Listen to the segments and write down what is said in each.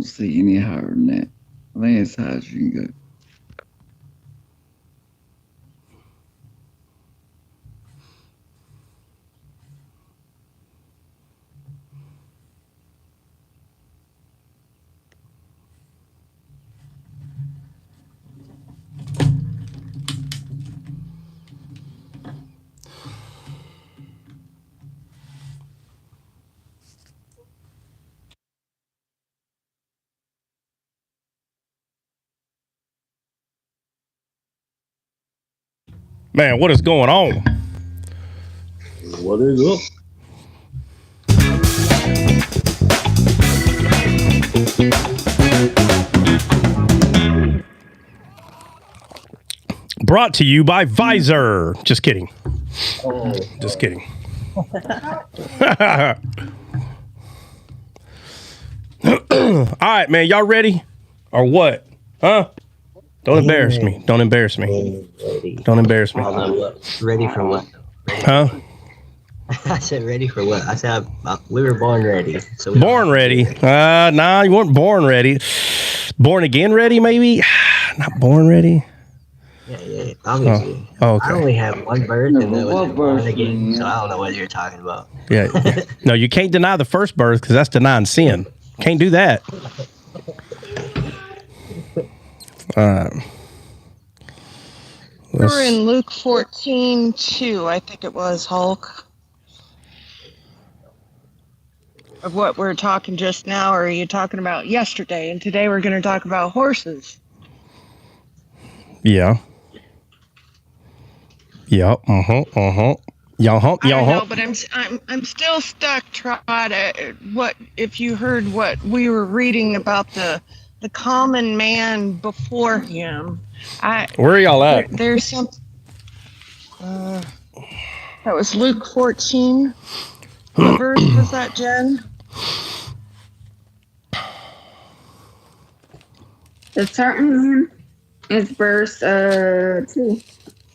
see any higher than that. I think it's high as you can go. Man, what is going on? What is up? Brought to you by Visor. Just kidding. Oh, Just kidding. All right, man. Y'all ready? Or what? Huh? Don't embarrass me. Don't embarrass me. ready. Don't embarrass me. Ready for what? Huh? I said ready for what? I said we were born ready. So we Born ready. Nah, you weren't born ready. Born again ready, maybe? Not born ready. Yeah, obviously. Oh, okay. I only had one birth No, and that but what was born birth again, mean? so I don't know what you're talking about. Yeah. No, you can't deny the first birth because that's denying sin. Can't do that. We're in Luke 14:2, I think it was, Hulk. Of what we're talking just now, or are you talking about yesterday? And today we're going to talk about horses. Yeah. Yeah. Y'all I don't know, hump. but I'm still stuck trying to what if you heard what we were reading about the common man before him. Where are y'all at? There's some. That was Luke 14. What verse was that, Jen? The certain is verse 2.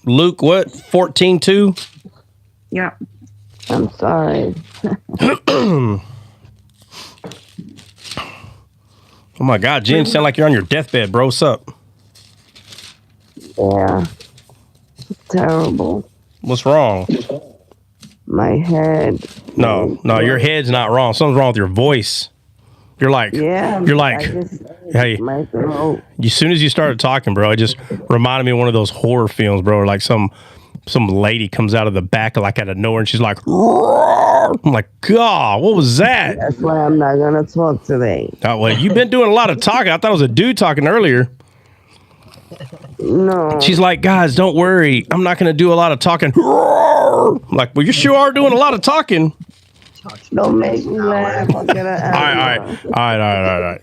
Luke what? 14:2? Yeah. I'm sorry. Oh my God, Jen, sound like you're on your deathbed, bro. What's up? Yeah. It's terrible. What's wrong? My head. No, your head's not wrong. Something's wrong with your voice. You're like, Yeah. hey, My throat. as soon as you started talking, bro, it just reminded me of one of those horror films, bro. Like some lady comes out of the back like out of nowhere and she's like, roar! I'm like, God, what was that? That's why I'm not gonna talk today. Oh, well, you've been doing a lot of talking. I thought it was a dude talking earlier. No. She's like, guys, don't worry. I'm not going to do a lot of talking. I'm like, well, you sure are doing a lot of talking. Don't make me laugh. I'm gonna All right.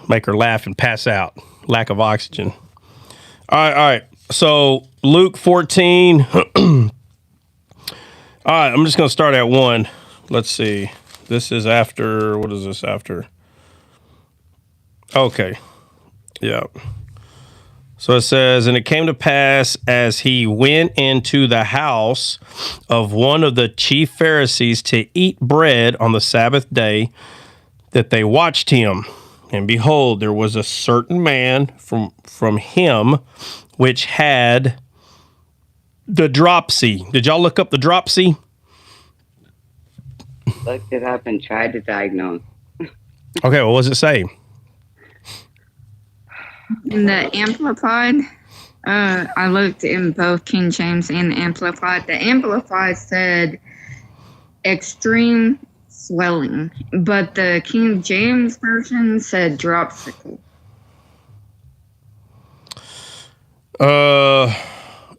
Make her laugh and pass out. Lack of oxygen. All right. So Luke 14. All right, I'm just going to start at 1. Let's see. This is after, what is this after? Okay. Yeah. So it says, and it came to pass as he went into the house of one of the chief Pharisees to eat bread on the Sabbath day, that they watched him. And behold, there was a certain man from him which had the dropsy. Did y'all look up the dropsy? Looked it up and tried to diagnose. Okay, what does it say? In the Amplified, I looked in both King James and Amplified. The Amplified said extreme swelling, but the King James version said dropsicle.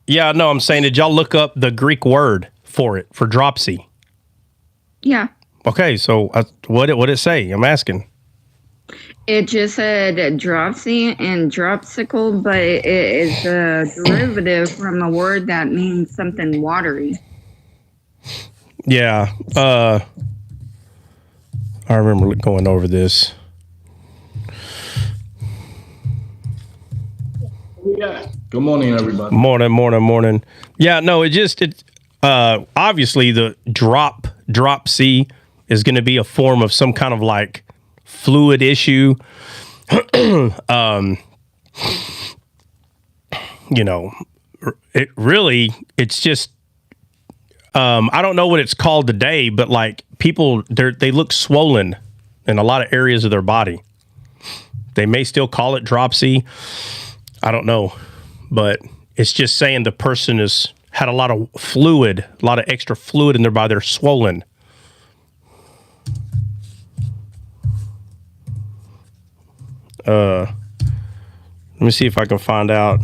Yeah, no, I'm saying, did y'all look up the Greek word for it, for dropsy? Yeah. Okay, so what did it say? I'm asking. It just said dropsy and dropsicle, but it is a derivative from a word that means something watery. Yeah, I remember going over this. Yeah. Good morning, everybody. Morning. Yeah, no, obviously the dropsy is going to be a form of some kind of like fluid issue. You know, it's just, I don't know what it's called today, but like people, they look swollen in a lot of areas of their body. They may still call it dropsy. I don't know, but it's just saying the person has had a lot of fluid, a lot of extra fluid in their body. They're swollen. Let me see if I can find out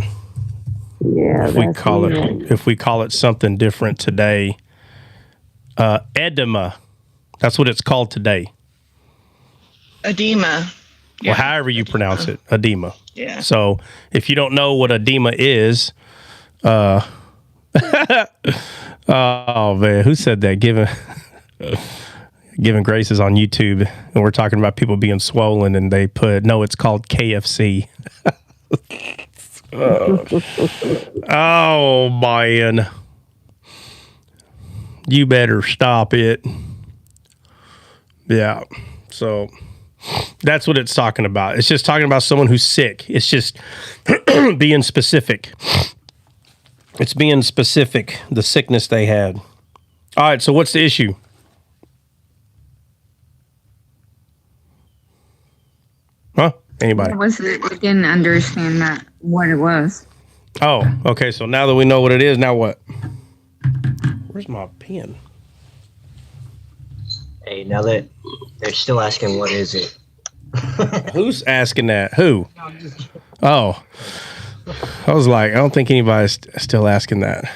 if we call it something different today. Edema. That's what it's called today. Edema. Well, however you pronounce it, edema. Yeah. So if you don't know what edema is, oh man, who said that? Giving graces on YouTube, and we're talking about people being swollen, and they put, no, it's called KFC. Oh man, you better stop it. Yeah, so that's what it's talking about. It's just talking about someone who's sick. It's just being specific. It's being specific, the sickness they had. All right, so what's the issue? Huh? Anybody? What was it? I didn't understand that, what it was. Oh, okay. So now that we know what it is, now what? Where's my pen? Hey, now that they're still asking, what is it? Who's asking that? Who? Oh, I was like, I don't think anybody's still asking that.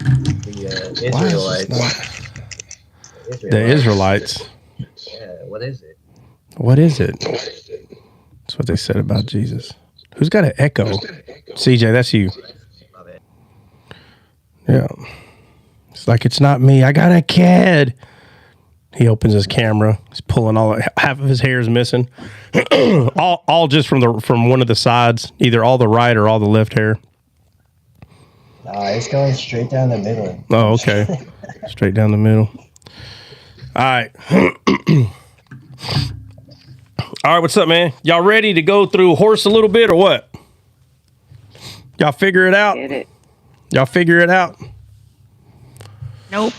The Israelites. The Israelites. Yeah, what is it? What is it? That's what they said about Jesus. Who's got an echo? CJ, that's you. Yeah. It's like, it's not me. I got a kid. He opens his camera. He's pulling half of his hair is missing. all just from one of the sides, either all the right or all the left hair. It's going straight down the middle. Oh, okay. Straight down the middle. All right. All right, what's up, man? Y'all ready to go through horse a little bit or what? Y'all figure it out? Get it. Y'all figure it out? Nope.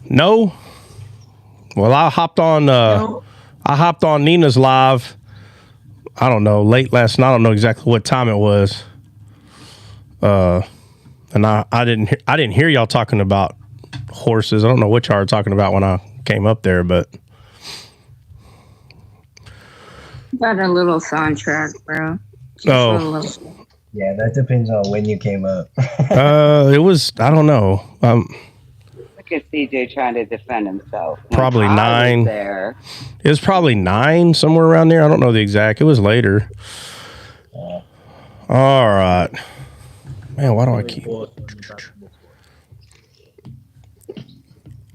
No? Well, I hopped on Nina's live. I don't know, late last night. I don't know exactly what time it was. And I didn't hear y'all talking about horses. I don't know what y'all were talking about when I came up there, but Got a little soundtrack, bro. Yeah, that depends on when you came up. It was, I don't know. Look at CJ trying to defend himself. Probably I was 9. there. It was probably 9, somewhere around there. I don't know the exact. It was later. All right. Man, why do I keep...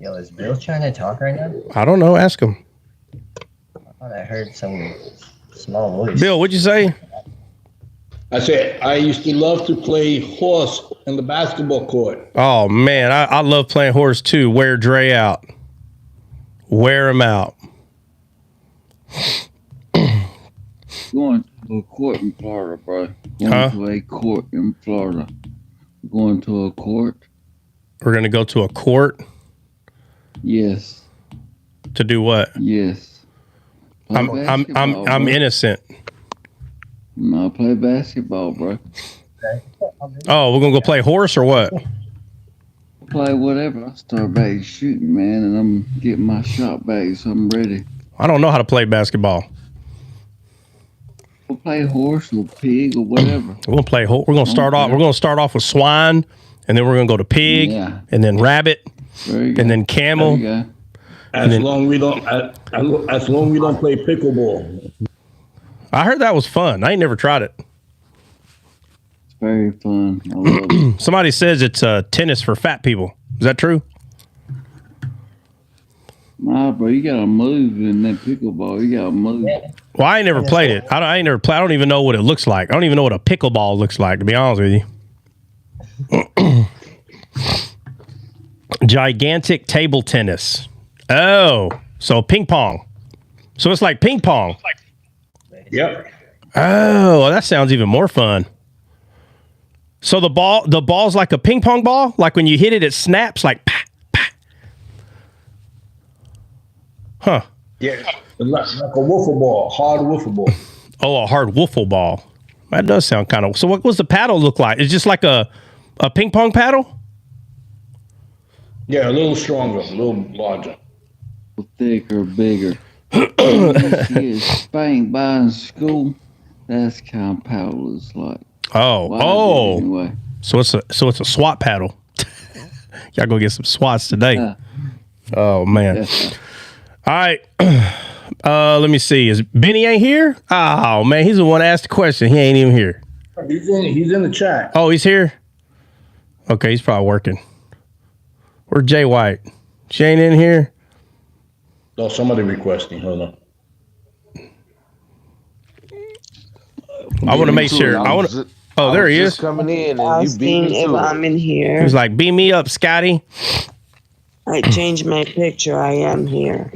Yo, is Bill trying to talk right now? I don't know. Ask him. I thought I heard some small voice. Bill, what'd you say? I said, I used to love to play horse in the basketball court. Oh, man, I love playing horse, too. Wear Dre out. Wear him out. Going to a court in Florida, bro. Going to a court in Florida. Going to a court. We're going to go to a court? Yes. To do what? Yes. I'm innocent. No, play basketball, bro. Oh, we're going to go play horse or what? Play whatever. I start back shooting, man, and I'm getting my shot back, so I'm ready. I don't know how to play basketball. We'll play horse or pig or whatever. We're going to play horse. We're going to start off. We're going to start off with swine, and then we're going to go to pig, and then rabbit, and then camel. As long as we don't play pickleball. I heard that was fun. I ain't never tried it. It's very fun. I love it. Somebody says it's tennis for fat people. Is that true? Nah, bro, you gotta move in that pickleball. You gotta move. Well, I ain't never played it. I ain't never played. I don't even know what it looks like. I don't even know what a pickleball looks like, to be honest with you. Gigantic table tennis. Oh, so ping pong. So it's like ping pong. Yep. Oh, that sounds even more fun. So the ball's like a ping pong ball? Like when you hit it, it snaps like pa, pa. Huh. Yeah. Like a wiffle ball, hard wiffle ball. Oh, a hard wiffle ball. That does sound kind of... So what does the paddle look like? It's just like a ping pong paddle? Yeah, a little stronger, a little larger. Thicker, bigger. You get spanked by in school. That's kind of paddle is like. Oh. Anyway. So it's a SWAT paddle. Y'all go get some SWATs today. Oh man. All right. Let me see. Is Benny ain't here? Oh man, he's the one that asked the question. He ain't even here. He's in the chat. Oh, he's here? Okay, he's probably working. Where's Jay White? She ain't in here? Oh, somebody requesting. Hold on. I want to make sure. Oh, there he is. Coming in and you beat me if I'm in here. He was like, beam me up, Scotty. I changed my picture. I am here.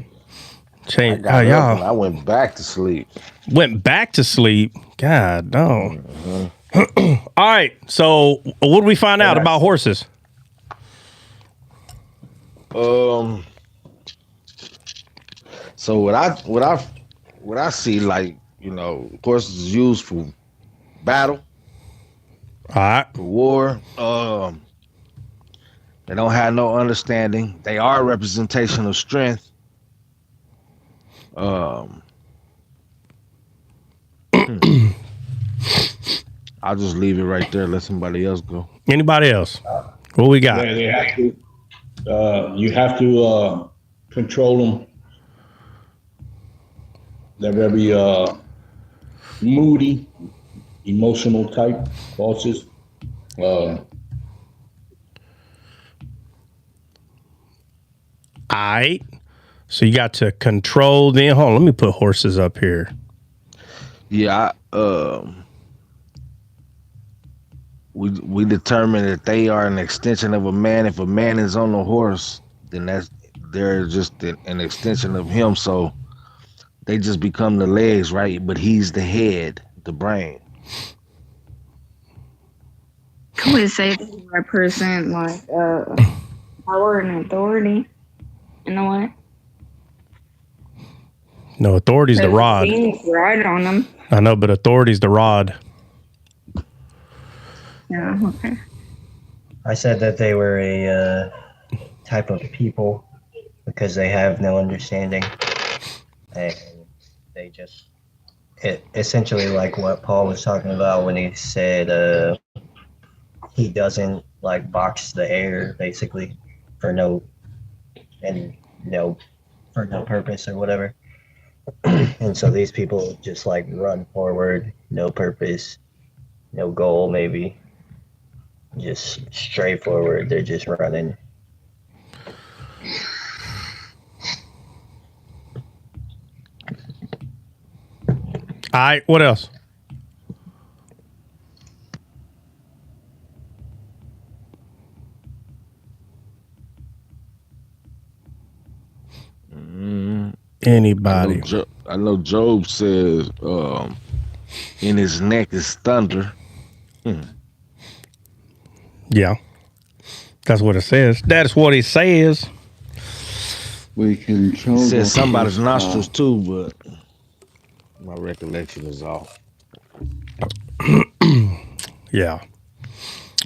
Change. Y'all. I went back to sleep. Went back to sleep? God, no. All right. So what did we find out about horses? So what I see, like, you know, horses is used for battle, all right, for war. They don't have no understanding. They are a representation of strength. I'll just leave it right there. Let somebody else go. Anybody else? What we got? They have to. You have to control them. They're very moody, emotional type horses. All right. So you got to control them. Hold on, let me put horses up here. Yeah, we determine that they are an extension of a man. If a man is on a horse, then they're just an extension of him. So they just become the legs, right? But he's the head, the brain. Could we say they represent like power and authority in a way? No, authority's the rod. Being right on them. I know, but authority's the rod. Yeah, okay. I said that they were a type of people because they have no understanding. And they just, essentially like what Paul was talking about when he said he doesn't like box the air basically for no purpose or whatever. And so these people just like run forward, no purpose, no goal maybe, just straight forward. They're just running. All right, what else? Anybody? I know Job says in his neck is thunder. Yeah. That's what it says. That's what it says. We control. He says somebody's nostrils too, but my recollection is off. Yeah.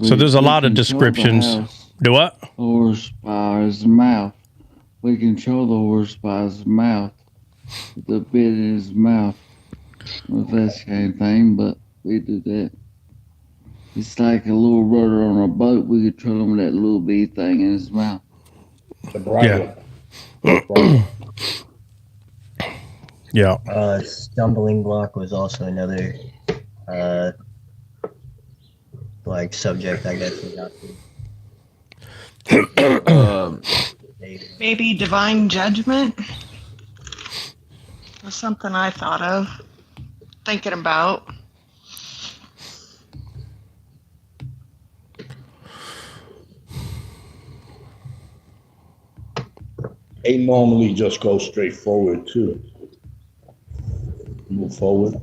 So there's a lot of descriptions. Do what? Horse by his mouth. We control the horse by his mouth. The bit in his mouth. Well, that's the kind of thing, but we do that. It's like a little rudder on a boat. We control him with that little bitty thing in his mouth. The bridle. Yeah. Stumbling block was also another like subject, I guess. Maybe divine judgment was something I thought of, thinking about. They normally just go straight forward too. Move forward.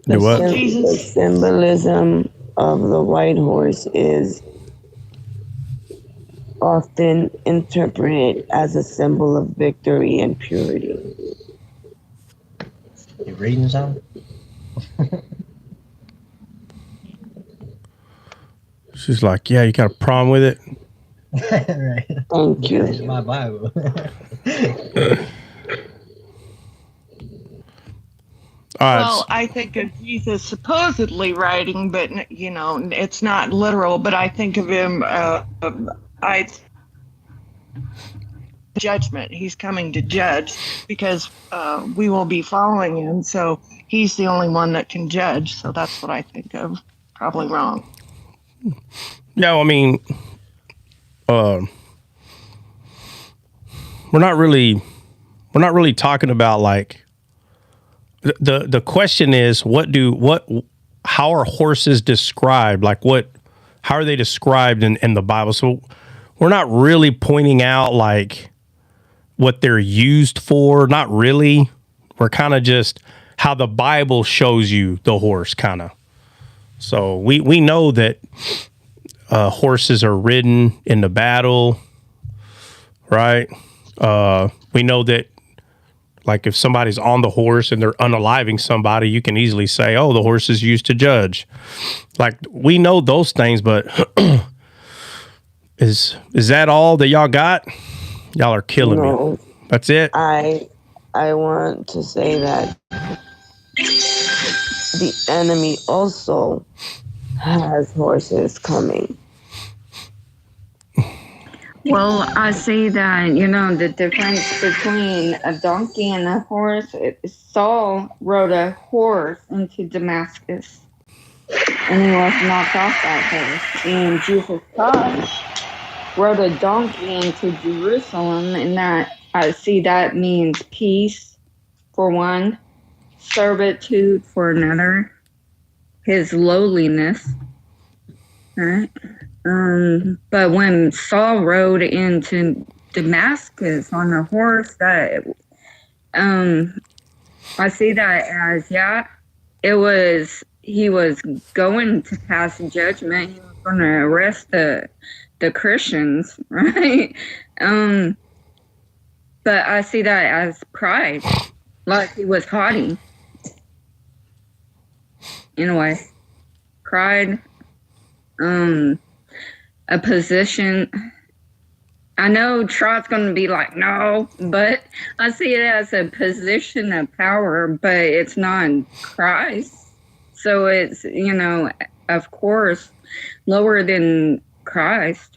Do what? The symbolism of the white horse is often interpreted as a symbol of victory and purity. You reading something? She's like, yeah, you got a problem with it? Right. Thank you. It's my Bible. All right. Well, I think of Jesus supposedly writing, but it's not literal. But I think of him, judgment. He's coming to judge because we will be following him. So he's the only one that can judge. So that's what I think of. Probably wrong. No, I mean, we're not really talking about like the question is how are horses described? Like how are they described in the Bible? So we're not really pointing out like what they're used for. Not really. We're kind of just how the Bible shows you the horse kind of. So we know that horses are ridden in the battle, right? We know that, like, if somebody's on the horse and they're unaliving somebody, you can easily say, oh, the horse is used to judge. Like, we know those things, but is that all that y'all got? Y'all are killing me. That's it? I want to say that the enemy also has horses coming. Well, I see that, the difference between a donkey and a horse. Saul rode a horse into Damascus, and he was knocked off that horse. And Jesus Christ rode a donkey into Jerusalem, and that I see that means peace for one, servitude for another, his lowliness, right? But when Saul rode into Damascus on a horse, that I see that as he was going to pass judgment. He was going to arrest the Christians, right? But I see that as pride, like he was haughty in a way. Pride, a position. I know Trot's going to be like, no, but I see it as a position of power, but it's not Christ. So it's, of course, lower than Christ.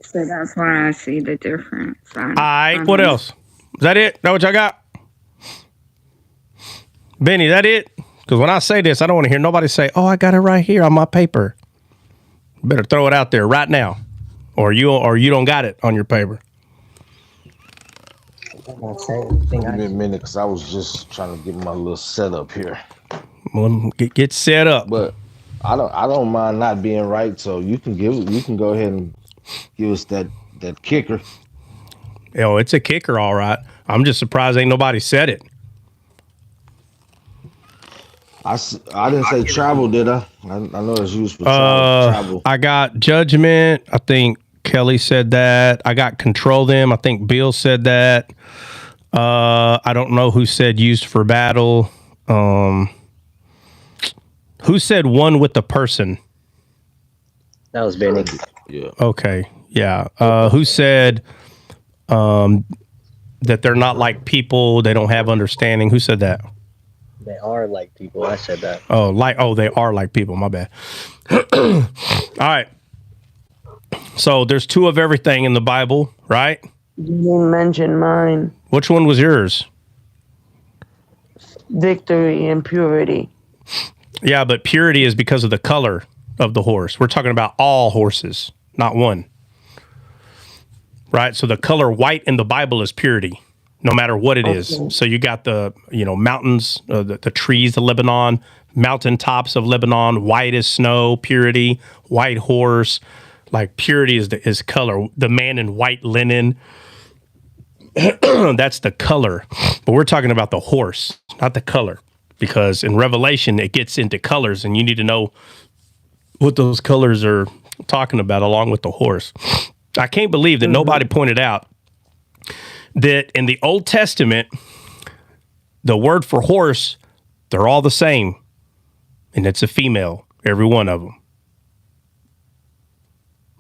So that's why I see the difference. All right, what else? Is that it? That what y'all got? Benny, that it? Because when I say this, I don't want to hear nobody say, oh, I got it right here on my paper. You better throw it out there right now. Or you don't got it on your paper. Give me a minute, because I was just trying to get my little setup here. Well, get set up. But I don't mind not being right, so you can go ahead and give us that kicker. Oh, it's a kicker, all right. I'm just surprised ain't nobody said it. I didn't say travel, did I? I know it's used for travel. I got judgment. I think Kelly said that. I got control them. I think Bill said that. I don't know who said used for battle. Who said one with the person? That was Benny. Yeah. Okay. Yeah. Who said that they're not like people, they don't have understanding? Who said that? They are like people. I said that. They are like people. My bad. All right. So there's two of everything in the Bible, right? You didn't mention mine. Which one was yours? Victory and purity. Yeah, but purity is because of the color of the horse. We're talking about all horses, not one. Right? So the color white in the Bible is purity, no matter what it is. So you got the, mountains, the trees of Lebanon, mountaintops of Lebanon, white as snow, purity, white horse. Like purity is color. The man in white linen. That's the color. But we're talking about the horse, not the color. Because in Revelation, it gets into colors, and you need to know what those colors are talking about along with the horse. I can't believe that nobody pointed out that in the Old Testament, the word for horse, they're all the same. And it's a female, every one of them.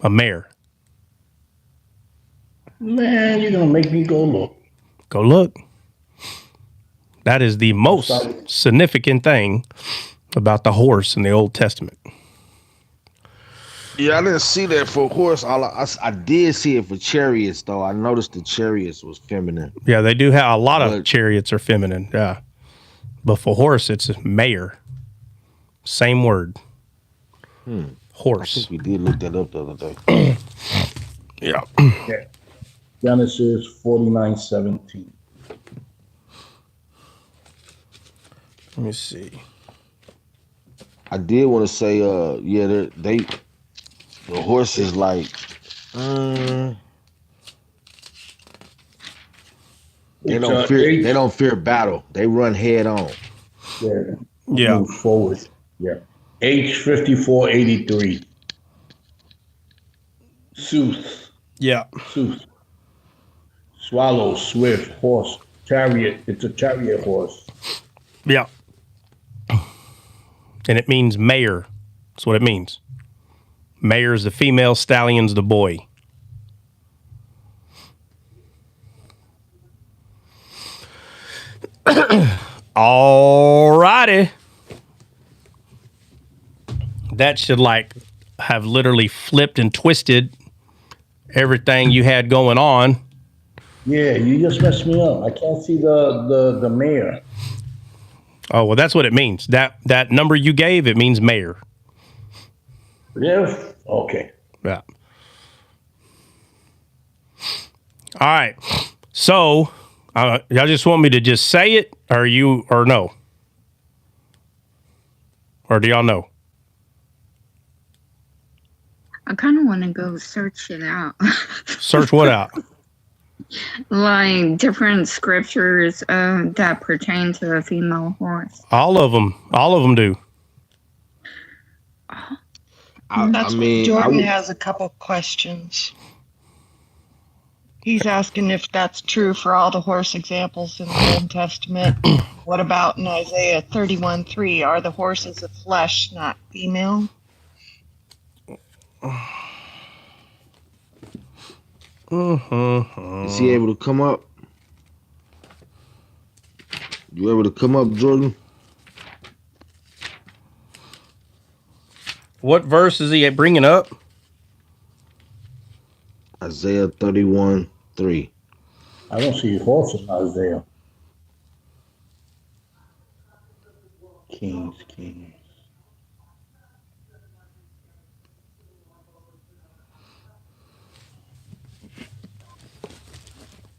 A mare. Man, you're going to make me go look. Go look. That is the most significant thing about the horse in the Old Testament. Yeah, I didn't see that for horse. I did see it for chariots, though. I noticed the chariots was feminine. Yeah, they do have a lot of chariots are feminine. Yeah. But for horse, it's a mare. Same word. Horse. I think we did look that up the other day. Yeah. Genesis 49:17. Let me see. I did want to say, the horse is like, they don't fear battle. They run head on. Yeah. Move forward. Yeah. H5483. Sooth. Yeah. Sooth. Swallow, swift, horse, chariot. It's a chariot horse. Yeah. And it means mare. That's what it means. Mare is the female, stallion's the boy. All righty. That should have literally flipped and twisted everything you had going on. Yeah, you just messed me up. I can't see the mare. Oh, well, that's what it means. That number you gave, it means mare. Yeah. Okay. Yeah. All right. So, y'all just want me to just say it, or no? Or do y'all know? I kind of want to go search it out. Search what out? Like different scriptures that pertain to a female horse. All of them do. Jordan has a couple questions. He's asking if that's true for all the horse examples in the Old Testament. What about in Isaiah 31:3? Are the horses of flesh, not female? Is he able to come up? You able to come up, Jordan? What verse is he bringing up? Isaiah 31:3. I don't see horse in Isaiah. Kings.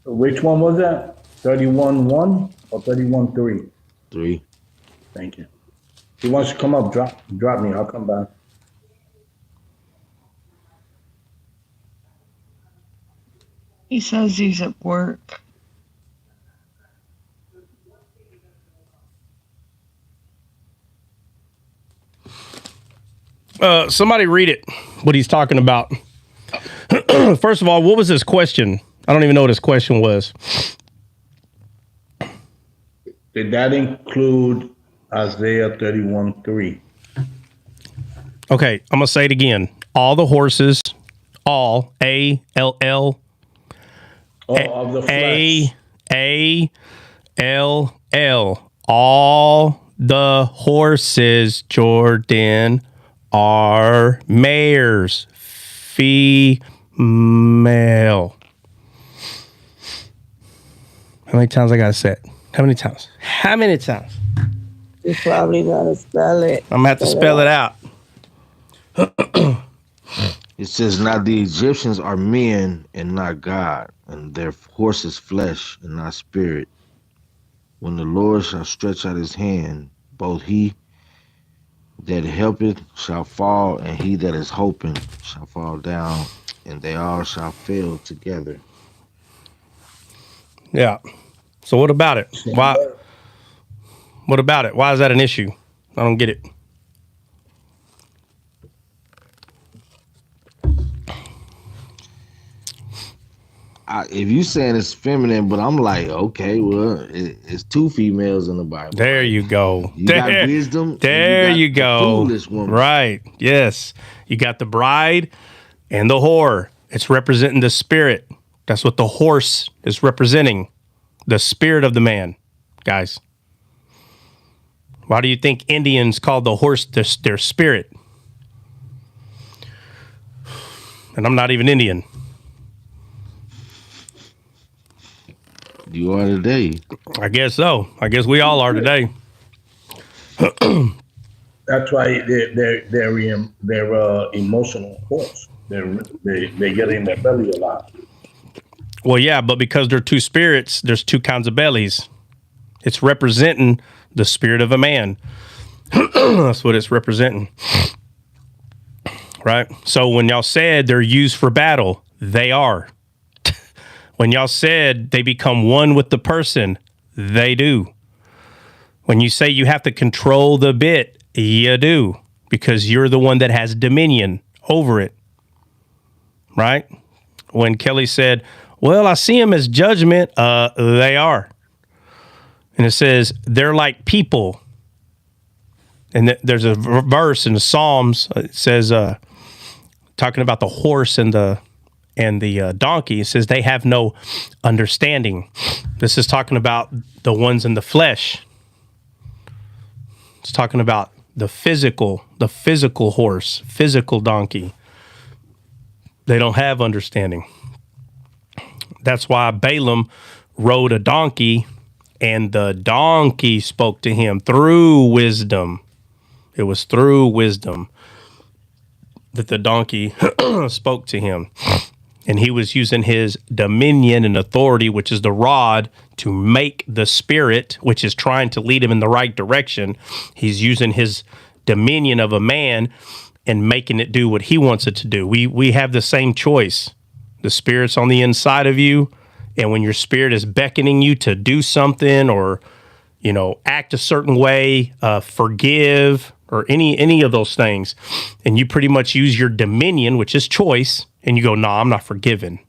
Which one was that? 31:1 or 31:3? 3. Thank you. If he wants to come up, drop me. I'll come back. He says he's at work. Somebody read it, what he's talking about. First of all, what was his question? I don't even know what his question was. Did that include Isaiah 31:3? Okay, I'm going to say it again. All the horses, all, A-L-L, of the flesh. A-L-L, all the horses, Jordan, are mares, female. How many times I got to say it? How many times? You probably gotta spell it. I'm going to have to spell it out. It says, now the Egyptians are men and not God, and their horses flesh and not spirit. When the Lord shall stretch out his hand, both he that helpeth shall fall, and he that is hoping shall fall down, and they all shall fail together. Yeah. So what about it? Why? What about it? Why is that an issue? I don't get it. If you saying it's feminine, but I'm like, okay, well, it's two females in the Bible. There right? you go. You got wisdom. There and you got go. The foolish woman. Right. Yes. You got the bride and the whore. It's representing the spirit. That's what the horse is representing. The spirit of the man, guys. Why do you think Indians call the horse their spirit? And I'm not even Indian. You are today. I guess so. I guess we all are today. That's why they're emotional horse. They get in their belly a lot. Well, yeah, but because they're two spirits, there's two kinds of bellies. It's representing the spirit of a man. That's what it's representing. Right? So when y'all said they're used for battle, they are. When y'all said they become one with the person, they do. When you say you have to control the bit, you do, because you're the one that has dominion over it. Right? When Kelly said, well, I see them as judgment, they are. And it says they're like people. And there's a verse in the Psalms, it says, talking about the horse and the donkey, it says they have no understanding. This is talking about the ones in the flesh. It's talking about the physical horse, physical donkey. They don't have understanding. That's why Balaam rode a donkey, and the donkey spoke to him through wisdom. It was through wisdom that the donkey spoke to him. And he was using his dominion and authority, which is the rod, to make the spirit, which is trying to lead him in the right direction. He's using his dominion of a man and making it do what he wants it to do. We have the same choice. The spirit's on the inside of you. And when your spirit is beckoning you to do something or, act a certain way, forgive, or any of those things, and you pretty much use your dominion, which is choice, and you go, no, I'm not forgiven.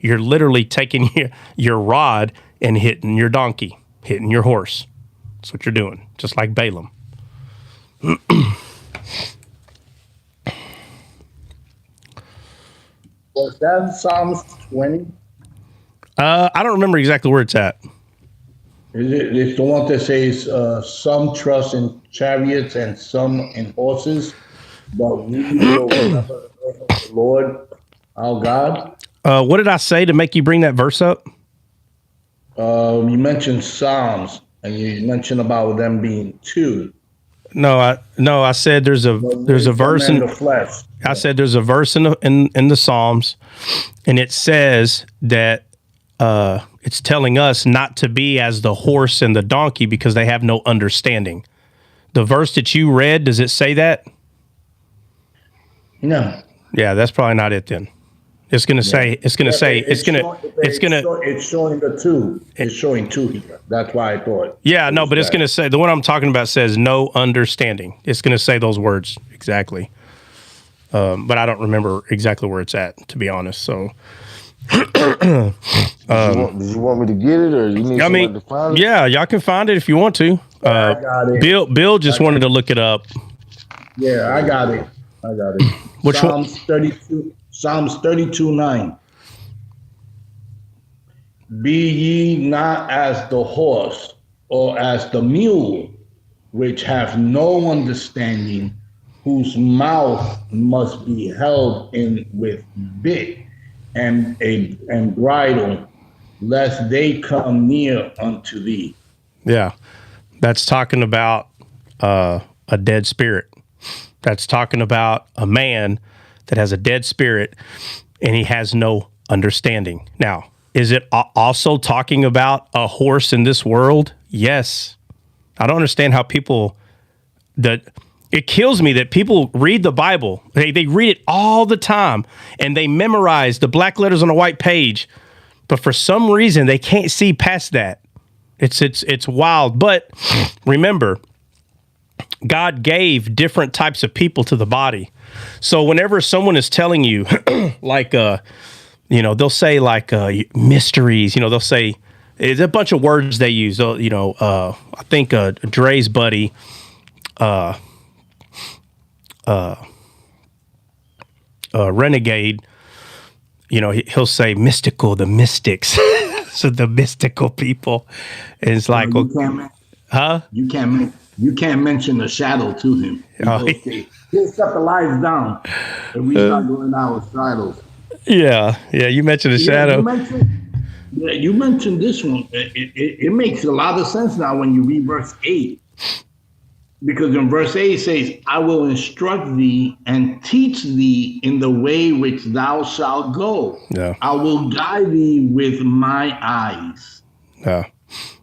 You're literally taking your rod and hitting your donkey, hitting your horse. That's what you're doing, just like Balaam. Was that Psalms 20? I don't remember exactly where it's at. It's the one that says some trust in chariots and some in horses, but we will remember the name of the Lord our God. What did I say to make you bring that verse up? You mentioned Psalms, and you mentioned about them being two. No, I said there's a verse in the flesh. I said there's a verse in the Psalms, and it says that it's telling us not to be as the horse and the donkey because they have no understanding. The verse that you read, does it say that? No. Yeah, that's probably not it then. It's going to say, it's showing the two. It's showing two here. That's why I thought. Yeah, no, but it's going to say, the one I'm talking about says no understanding. It's going to say those words exactly. But I don't remember exactly where it's at, to be honest. So, did you want me to get it, or you need somebody to find it? Yeah, y'all can find it if you want to. I got it. Bill just wanted to look it up. Yeah, I got it. Which Psalms 32. Psalms 32:9. Be ye not as the horse or as the mule, which have no understanding, whose mouth must be held in with bit and bridle, lest they come near unto thee. Yeah, that's talking about a dead spirit. That's talking about a man that has a dead spirit and he has no understanding. Now, is it also talking about a horse in this world? Yes. I don't understand how it kills me that people read the Bible. They read it all the time and they memorize the black letters on a white page, But for some reason, they can't see past that. It's wild. But remember, God gave different types of people to the body. So whenever someone is telling you, like, they'll say like mysteries, they'll say, it's a bunch of words they use. I think Dre's buddy, Renegade, he'll say mystical, the mystics. So the mystical people. And it's like, you can't mention the shadow to him. He'll shut the lights down and we start doing our shadows. Yeah, you mentioned the shadow. You mentioned this one. It makes a lot of sense now when you read verse 8. Because in verse 8 it says, I will instruct thee and teach thee in the way which thou shalt go. Yeah. I will guide thee with my eyes. Yeah,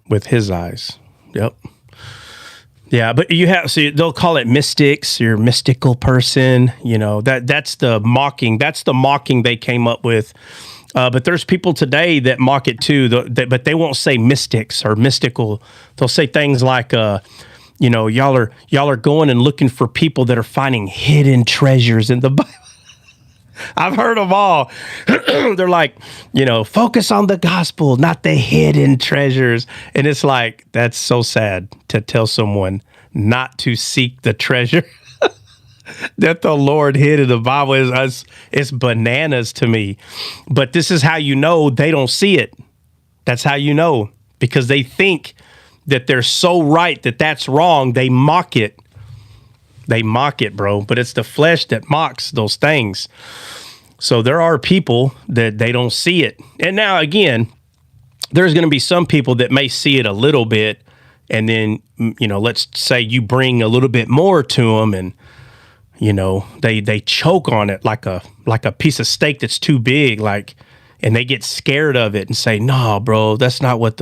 with his eyes. Yep. Yeah, but they'll call it mystics, you're a mystical person, that's the mocking. That's the mocking they came up with. But there's people today that mock it too, but they won't say mystics or mystical. They'll say things like, y'all are going and looking for people that are finding hidden treasures in the Bible. I've heard them all. They're like, focus on the gospel, not the hidden treasures. And it's like, that's so sad to tell someone not to seek the treasure that the Lord hid in the Bible. It's bananas to me. But this is how you know they don't see it. That's how you know, because they think that they're so right that that's wrong. They mock it. They mock it, bro. But it's the flesh that mocks those things. So there are people that they don't see it. And now, again, there's going to be some people that may see it a little bit. And then, let's say you bring a little bit more to them and, they choke on it like a piece of steak that's too big, and they get scared of it and say, no, bro, that's not what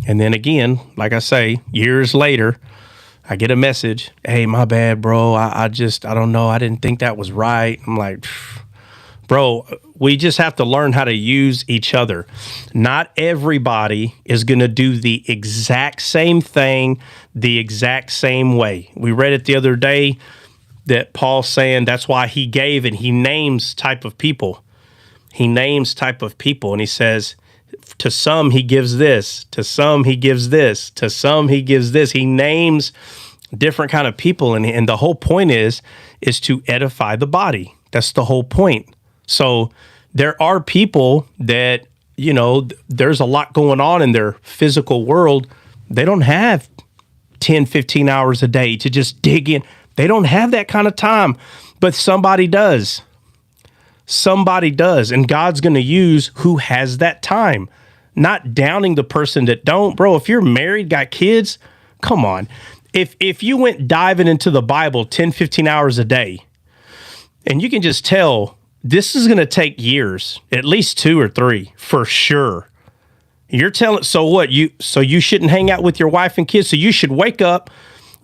and then again, like I say, years later, I get a message, hey, my bad, bro. I don't know. I didn't think that was right. I'm like, bro, we just have to learn how to use each other. Not everybody is going to do the exact same thing the exact same way. We read it the other day that Paul's saying that's why he gave, and he names type of people. He names type of people, and he says, to some he gives this, to some he gives this, to some he gives this. He names different kind of people, and the whole point is to edify the body. That's the whole point. So there are people that, there's a lot going on in their physical world. They don't have 10, 15 hours a day to just dig in. They don't have that kind of time, but somebody does. Somebody does, and God's going to use who has that time, not downing the person that don't. Bro, if you're married, got kids, come on. If you went diving into the Bible 10, 15 hours a day, and you can just tell this is going to take years, at least 2 or 3 for sure. You're telling, so what? So you shouldn't hang out with your wife and kids. So you should wake up.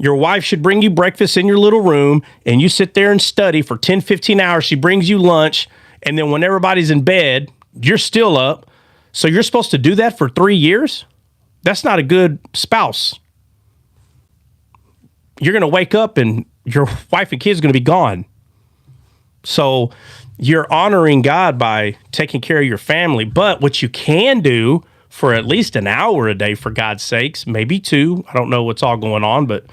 Your wife should bring you breakfast in your little room, and you sit there and study for 10, 15 hours. She brings you lunch, and then when everybody's in bed, you're still up. So you're supposed to do that for 3 years? That's not a good spouse. You're going to wake up, and your wife and kids are going to be gone. So you're honoring God by taking care of your family. But what you can do for at least an hour a day, for God's sakes, maybe 2. I don't know what's all going on, but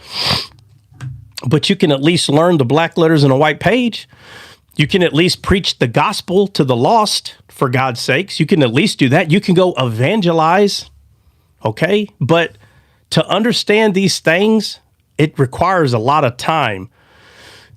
you can at least learn the black letters on a white page. You can at least preach the gospel to the lost, for God's sakes. You can at least do that. You can go evangelize, okay? But to understand these things, it requires a lot of time.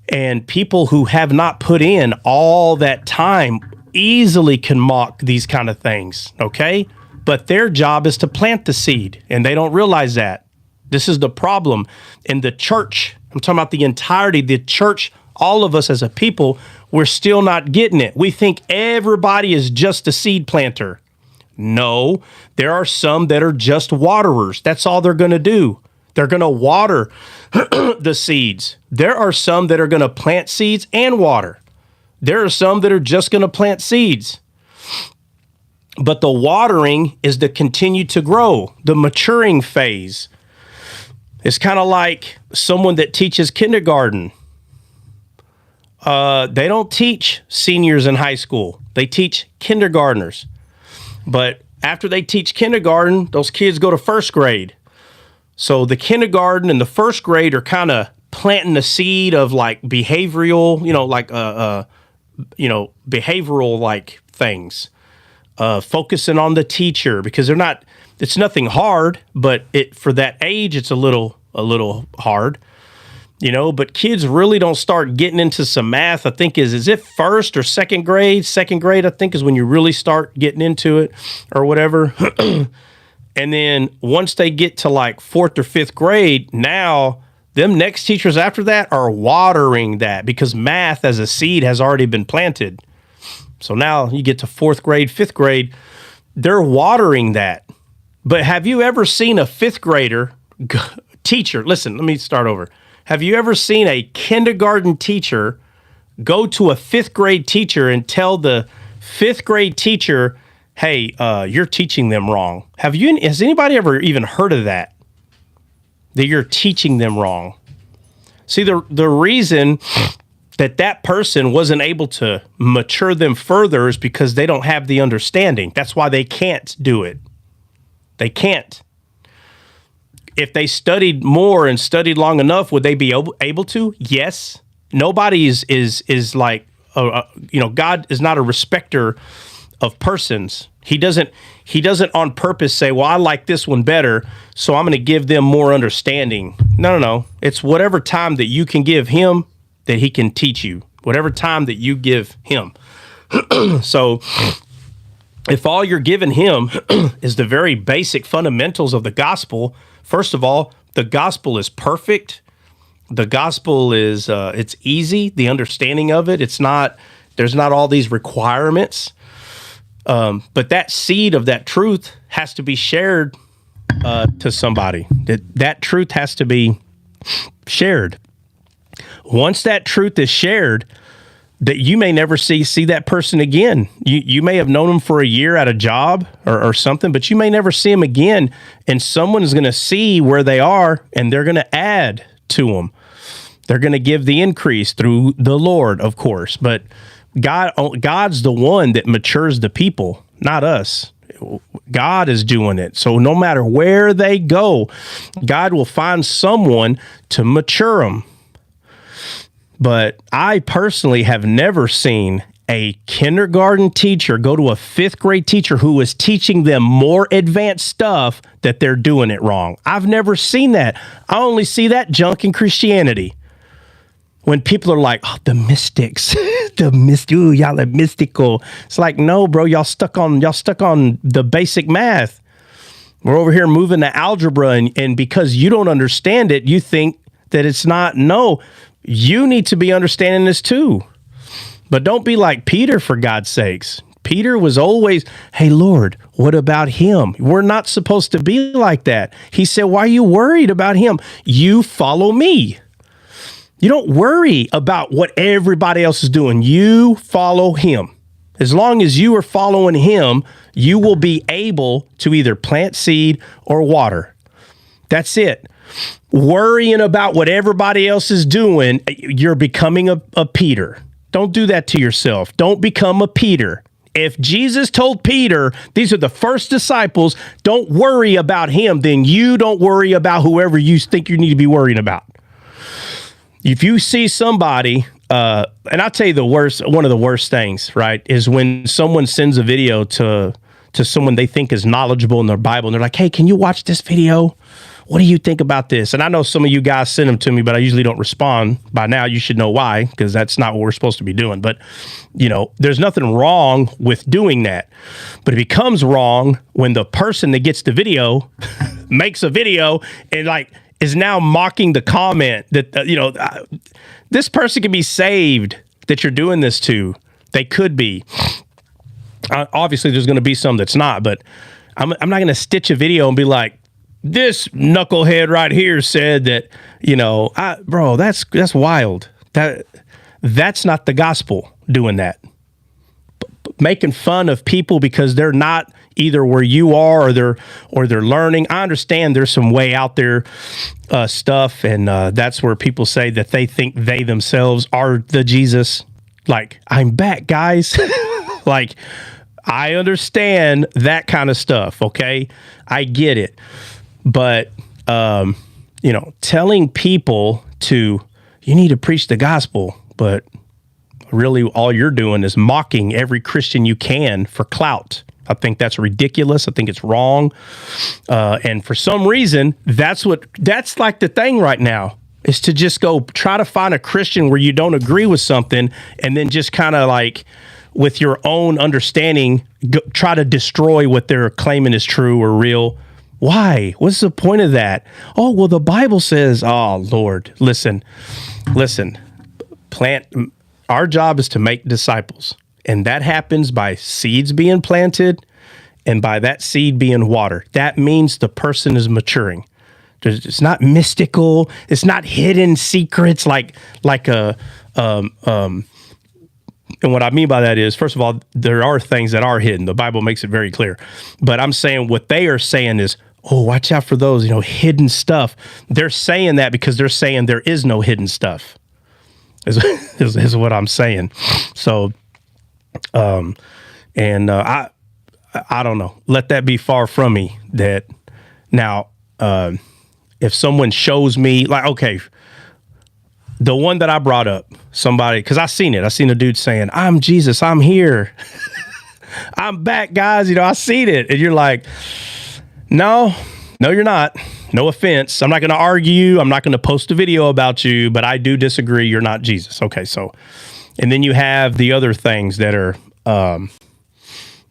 And people who have not put in all that time easily can mock these kind of things, okay? But their job is to plant the seed, and they don't realize that. This is the problem in the church. I'm talking about the entirety, the church, all of us as a people, we're still not getting it. We think everybody is just a seed planter. No, there are some that are just waterers. That's all they're going to do. They're going to water the seeds. There are some that are going to plant seeds and water. There are some that are just going to plant seeds. But the watering is to continue to grow, the maturing phase. It's kind of like someone that teaches kindergarten. They don't teach seniors in high school. They teach kindergartners. But after they teach kindergarten, those kids go to first grade. So the kindergarten and the first grade are kind of planting the seed of like behavioral, behavioral like things. Focusing on the teacher because it's nothing hard, but for that age, it's a little hard, but kids really don't start getting into some math. I think is it first or second grade? Second grade, I think, is when you really start getting into it or whatever. And then once they get to like fourth or fifth grade, now them next teachers after that are watering that because math as a seed has already been planted. So now you get to fourth grade, fifth grade, they're watering that. But have you ever seen a fifth grader teacher? Listen, let me start over. Have you ever seen a kindergarten teacher go to a fifth grade teacher and tell the fifth grade teacher, hey, you're teaching them wrong? Has anybody ever even heard of that? That you're teaching them wrong? See, the reason that person wasn't able to mature them further is because they don't have the understanding. That's why they can't do it. They can't. If they studied more and studied long enough, would they be able to? Yes. Nobody is like, God is not a respecter of persons. He doesn't on purpose say, well, I like this one better, so I'm going to give them more understanding. No. It's whatever time that you can give him that he can teach you, whatever time that you give him. So if all you're giving him is the very basic fundamentals of the gospel, first of all, the gospel is perfect. The gospel is, it's easy, the understanding of it. There's not all these requirements. But that seed of that truth has to be shared to somebody. That truth has to be shared. Once that truth is shared, that you may never see that person again. You may have known them for a year at a job or something, but you may never see them again. And someone is going to see where they are, and they're going to add to them. They're going to give the increase through the Lord, of course. But God's the one that matures the people, not us. God is doing it. So no matter where they go, God will find someone to mature them. But I personally have never seen a kindergarten teacher go to a fifth grade teacher who is teaching them more advanced stuff that they're doing it wrong. I've never seen that. I only see that junk in Christianity. When people are like, oh, the mystics, ooh, y'all are mystical. It's like, no, bro, y'all stuck on the basic math. We're over here moving to algebra, and because you don't understand it, you think that it's not. No, you need to be understanding this too. But don't be like Peter, for God's sakes. Peter was always, hey, Lord, what about him? We're not supposed to be like that. He said, why are you worried about him? You follow me. You don't worry about what everybody else is doing. You follow him. As long as you are following him, you will be able to either plant seed or water. That's it. Worrying about what everybody else is doing, you're becoming a Peter. Don't do that to yourself. Don't become a Peter. If Jesus told Peter, these are the first disciples, don't worry about him, then you don't worry about whoever you think you need to be worrying about. If you see somebody, and I'll tell you one of the worst things, right, is when someone sends a video to someone they think is knowledgeable in their Bible, and they're like, hey, can you watch this video? What do you think about this? And I know some of you guys send them to me, but I usually don't respond. By now, you should know why, because that's not what we're supposed to be doing. But, there's nothing wrong with doing that. But it becomes wrong when the person that gets the video makes a video and, is now mocking the comment that, this person can be saved that you're doing this to. They could be. Obviously, there's going to be some that's not, but I'm not going to stitch a video and be like, this knucklehead right here said that, bro, that's wild. That's not the gospel doing that. making fun of people because they're not either where you are or they're learning. I understand there's some way out there stuff, and that's where people say that they think they themselves are the Jesus. Like, I'm back, guys. Like, I understand that kind of stuff, okay? I get it. But, telling people you need to preach the gospel, but really all you're doing is mocking every Christian you can for clout. I think that's ridiculous. I think it's wrong. And for some reason, that's like the thing right now, is to just go try to find a Christian where you don't agree with something and then just kind of like with your own understanding, try to destroy what they're claiming is true or real. Why? What's the point of that? Oh, well, the Bible says, oh, Lord, listen, our job is to make disciples. And that happens by seeds being planted and by that seed being watered. That means the person is maturing. It's not mystical. It's not hidden secrets like and what I mean by that is, first of all, there are things that are hidden. The Bible makes it very clear. But I'm saying what they are saying is, oh, watch out for those, hidden stuff. They're saying that because they're saying there is no hidden stuff, is what I'm saying. So, I don't know. Let that be far from me that now, if someone shows me, like, okay, the one that I brought up, somebody, because I seen a dude saying, I'm Jesus, I'm here. I'm back, guys. I seen it. And you're like, no, you're not. No offense. I'm not going to argue. I'm not going to post a video about you, but I do disagree. You're not Jesus. Okay. So, and then you have the other things that are,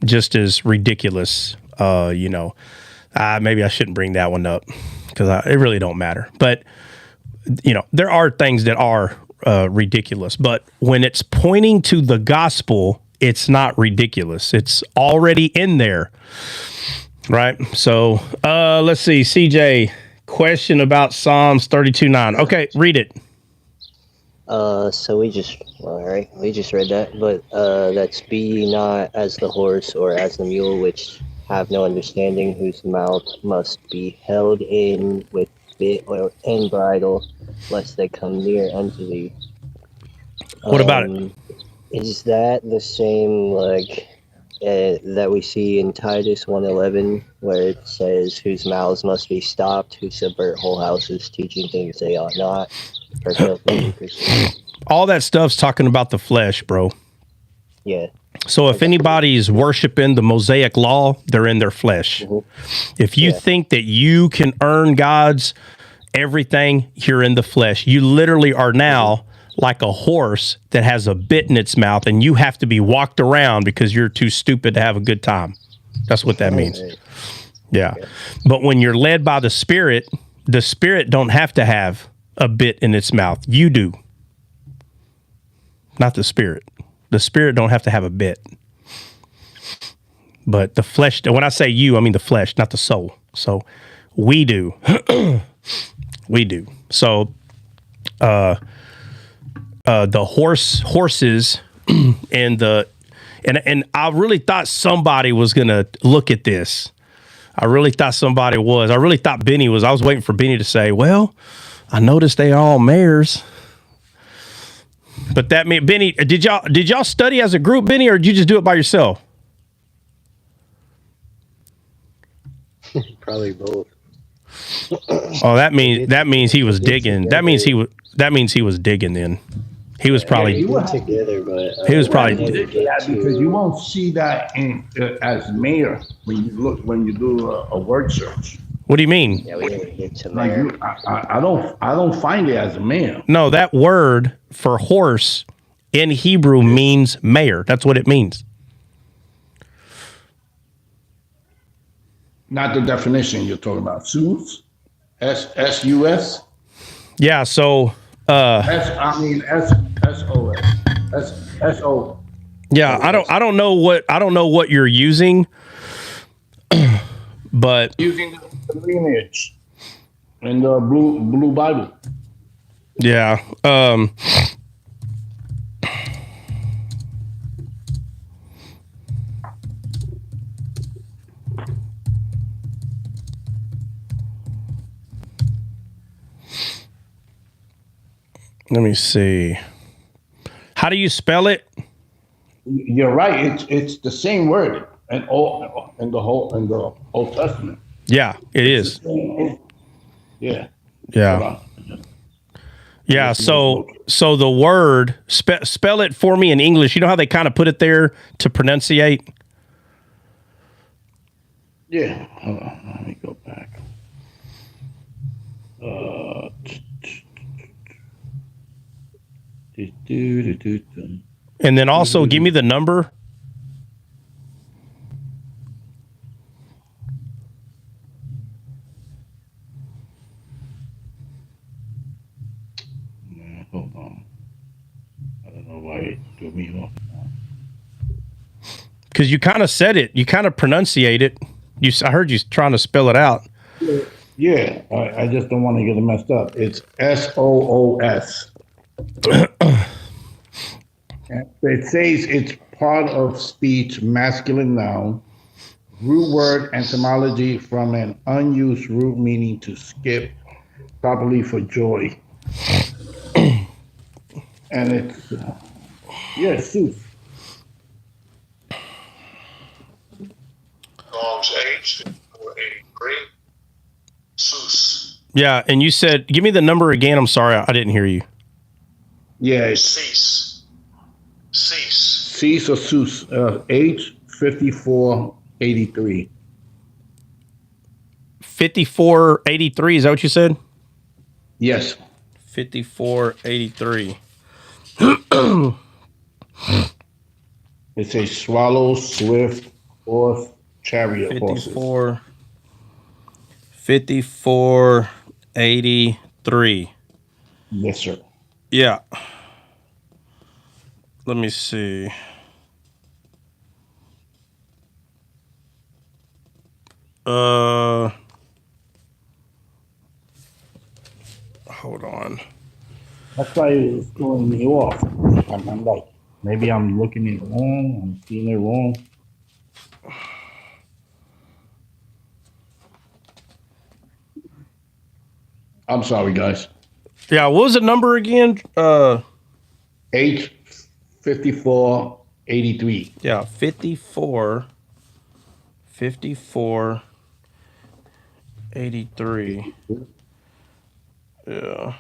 just as ridiculous. Maybe I shouldn't bring that one up because it really don't matter. But, there are things that are ridiculous. But when it's pointing to the gospel, it's not ridiculous. It's already in there. Right? So let's see. CJ, question about Psalms 32:9. Okay, read it. So we just read that, but that's be ye not as the horse or as the mule, which have no understanding, whose mouth must be held in with bit and bridle, lest they come near unto thee. What about it? Is that the same that we see in Titus 1:11, where it says, whose mouths must be stopped, who subvert whole houses, teaching things they ought not? All that stuff's talking about the flesh, bro. Yeah. So if anybody's worshiping the Mosaic law, they're in their flesh. Mm-hmm. If you think that you can earn God's everything, you're in the flesh. You literally are now like a horse that has a bit in its mouth, and you have to be walked around because you're too stupid to have a good time. That's what that means. Yeah. But when you're led by the Spirit don't have to have a bit in its mouth. You do. Not the Spirit. The Spirit don't have to have a bit. But the flesh, when I say you, I mean the flesh, not the soul. So we do. We do. So the horses and I really thought somebody was gonna look at this. I really thought somebody was. I really thought Benny was. I was waiting for Benny to say, well, I noticed they are all mares. But that mean, Benny, did y'all study as a group, Benny, or did you just do it by yourself? Probably both. Oh, that means he was digging. That means he was digging then. He was probably together, but he was probably because you won't see that as mayor when you do a word search. What do you mean? Yeah, we didn't get to mayor. I don't find it as a mayor. No, that word for horse in Hebrew means mayor. That's what it means. Not the definition you're talking about. Sus? S-U-S? Yeah, so S-O-S. S-O. Yeah, I don't know what you're using, but using the lineage in the blue Bible. Yeah. Let me see. How do you spell it? You're right. It's the same word in the Old Testament. Yeah, it It's the is. same. Yeah. Hold Yeah. on. Yeah, Just look. so the word spell it for me in English. You know how they kind of put it there to pronunciate? Yeah. Hold on. Let me go back. And then also give me the number. Hold on. I don't know why it threw me off. Because you kind of said it. You kind of pronunciate it. I heard you trying to spell it out. Yeah. I just don't want to get it messed up. It's SOOS. It says it's part of speech, masculine noun. Root word etymology from an unused root meaning to skip, probably for joy. And it's, yeah, Seuss. Psalms 8:483. Cease. Yeah, and you said, give me the number again. I'm sorry, I didn't hear you. Yeah, it's Cease. Cease. Cease or Seuss. H5483. 5483, is that what you said? Yes. 5483. It says swallow, swift, horse, chariot horses. 5483. Yes, sir. Yeah. Let me see. Hold on. That's why it was throwing me off. I'm like, maybe I'm looking it wrong. I'm seeing it wrong. I'm sorry, guys. Yeah, what was the number again? H5483. Yeah, 5483. Yeah.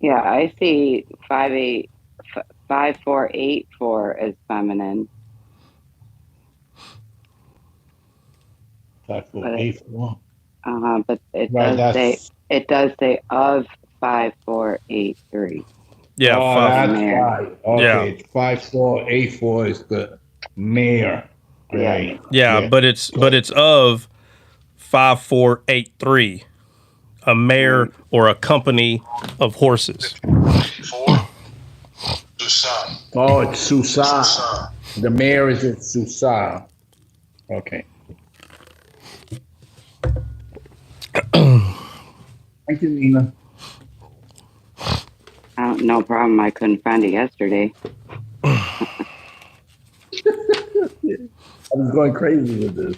Yeah, I see 5484 as feminine. 5484. But it Right, it does say of 5483. Yeah, Oh, that's Mare. why. Okay, Yeah. it's 5484 is the mayor. Yeah. Right. Yeah, but it's of 5483. A mare or a company of horses. 4. Susan. Oh, it's Susa. Susan. The mayor is in Susa. Okay. Thank you, Nina. No problem. I couldn't find it yesterday. I was going crazy with this.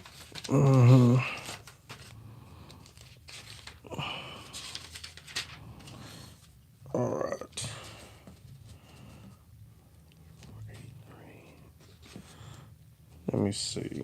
All right. Let me see.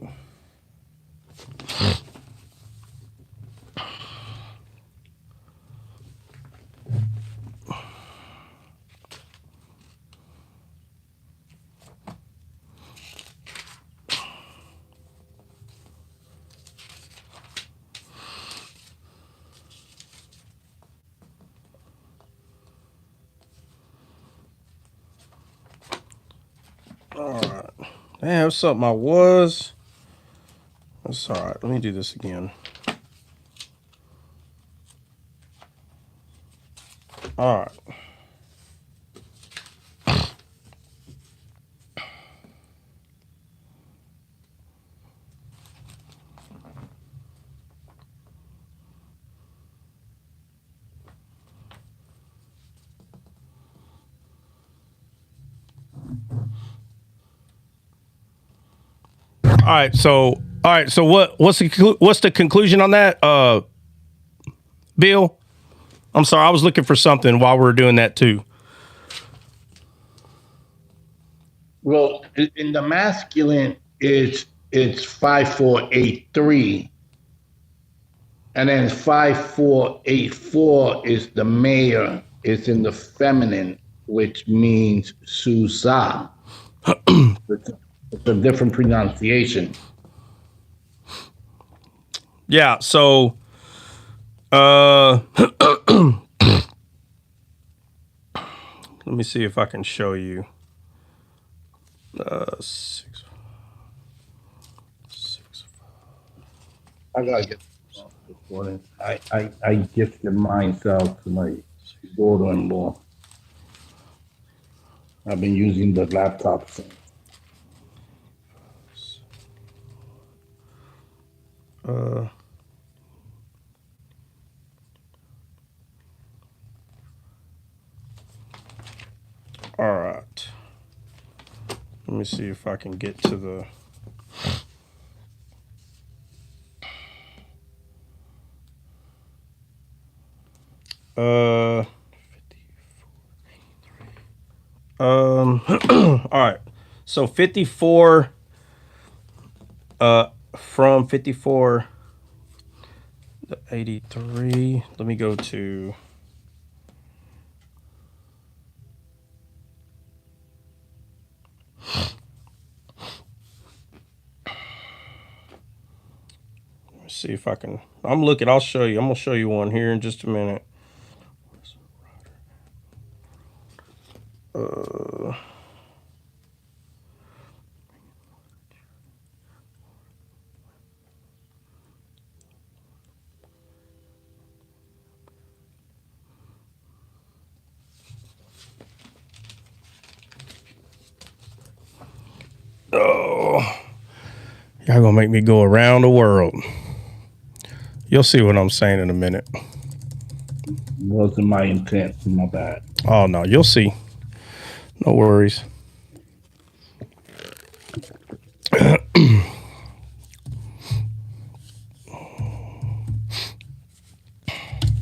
All right. Man, that's something I was. That's all right. Let me do this again. All right. right. So what's the conclusion on that? Bill? I'm sorry, I was looking for something while we were doing that too. Well, in the masculine, it's 5483, and then 5484 is the mayor. It's in the feminine, which means Susa. It's a different pronunciation. Yeah. So, let me see if I can show you. 6. I gotta get this morning. I gifted myself to my daughter-in-law. I've been using the laptop since. All right. Let me see if I can get to the. All right. So 54. From 54 to 83. Let me go to. Let's see if I can. I'm looking. I'll show you. I'm gonna show you one here in just a minute. Oh, y'all gonna make me go around the world. You'll see what I'm saying in a minute. Wasn't my intent. My bad. Oh no, you'll see. No worries.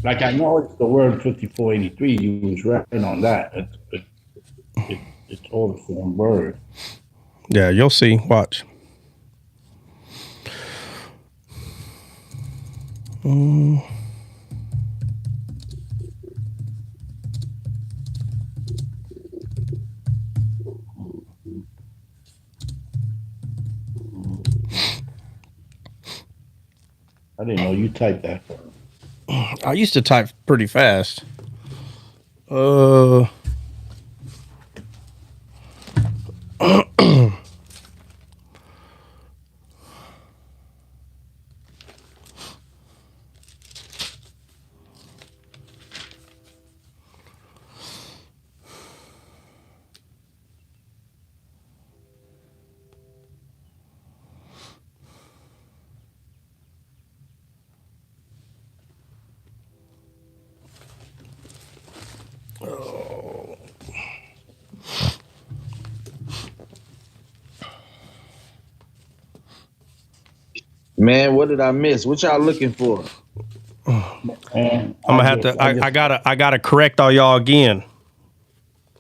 Like I know it's the word 5483. You was right on that. It's all the same word. Yeah, you'll see. Watch. I didn't know you typed that. I used to type pretty fast. Man, what did I miss? What y'all looking for? And I'm gonna have to. I gotta correct all y'all again.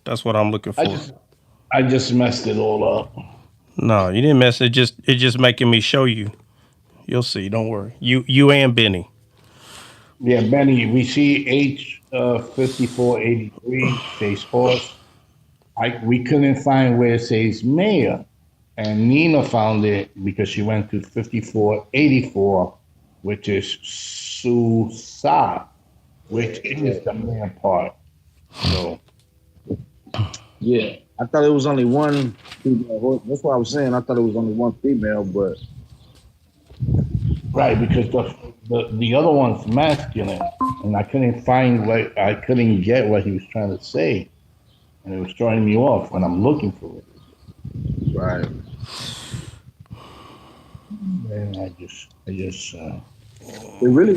That's what I'm looking for. I just messed it all up. No, you didn't mess it. It's just making me show you. You'll see. Don't worry. You and Benny. Yeah, Benny, we see H 5483 says horse. We couldn't find where it says mayor. And Nina found it because she went to 5484, which is Susa, which is the mayor part. So, yeah, I thought it was only one female. That's what I was saying. I thought it was only one female, but right, because the other one's masculine, and I couldn't get what he was trying to say, and it was throwing me off when I'm looking for it. right. And I just It really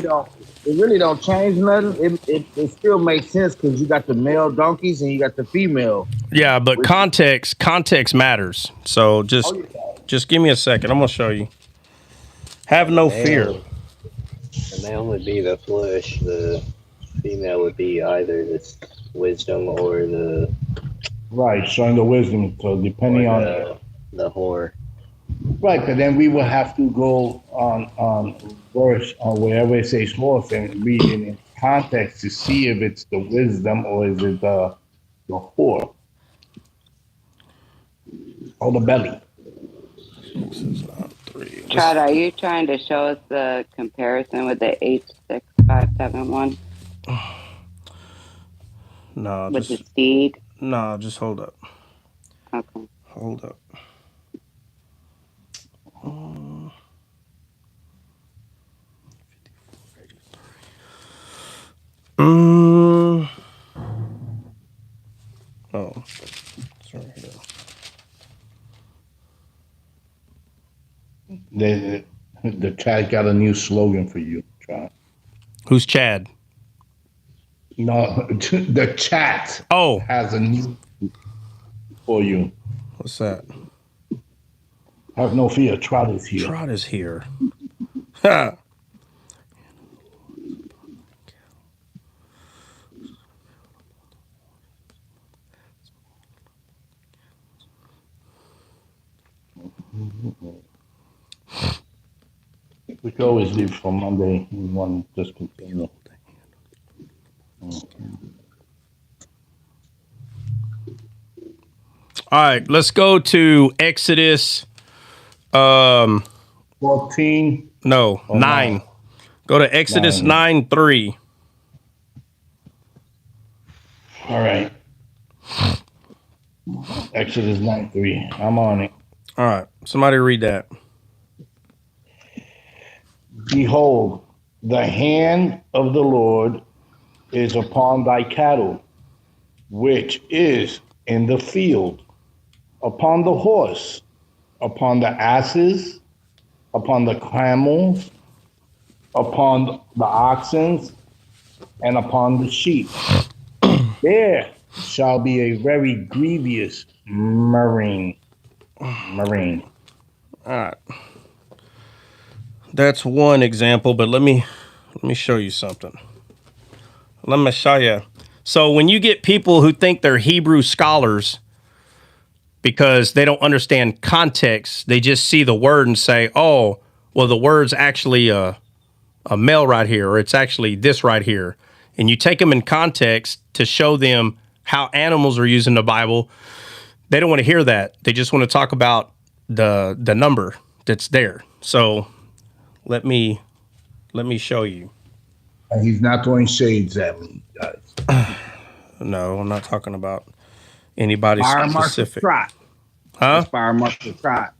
don't change nothing. It still makes sense because you got the male donkeys and you got the female. Yeah, but context matters. So just Just give me a second. I'm gonna show you. Have no fear. The male would be the flesh. The female would be either the wisdom or the Right, showing the wisdom. So depending on the whore. right, but then we will have to go on verse or wherever it says horse and read it in context to see if it's the wisdom or is it the whore or the belly. Chad, are you trying to show us the comparison with the H6571? No, with just the seed? No, just hold up. Okay. Hold up. Oh, sorry. The Chad got a new slogan for you, Chad. Who's Chad? No, the chat has a new for you. What's that? Have no fear, Trot is here. Trot is here. Ha! We could always leave for Monday. We want to just continue. All right, let's go to Exodus 14. No, 9. Go to Exodus 9:3. All right. Exodus 9:3. I'm on it. All right. Somebody read that. Behold, the hand of the Lord is upon thy cattle, which is in the field, upon the horse, upon the asses, upon the camels, upon the oxen, and upon the sheep. There shall be a very grievous murmuring. All right. That's one example, but let me show you something. Let me show you. So when you get people who think they're Hebrew scholars because they don't understand context, they just see the word and say, "Oh, well, the word's actually a male right here, or it's actually this right here." And you take them in context to show them how animals are used in the Bible. They don't want to hear that. They just want to talk about the number that's there. So let me show you. And he's not throwing shades at me, guys. No, I'm not talking about anybody Fire specific. Marshal Trot. Huh? Fire Marshal Trot.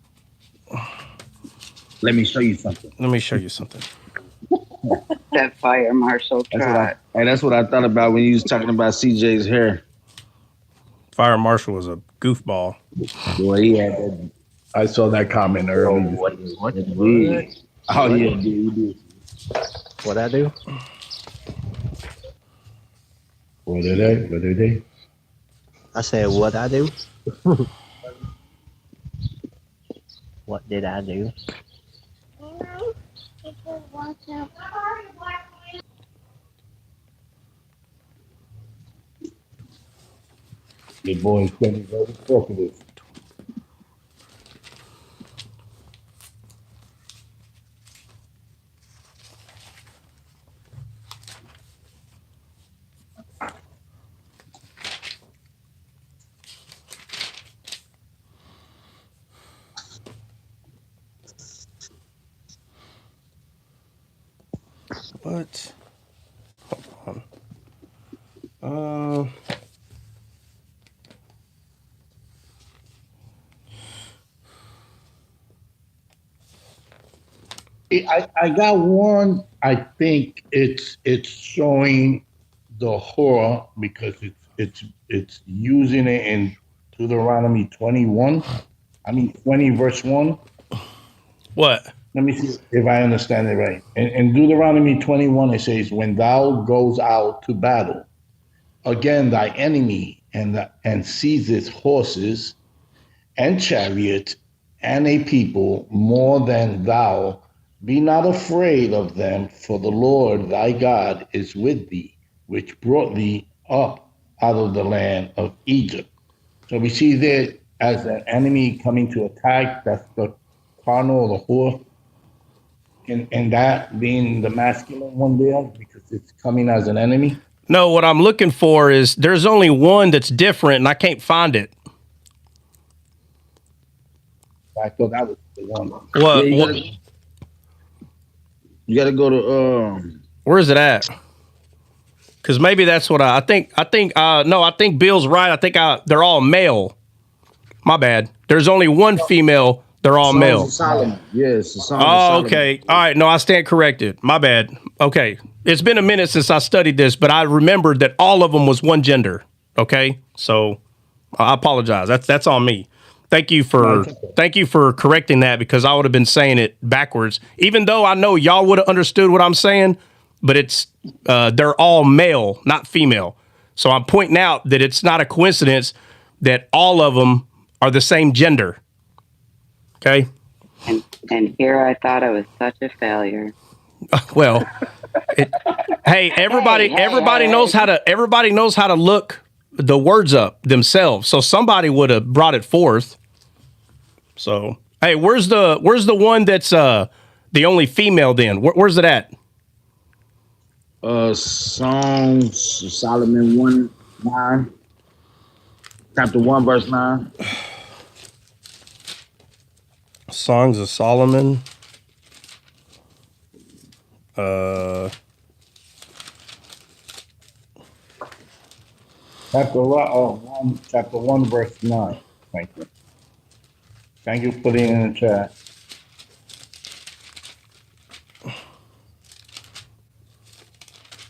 Let me show you something. Let me show you something. That Fire Marshal Trot. That's what I thought about when you was talking about CJ's hair. Fire Marshal was a goofball. Boy, he had that. I saw that comment earlier. What? Oh, yeah, dude. What I do? What are they? I said, what I do? What did I do? Your boy's getting very talkative. What? Hold on. I got one. I think it's showing the horror because it's using it in Deuteronomy 21. 20 verse 1. What? Let me see if I understand it right. In Deuteronomy 21, it says, "When thou goes out to battle against thy enemy and seizes horses and chariots and a people more than thou. Be not afraid of them, for the Lord thy God is with thee, which brought thee up out of the land of Egypt. So we see there as an enemy coming to attack, that's the carnal, the horse, and that being the masculine one there, because it's coming as an enemy. No, what I'm looking for is there's only one that's different, and I can't find it. I thought that was the one. Yeah, What? you gotta go to Where is it at? Because maybe that's what I think. No, I think Bill's right. I think they're all male. My bad. There's only one female. They're all Songs male. of Solomon. Yes, the Songs of Oh, Solomon. okay. All right. No, I stand corrected. My bad. Okay. It's been a minute since I studied this, but I remembered that all of them was one gender. Okay. So I apologize. That's on me. Thank you for correcting that, because I would have been saying it backwards, even though I know y'all would have understood what I'm saying, but it's they're all male, not female. So I'm pointing out that it's not a coincidence that all of them are the same gender. Okay. And here I thought I was such a failure. Well, hey, everybody knows how to look the words up themselves. So somebody would have brought it forth. So, hey, where's the one that's the only female then? Where's it at? Songs of Solomon 1:9. Chapter 1, verse 9. Songs of Solomon. Chapter 1, verse 9. Thank you. Thank you for putting it in the chat.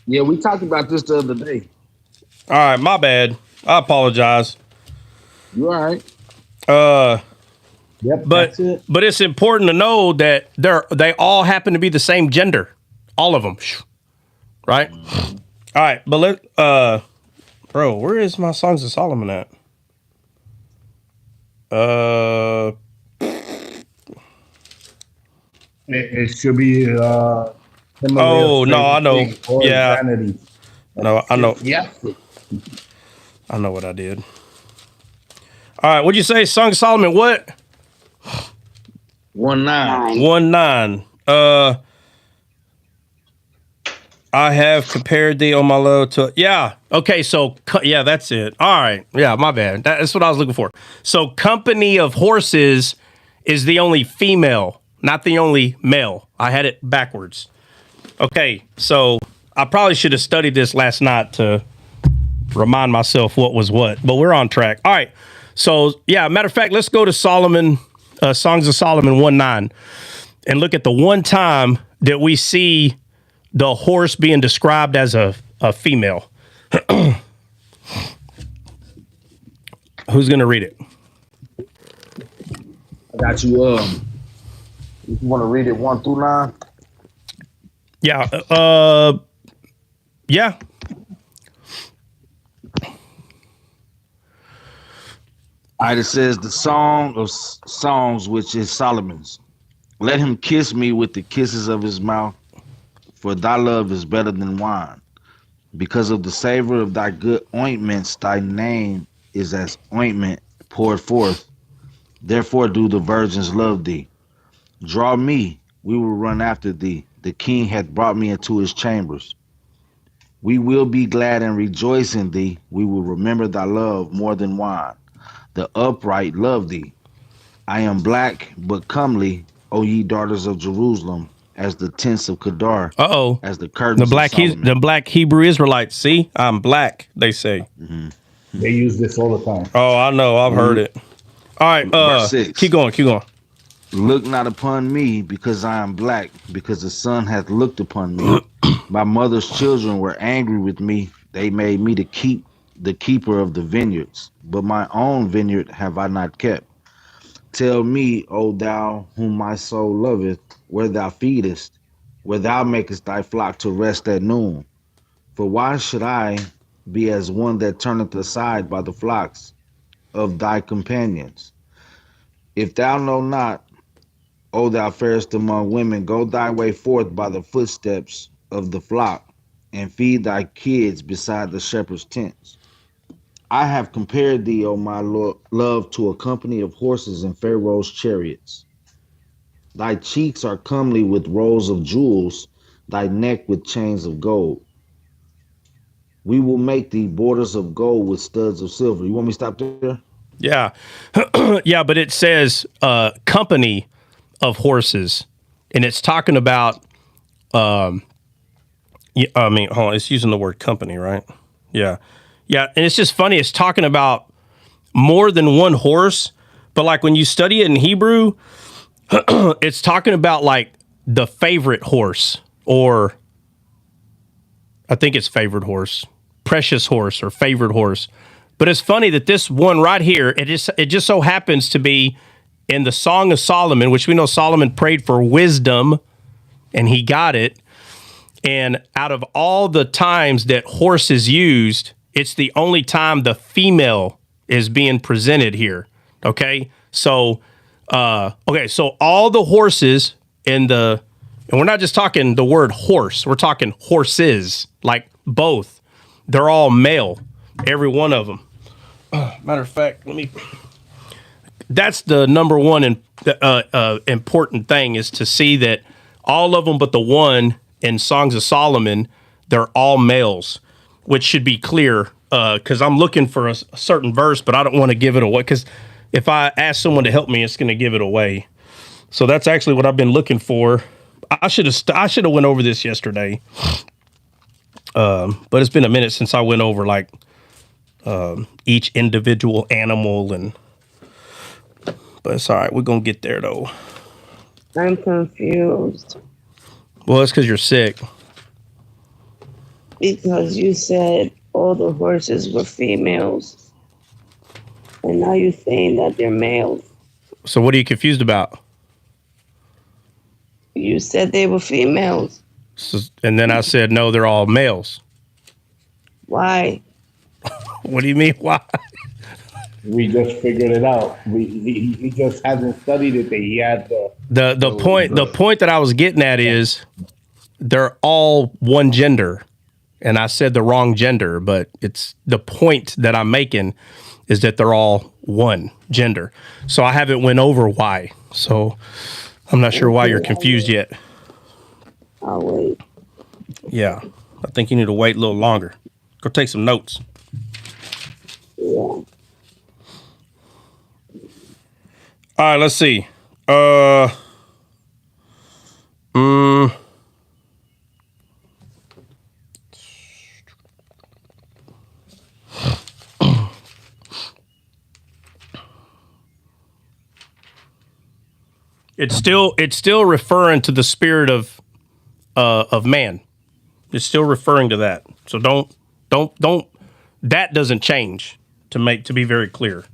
Yeah, we talked about this the other day. All right, my bad. I apologize. You all right? Yep, but that's it. But it's important to know that they all happen to be the same gender, all of them, right? All right, but bro, where is my Songs of Solomon at? It should be. Oh no, I know. Yeah, vanity. No, I know. Yeah, I know what I did. All right, what'd you say? Song of Solomon, what? 1:9. 1:9. I have compared thee, O my love, to Okay, so yeah, that's it. All right, yeah, my bad. That's what I was looking for. So, company of horses is the only female, not the only male. I had it backwards. Okay, so I probably should have studied this last night to remind myself what was what, but we're on track. All right. So, yeah, matter of fact, let's go to Solomon, Songs of Solomon 1:9, and look at the one time that we see the horse being described as a female. Who's going to read it? I got you. You want to read it 1 through 9? Yeah. Yeah. All right, it says the Song of Songs, which is Solomon's. Let him kiss me with the kisses of his mouth, for thy love is better than wine. Because of the savor of thy good ointments, thy name is as ointment poured forth. Therefore do the virgins love thee. Draw me, we will run after thee. The king hath brought me into his chambers. We will be glad and rejoice in thee. We will remember thy love more than wine. The upright love thee. I am black but comely, O ye daughters of Jerusalem, as the tents of Kedar, as the curtains of Solomon. The black Hebrew Israelites. See, I'm black, they say. Mm-hmm. They use this all the time. Oh, I know. I've heard it. All right, Verse 6. Keep going. Look not upon me, because I am black, because the sun hath looked upon me. My mother's children were angry with me. They made me the keeper of the vineyards, but my own vineyard have I not kept. Tell me, O thou whom my soul loveth, where thou feedest, where thou makest thy flock to rest at noon. For why should I be as one that turneth aside by the flocks of thy companions? If thou know not, O thou fairest among women, go thy way forth by the footsteps of the flock, and feed thy kids beside the shepherd's tents. I have compared thee, O my love, to a company of horses in Pharaoh's chariots. Thy cheeks are comely with rows of jewels, thy neck with chains of gold. We will make thee borders of gold with studs of silver. You want me to stop there? Yeah. Yeah, but it says company of horses, and it's talking about, I mean, hold on, it's using the word company, right? Yeah. Yeah, and it's just funny. It's talking about more than one horse, but like when you study it in Hebrew, it's talking about like the favorite horse, or I think it's favorite horse, precious horse, or favorite horse. But it's funny that this one right here, it just so happens to be in the Song of Solomon, which we know Solomon prayed for wisdom, and he got it. And out of all the times that horse is used, it's the only time the female is being presented here. Okay, so so all the horses and we're not just talking the word horse, we're talking horses, like both. They're all male, every one of them. Matter of fact, that's the number one important thing, is to see that all of them but the one in Songs of Solomon, they're all males, which should be clear, because I'm looking for a certain verse, but I don't want to give it away, because if I ask someone to help me, it's going to give it away. So that's actually what I've been looking for. I should have went over this yesterday, but it's been a minute since I went over like each individual animal, but it's all right. We're gonna get there though. I'm confused Well, it's because you're sick. because you said all the horses were females, and now you're saying that they're males. So what are you confused about? You said they were females. And then I said, no, they're all males. Why? What do you mean, why? We just figured it out. He just hasn't studied it. That he had The point that I was getting at is they're all one gender. And I said the wrong gender, but it's the point that I'm making is that they're all one gender. So I haven't went over why. So I'm not sure why you're confused yet. I'll wait. Yeah. I think you need to wait a little longer. Go take some notes. Yeah. All right, let's see. It's still referring to the spirit of man. It's still referring to that. So don't that doesn't change, to be very clear.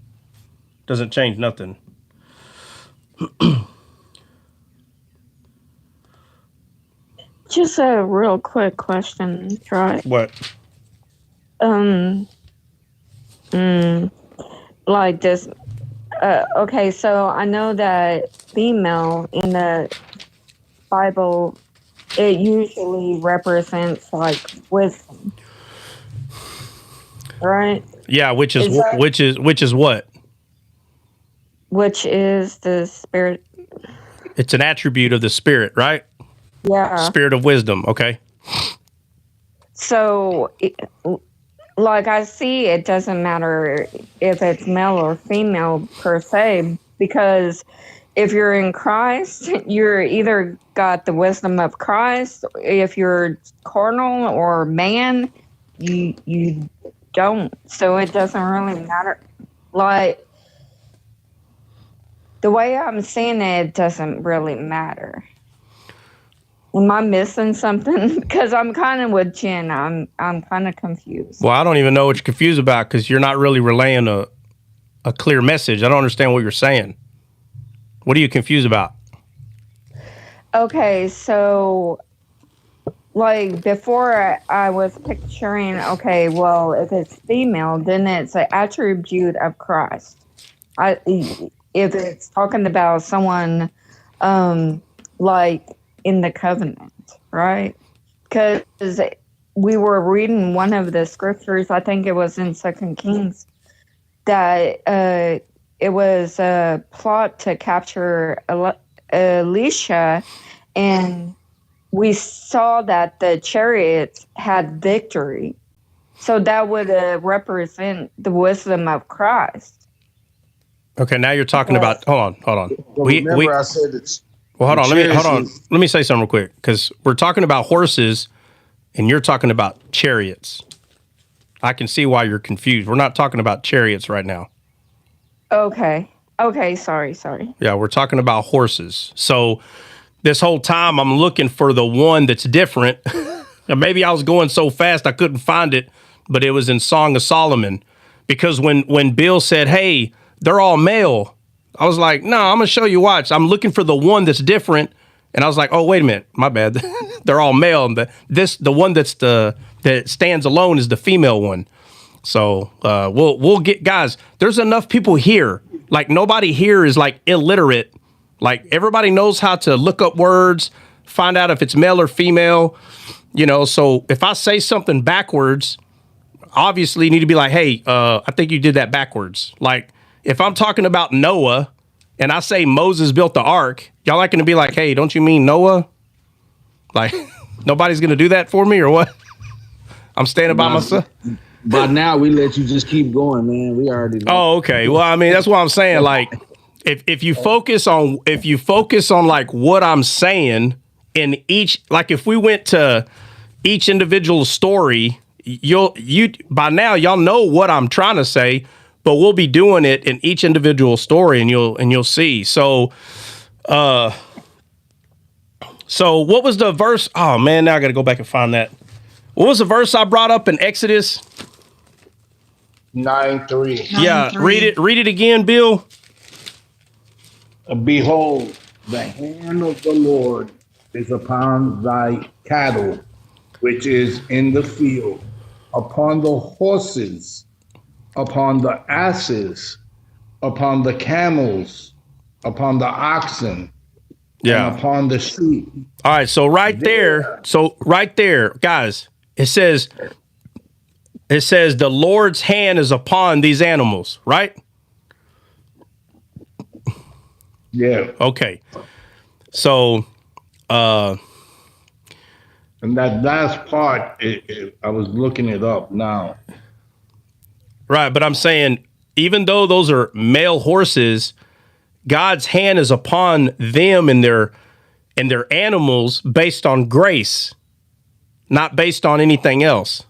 Doesn't change nothing. Just a real quick question, Troy. What? Like this. Okay, so I know that female in the Bible, it usually represents like wisdom, right? Yeah, which is what? Which is the spirit. It's an attribute of the spirit, right? Yeah. Spirit of wisdom. Okay. So, like I see, it doesn't matter if it's male or female per se, because if you're in Christ, you're either got the wisdom of Christ. If you're carnal or man, you don't. So it doesn't really matter. Like the way I'm saying it doesn't really matter. Am I missing something? Because I'm kind of with Jen. I'm kind of confused. Well, I don't even know what you're confused about, because you're not really relaying a clear message. I don't understand what you're saying. What are you confused about? Okay, so like before I was picturing, okay, well, if it's female, then it's an attribute of Christ. if it's talking about someone like in the covenant, right? Because we were reading one of the scriptures, I think it was in Second Kings, that it was a plot to capture Elisha, and we saw that the chariots had victory. So that would represent the wisdom of Christ. Okay, now you're talking about. Hold on. Well, remember, I said it's. Well, hold on. chariots Let me say something real quick, because we're talking about horses, and you're talking about chariots. I can see why you're confused. We're not talking about chariots right now. Okay. Sorry. Yeah, we're talking about horses. So this whole time I'm looking for the one that's different. And maybe I was going so fast I couldn't find it, but it was in Song of Solomon. Because when Bill said, "Hey, they're all male," I was like, "No, I'm gonna show you. Watch. I'm looking for the one that's different." And I was like, "Oh, wait a minute, my bad. They're all male. And the one that stands alone is the female one." So we'll get, guys. There's enough people here. Like, nobody here is like illiterate. Like, everybody knows how to look up words, find out if it's male or female. You know, so if I say something backwards, obviously you need to be like, "Hey, I think you did that backwards." Like, if I'm talking about Noah and I say Moses built the ark, y'all are going to be like, "Hey, don't you mean Noah?" Like, nobody's going to do that for me, or what? I'm standing by myself. But now we let you just keep going, man. We already know. Oh, okay. Well, I mean, that's what I'm saying. Like, if you focus on like what I'm saying in each, like if we went to each individual story, you by now y'all know what I'm trying to say, but we'll be doing it in each individual story, and you'll see. So what was the verse? Oh man, now I got to go back and find that. What was the verse I brought up in Exodus? 9:3. Yeah, read it again, Bill. Behold, the hand of the Lord is upon thy cattle, which is in the field, upon the horses, upon the asses, upon the camels, upon the oxen, and upon the sheep. All right, so right there, guys, it says the Lord's hand is upon these animals, right? Yeah. Okay. So and that last part, I was looking it up now. Right, but I'm saying, even though those are male horses, God's hand is upon them and their animals based on grace, not based on anything else.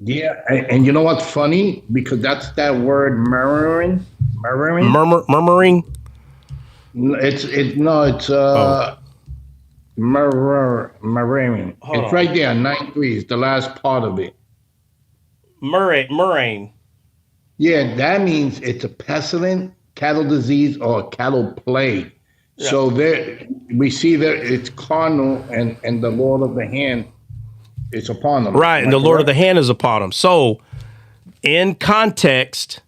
Yeah, and you know what's funny? Because that's that word murmuring. Murmuring. It's murmuring. Hold it's on. right there, 9:3 is the last part of it. Murrain. Yeah, that means it's a pestilent cattle disease or a cattle plague. Yeah. So there we see that it's carnal, and the Lord of the hand is upon them. Right, and the Lord of the hand is upon them. So, in context,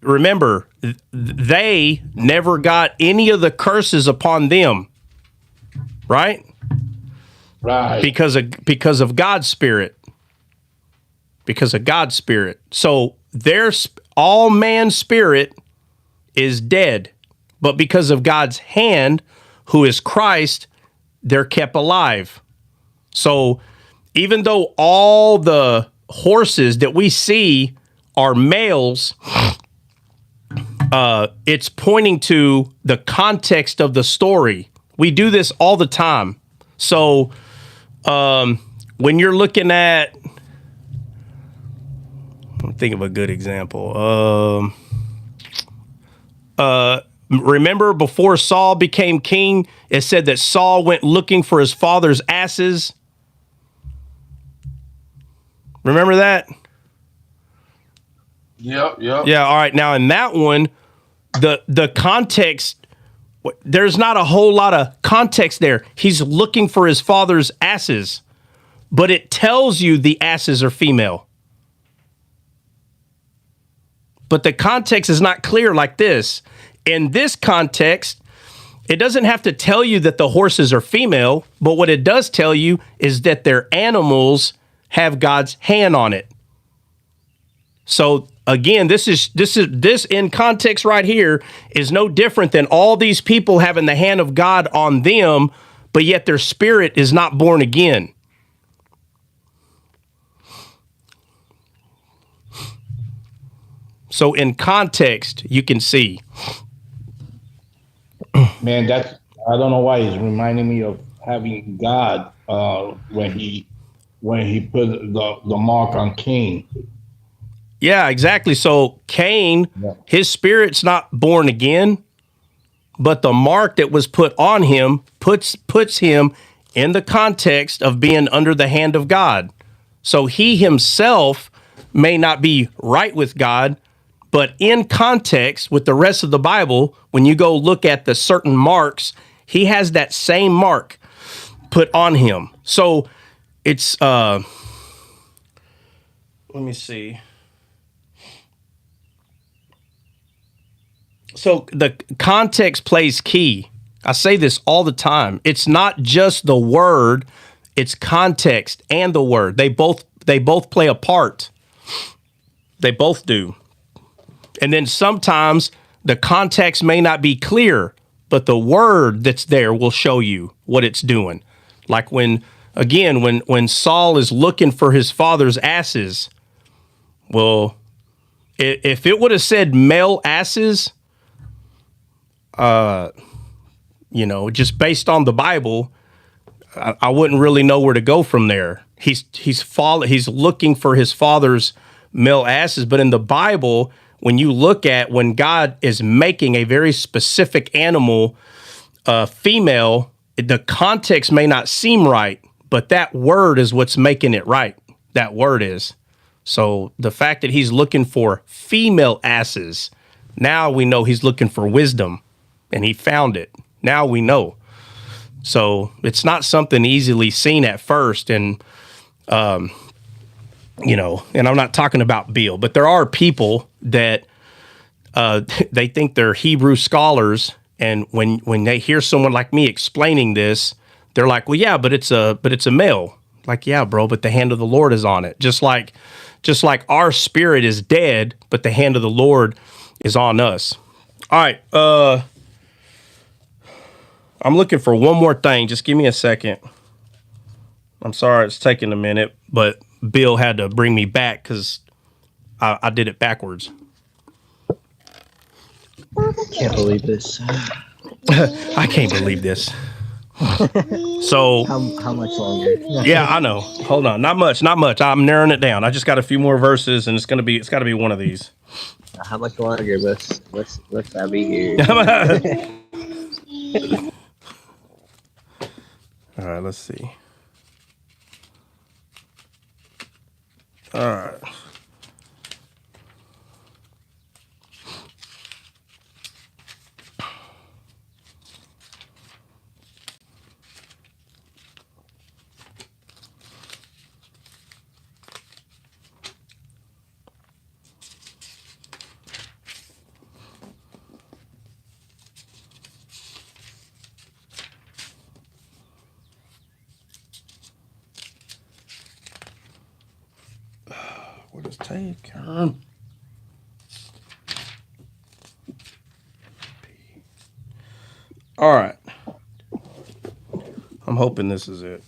remember, they never got any of the curses upon them, right? Right. Because of God's Spirit. Because of God's Spirit. So, all man's spirit is dead, but because of God's hand, who is Christ, they're kept alive. So, even though all the horses that we see are males, it's pointing to the context of the story. We do this all the time. So when you're looking at, think of a good example. Remember, before Saul became king, it said that Saul went looking for his father's asses. Remember that? Yep. Yeah, all right. Now, in that one, the context, there's not a whole lot of context there. He's looking for his father's asses, but it tells you the asses are female. but the context is not clear like this. In this context, it doesn't have to tell you that the horses are female, but what it does tell you is that their animals have God's hand on it. So again, this in context right here is no different than all these people having the hand of God on them, but yet their spirit is not born again. So in context, you can see. Man, I don't know why he's reminding me of having God when he put the mark on Cain. Yeah, exactly. So Cain, his spirit's not born again, but the mark that was put on him puts him in the context of being under the hand of God. So he himself may not be right with God, but in context with the rest of the Bible, when you go look at the certain marks, he has that same mark put on him. So it's let me see. So the context plays key. I say this all the time. It's not just the word, it's context and the word. They both play a part. They both do. And then sometimes the context may not be clear, but the word that's there will show you what it's doing. Like when Saul is looking for his father's asses, well, if it would have said male asses, just based on the Bible, I wouldn't really know where to go from there. He's looking for his father's male asses, but in the Bible, when you look at when God is making a very specific animal female, the context may not seem right, but that word is what's making it right. That word is. So the fact that he's looking for female asses, now we know he's looking for wisdom, and he found it. Now we know. So it's not something easily seen at first. And, and I'm not talking about Bill, but there are people that they think they're Hebrew scholars. And when they hear someone like me explaining this, they're like, well, yeah, but it's a male. Like, yeah, bro, but the hand of the Lord is on it. Just like our spirit is dead, but the hand of the Lord is on us. All right. I'm looking for one more thing. Just give me a second. I'm sorry it's taking a minute, but Bill had to bring me back because I did it backwards. Can't believe this. I can't believe this. So how much longer? Yeah, I know. Hold on. Not much. I'm narrowing it down. I just got a few more verses, and it's got to be one of these. How much longer? Let's not be here. All right, let's see. All right. What does take? All right. I'm hoping this is it.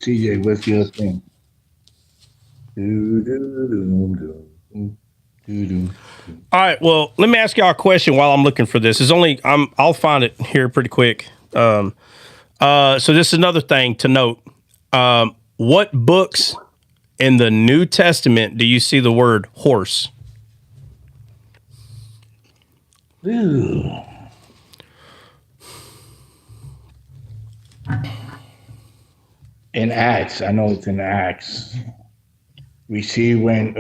TJ, what's your thing? Do-do-do-do-do. All right. Well, let me ask y'all a question while I'm looking for this. I'll find it here pretty quick. So this is another thing to note. What books in the New Testament do you see the word horse? Ew. In Acts, I know it's in Acts. We see when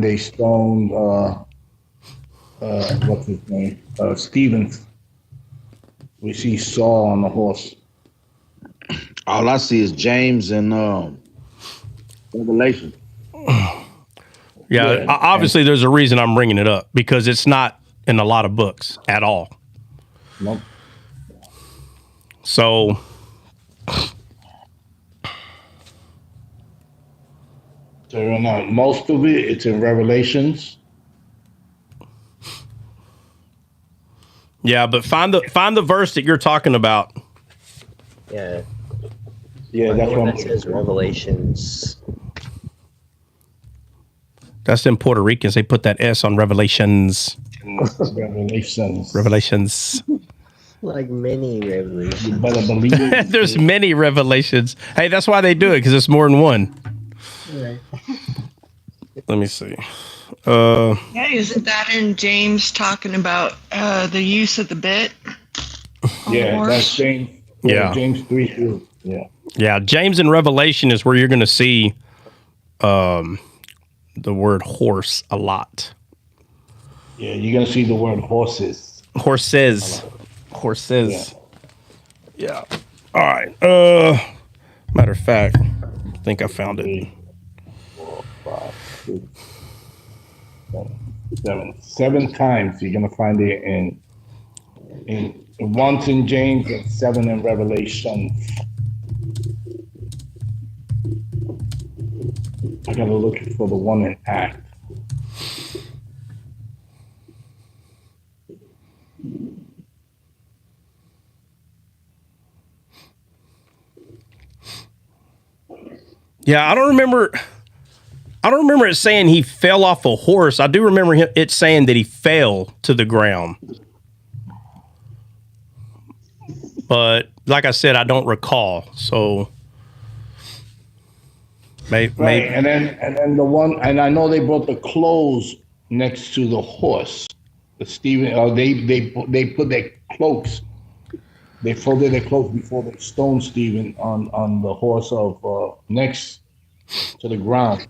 they stoned what's his name, Stephen. We see Saul on the horse. All I see is James and Revelation. Yeah, obviously there's a reason I'm bringing it up because it's not in a lot of books at all. Nope. So most of it's in Revelations. yeah, but find the verse that you're talking about. Yeah. Yeah, that's what that says Revelations. That's them Puerto Ricans. They put that S on Revelations. Revelations. Like many revelations. You better believe it. There's many revelations. Hey, that's why they do it, because it's more than one. Right. Let me see. Yeah, isn't that in James talking about the use of the bit? Yeah, that's James. Yeah. James 3:2. Yeah. Yeah, James and Revelation is where you're going to see the word horse a lot. Yeah, you're gonna see the word horses. Horses. Yeah. All right. Matter of fact, I think I found it. 3, 4, 5, 6, 7. 7 times you're gonna find it in once in James and 7 in Revelation. I gotta look for the one in Acts. Yeah, I don't remember it saying he fell off a horse. I do remember it saying that he fell to the ground. But like I said, I don't recall. So maybe. Right, and then the one, and I know they brought the clothes next to the horse. The Stephen, they put their cloaks. They folded their cloaks before they stoned Stephen on the horse of next to the ground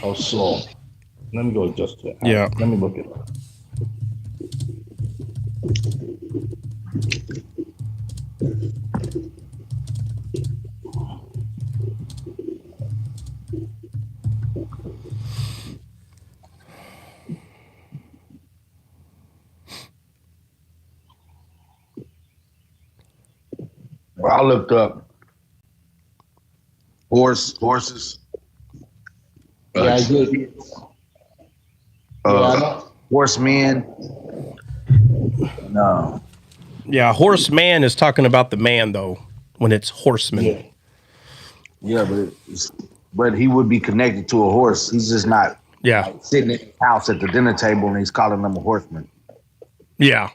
of Saul. Let me go just to Yeah. Let me look it up. Well, I looked up horses. Yeah, I did. Horsemen. No. Yeah, horseman is talking about the man though, when it's horseman. Yeah. Yeah, but he would be connected to a horse. He's just not sitting in his house at the dinner table and he's calling them a horseman. Yeah.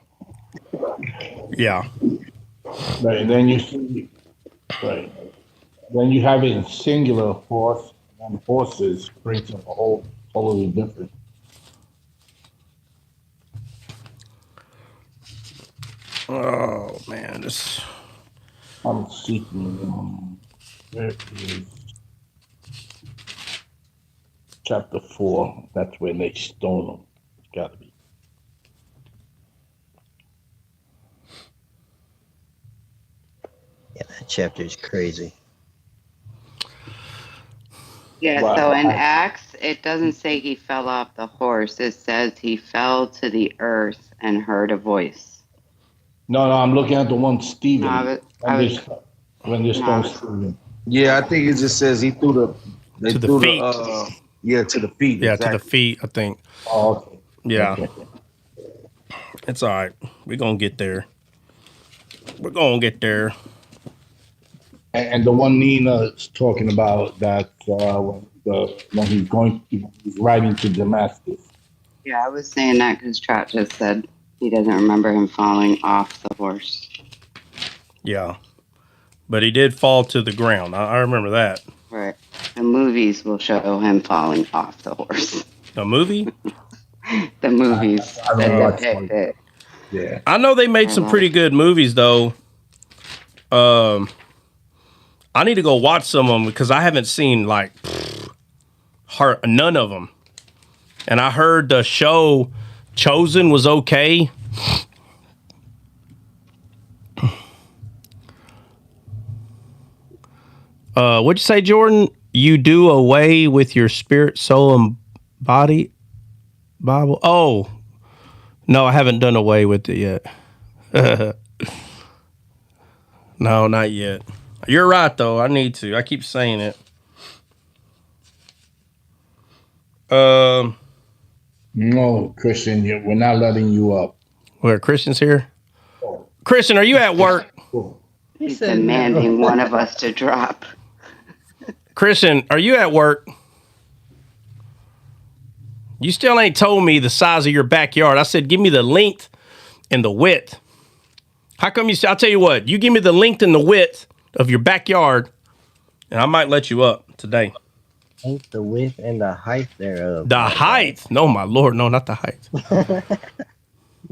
Yeah. Right, and then you see, right, then you have it in singular horse, and horses brings up a whole totally different. Oh man, this. I'm seeking. Where is chapter 4? That's where they stone them. It's got to be. Yeah, that chapter is crazy. Yeah, Wow. so in Acts, it doesn't say he fell off the horse. It says he fell to the earth and heard a voice. No, I'm looking at the one Stephen. No, when they stone Stephen. Yeah, I think it just says he threw the To the feet. to the feet. Yeah, exactly. to the feet, I think. Oh, okay. Yeah. Okay. It's all right. We're going to get there. We're going to get there. And the one Nina's talking about that when he's riding to Damascus. Yeah, I was saying that because Trout just said he doesn't remember him falling off the horse. Yeah. But he did fall to the ground. I remember that. Right. The movies will show him falling off the horse. The movie? The movies I don't watch depict it. Yeah. I know they made some pretty good movies, though. I need to go watch some of them because I haven't seen, like, none of them. And I heard the show Chosen was okay. What'd you say, Jordan? You do away with your spirit, soul, and body? Bible? Oh, no, I haven't done away with it yet. No, not yet. You're right, though. I need to. I keep saying it. No, Christian, we're not letting you up. Where Christian's here? Christian, are you at work? He's demanding one of us to drop. Christian, are you at work? You still ain't told me the size of your backyard. I said, give me the length and the width. How come you? I'll tell you what. You give me the length and the width of your backyard, and I might let you up today. Ain't the width and the height thereof. The height? No, my Lord, no, not the height.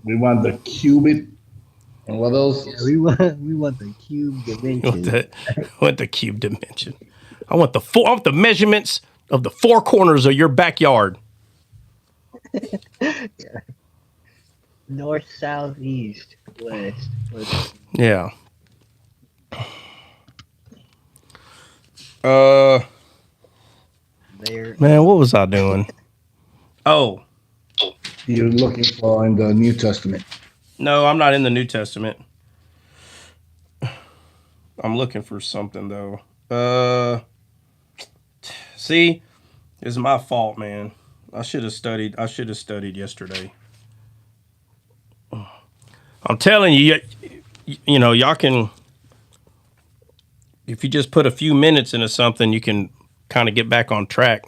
We want the cubit. And what else? Yeah, we want the cube dimension. Want the cube dimension. I want the measurements of the four corners of your backyard. Yeah. North, south, east, west. Yeah. There. Man, what was I doing? Oh. You're looking for in the New Testament. No, I'm not in the New Testament. I'm looking for something though. See, it's my fault, man. I should have studied yesterday. I'm telling you, you know, y'all can, if you just put a few minutes into something, you can kind of get back on track.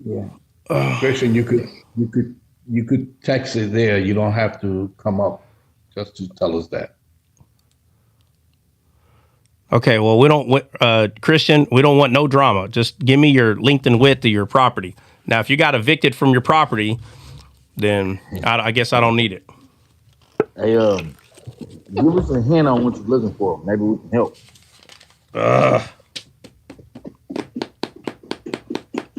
Yeah. Christian, you could text it there. You don't have to come up just to tell us that. Okay, well, we don't, Christian, we don't want no drama. Just give me your length and width of your property. Now, if you got evicted from your property, then I guess I don't need it. Hey, give us a hint on what you're looking for. Maybe we can help.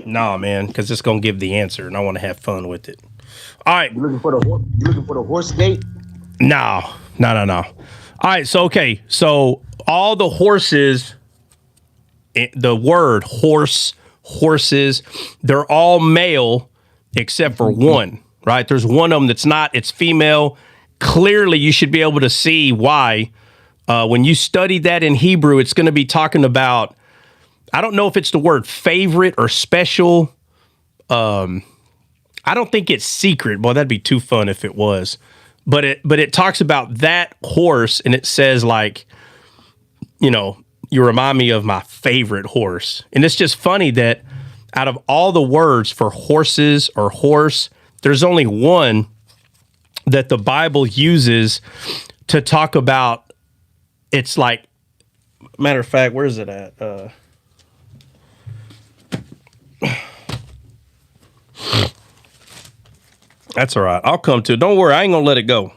Nah, man, because it's gonna give the answer, and I want to have fun with it. All right, You looking for the horse gate? No. All right, so all the horses, the word horse, horses, they're all male except for one, right? There's one of them that's not. It's female. Clearly, you should be able to see why. When you study that in Hebrew, it's going to be talking about, I don't know if it's the word favorite or special. I don't think it's secret. Boy, that'd be too fun if it was. But it talks about that horse, and it says, like, you know, you remind me of my favorite horse. And it's just funny that out of all the words for horses or horse, there's only one that the Bible uses to talk about. It's like, matter of fact, where is it at? That's all right. I'll come to it. Don't worry. I ain't going to let it go.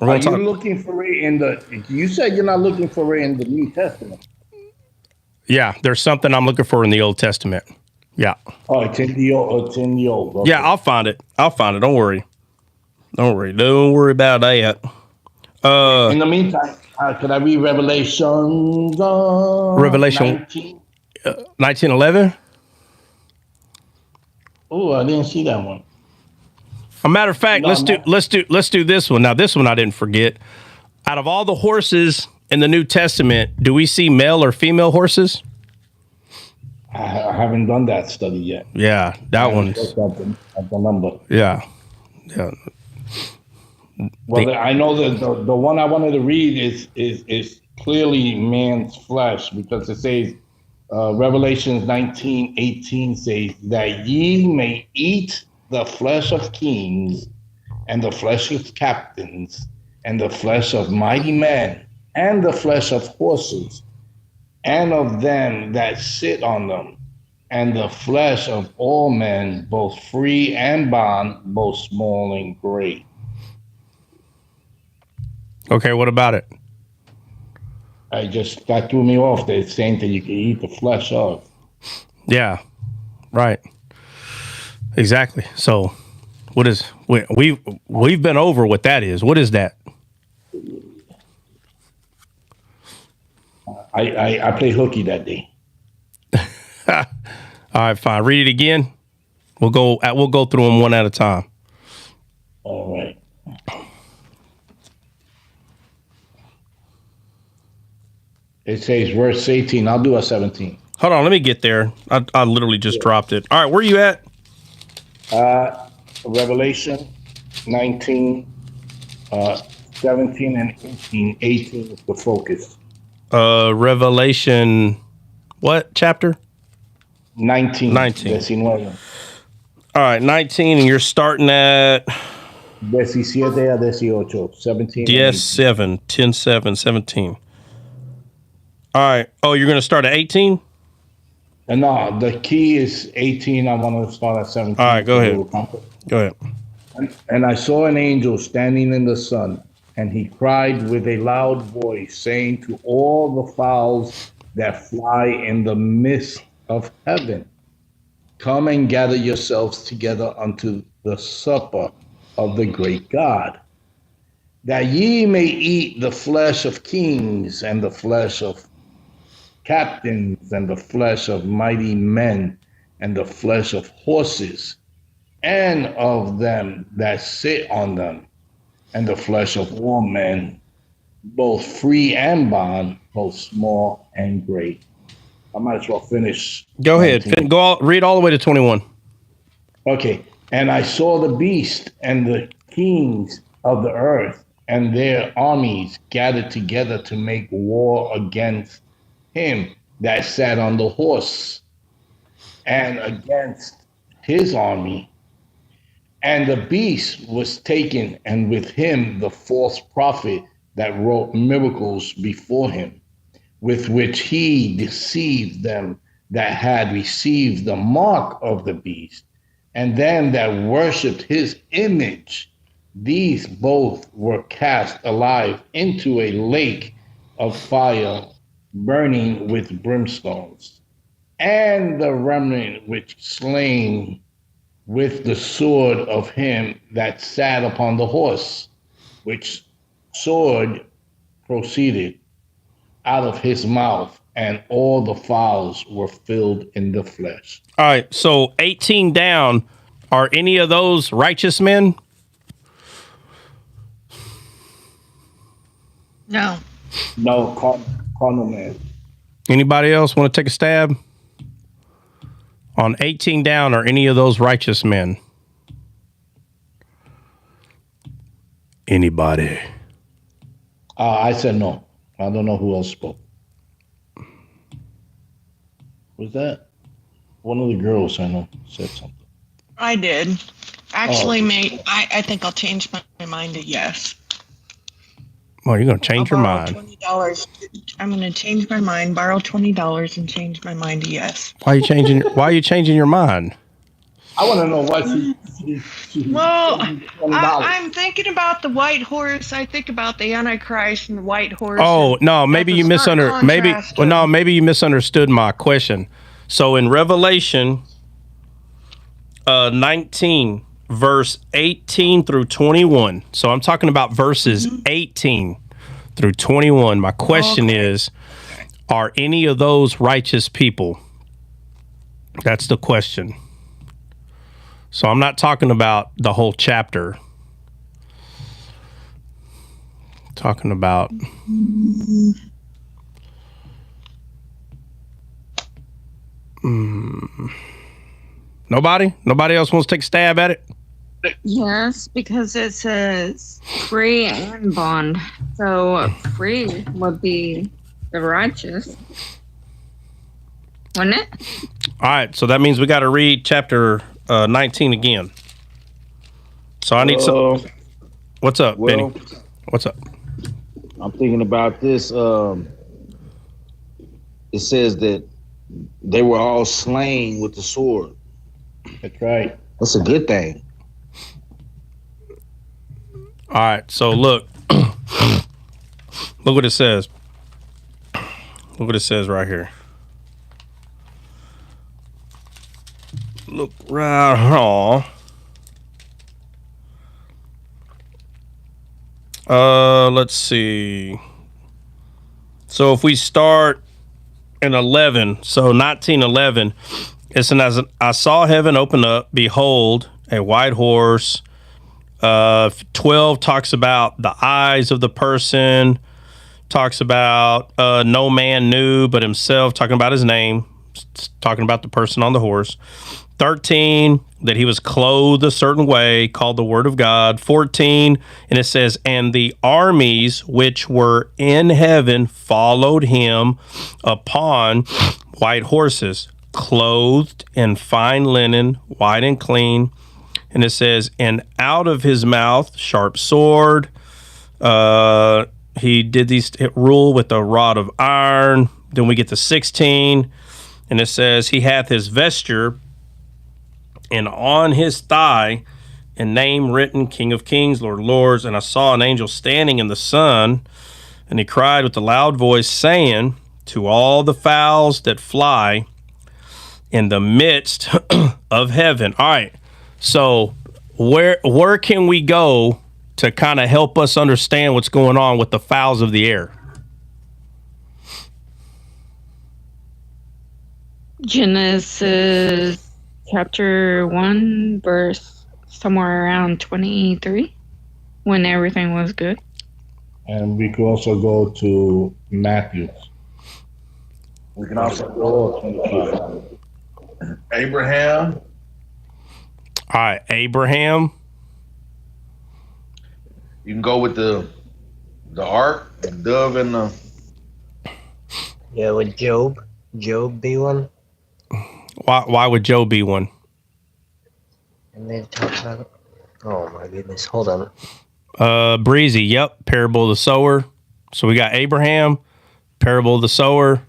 Are you looking for it you said you're not looking for it in the New Testament. Yeah, there's something I'm looking for in the Old Testament. Yeah. Oh, it's in the old. Okay. Yeah, I'll find it. Don't worry. Don't worry about that. In the meantime, could I read Revelation? Revelation 1911. Oh, I didn't see that one. A matter of fact, let's do this one. Now, this one I didn't forget. Out of all the horses in the New Testament, do we see male or female horses? I haven't done that study yet. Yeah, that one's at the number. Yeah. Well, I know that the one I wanted to read is clearly man's flesh, because it says, Revelations 19:18 says that ye may eat the flesh of kings and the flesh of captains and the flesh of mighty men and the flesh of horses and of them that sit on them and the flesh of all men, both free and bond, both small and great. Okay, what about it? That threw me off. They're saying that you can eat the flesh of. Yeah, right. Exactly. So, what is we've been over what that is. What is that? I played hooky that day. All right, fine. Read it again. We'll go through them one at a time. All right. It says verse 18. I'll do a 17. Hold on, let me get there. I literally just dropped it. All right, where are you at? Revelation 19, 17 and 18. 18 is the focus. Revelation, what chapter? 19. 19. 19. All right, 19, and you're starting at 17 a 18. 17. Yes, 7, 10, 7, 17. All right. Oh, you're going to start at 18? No, the key is 18. I want to start at 17. All right, go ahead. Go ahead. And I saw an angel standing in the sun, and he cried with a loud voice, saying to all the fowls that fly in the midst of heaven, come and gather yourselves together unto the supper of the great God, that ye may eat the flesh of kings and the flesh of captains and the flesh of mighty men and the flesh of horses and of them that sit on them and the flesh of all men, both free and bond, both small and great. I might as well finish. Go ahead. Read all the way to 21. Okay. And I saw the beast and the kings of the earth and their armies gathered together to make war against him that sat on the horse and against his army. And the beast was taken, and with him the false prophet that wrought miracles before him, with which he deceived them that had received the mark of the beast, and them that worshipped his image. These both were cast alive into a lake of fire burning with brimstones. And the remnant which slain with the sword of him that sat upon the horse, which sword proceeded out of his mouth, and all the fowls were filled in the flesh. All right, so 18 down, are any of those righteous men? No. No, carnal man. Anybody else want to take a stab? On 18 down, are any of those righteous men? Anybody? I said no. I don't know who else spoke. Was that one of the girls I know said something? I did. Actually, I think I'll change my mind to yes. Well, you're going to change your mind. $20. I'm going to change my mind, borrow $20 and change my mind to yes. Why are you changing your mind? I want to know why she Well, I'm thinking about the white horse. I think about the Antichrist and the white horse. Oh, no, maybe you maybe you misunderstood my question. So in Revelation 19, verse 18 through 21. So I'm talking about verses 18 through 21. My question is, are any of those righteous people? That's the question. So I'm not talking about the whole chapter. I'm talking about Nobody else wants to take a stab at it? Yes, because it says free and bond. So free would be the righteous, wouldn't it? All right, so that means we got to read chapter 19 again. So I need some. What's up, Benny? What's up? I'm thinking about this. It says that they were all slain with the sword. That's right. That's a good thing. All right, so look. Look what it says. Look what it says right here. Look right. Let's see. So if we start in 11, so 1911, it's an as I saw heaven open up, behold, a white horse. 12 talks about the eyes of the person, talks about no man knew but himself, talking about his name, talking about the person on the horse. 13, that he was clothed a certain way, called the word of God. 14, and it says, and the armies which were in heaven followed him upon white horses, clothed in fine linen, white and clean. And it says, and out of his mouth sharp sword. He did these rule with a rod of iron. Then we get to 16, and it says, he hath his vesture, and on his thigh a name written, King of Kings, Lord of Lords. And I saw an angel standing in the sun, and he cried with a loud voice, saying, to all the fowls that fly in the midst of heaven. All right, so where can we go to kind of help us understand what's going on with the fowls of the air? Genesis chapter 1, verse somewhere around 23, when everything was good. And we could also go to Matthew. We can also go to Abraham. All right, Abraham. You can go with the ark, the dove, and the. Yeah, would Job be one? Why would Job be one? And they talk about it. Oh my goodness, hold on. Breezy, yep, parable of the sower. So we got Abraham, parable of the sower.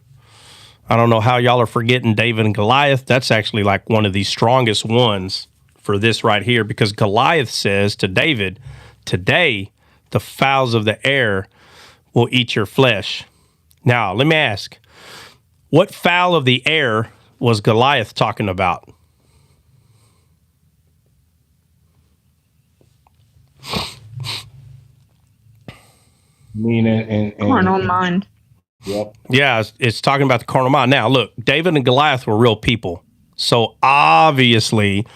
I don't know how y'all are forgetting David and Goliath. That's actually like one of the strongest ones for this right here, because Goliath says to David, today the fowls of the air will eat your flesh. Now, let me ask, what fowl of the air was Goliath talking about? Meaning Carnal mind. Yep. Yeah, it's talking about the carnal mind. Now, look, David and Goliath were real people. So obviously,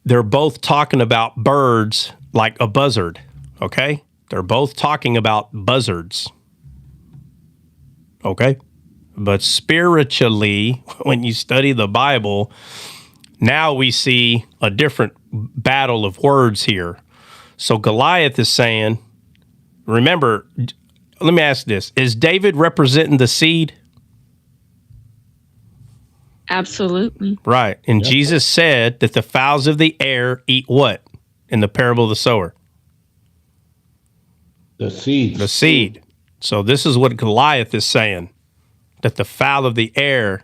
they're both talking about birds like a buzzard, okay? They're both talking about buzzards, okay? But spiritually, when you study the Bible, now we see a different battle of words here. So Goliath is saying, remember, let me ask this. Is David representing the seed? Absolutely. Right. And yep. Jesus said that the fowls of the air eat what in the parable of the sower? The seed. The seed. So this is what Goliath is saying, that the fowl of the air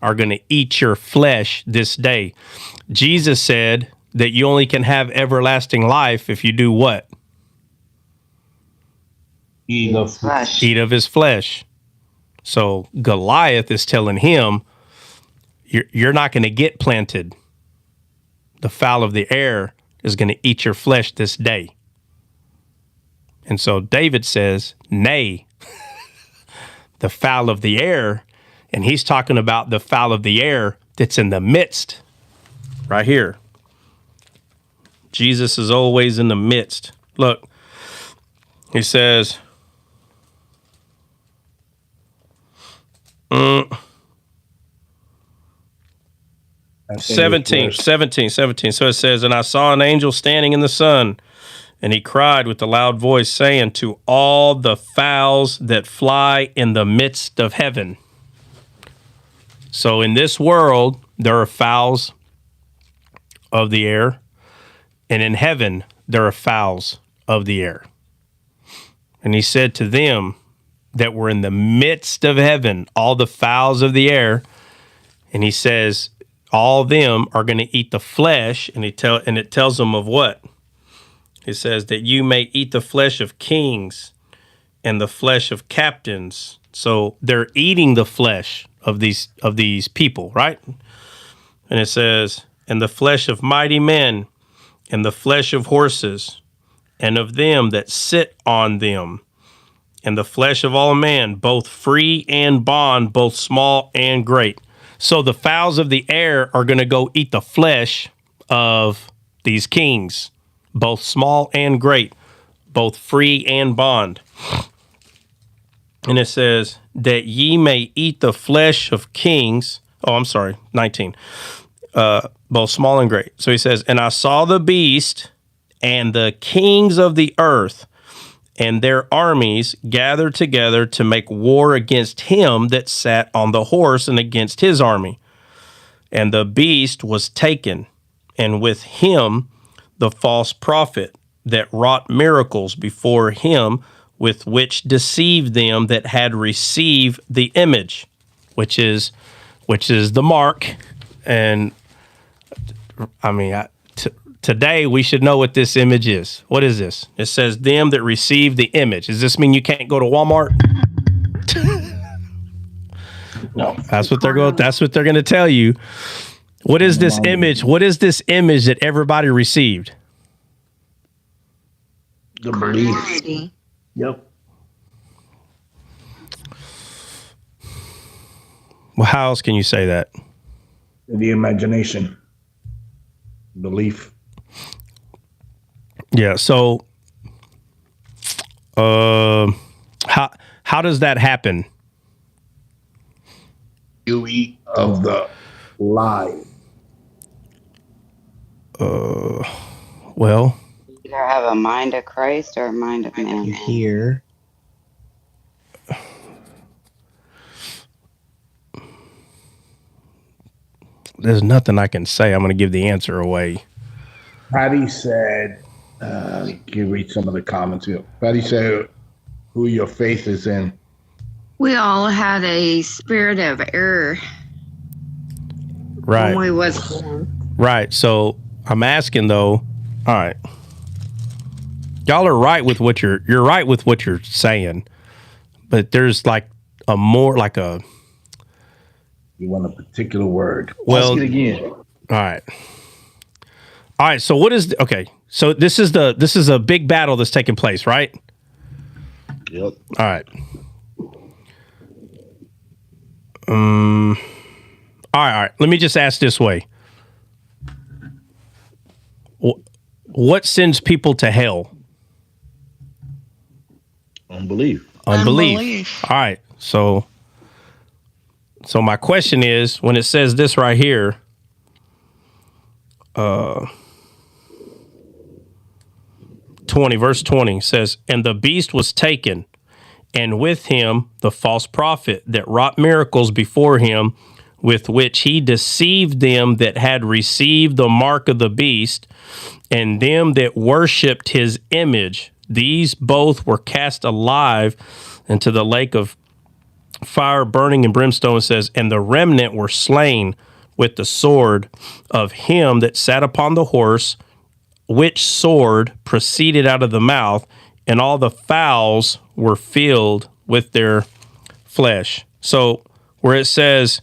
are going to eat your flesh this day. Jesus said that you only can have everlasting life if you do what? Eat of flesh. Eat of his flesh. So Goliath is telling him, you're not going to get planted. The fowl of the air is going to eat your flesh this day. And so David says, nay, the fowl of the air, and he's talking about the fowl of the air that's in the midst, right here. Jesus is always in the midst. Look, he says, That's 17. So it says, and I saw an angel standing in the sun, and he cried with a loud voice, saying, to all the fowls that fly in the midst of heaven. So in this world, there are fowls of the air, and in heaven, there are fowls of the air. And he said to them that were in the midst of heaven, all the fowls of the air, and he says, all of them are going to eat the flesh, and it tells them of what? It says that you may eat the flesh of kings and the flesh of captains. So they're eating the flesh of these people, right? And it says, and the flesh of mighty men, and the flesh of horses, and of them that sit on them, and the flesh of all men, both free and bond, both small and great. So the fowls of the air are going to go eat the flesh of these kings, both small and great, both free and bond. And it says that ye may eat the flesh of kings. 19. Both small and great. So he says, and I saw the beast and the kings of the earth and their armies gathered together to make war against him that sat on the horse and against his army. And the beast was taken, and with him the false prophet that wrought miracles before him, with which deceived them that had received the image, which is the mark. And I mean, today we should know what this image is. What is this? It says them that receive the image. Does this mean you can't go to Walmart? No. That's what they're going to tell you. What is this image? What is this image that everybody received? The belief. Yep. Well, how else can you say that? The imagination. Belief. Yeah. So, how does that happen? You eat of the lie. Well, Either have a mind of Christ or a mind of man. You hear. There's nothing I can say. I'm going to give the answer away. Patty said, you can read some of the comments here. Patty said, who your faith is in. We all had a spirit of error Right. when we was born. Right. So I'm asking though, all right. Y'all are right with what you're right with what you're saying, but there's like a more like a. You want a particular word. Well, Ask it again. All right. All right. So what is okay? So this is a big battle that's taking place, right? Yep. All right. All right. Let me just ask this way. What sends people to hell? Unbelief. Unbelief. All right. So my question is, when it says this right here, 20, verse 20 says, and the beast was taken, and with him the false prophet that wrought miracles before him, with which he deceived them that had received the mark of the beast, and them that worshipped his image. These both were cast alive into the lake of fire burning and brimstone. Says, and the remnant were slain with the sword of him that sat upon the horse, which sword proceeded out of the mouth, and all the fowls were filled with their flesh. So where it says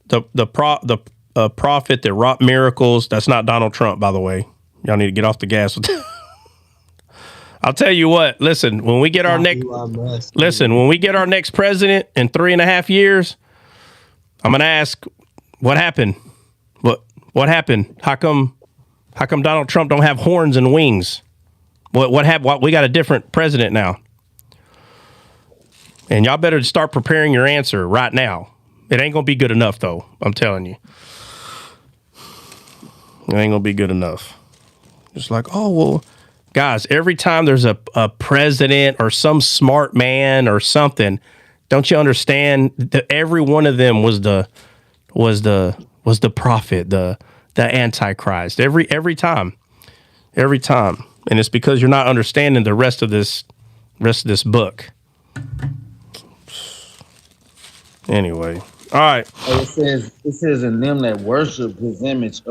the prophet that wrought miracles, that's not Donald Trump, by the way. Y'all need to get off the gas with that. I'll tell you what, listen, when we get our next president in 3.5 years, I'm gonna ask, what happened? What happened? How come Donald Trump don't have horns and wings? What happened? We got a different president now. And y'all better start preparing your answer right now. It ain't gonna be good enough though, I'm telling you. It ain't gonna be good enough. It's like, oh, well, guys, every time there's a president or some smart man or something, don't you understand that every one of them was the prophet, the Antichrist, every time. And it's because you're not understanding the rest of this book. Anyway. All right. It says in them that worship his image,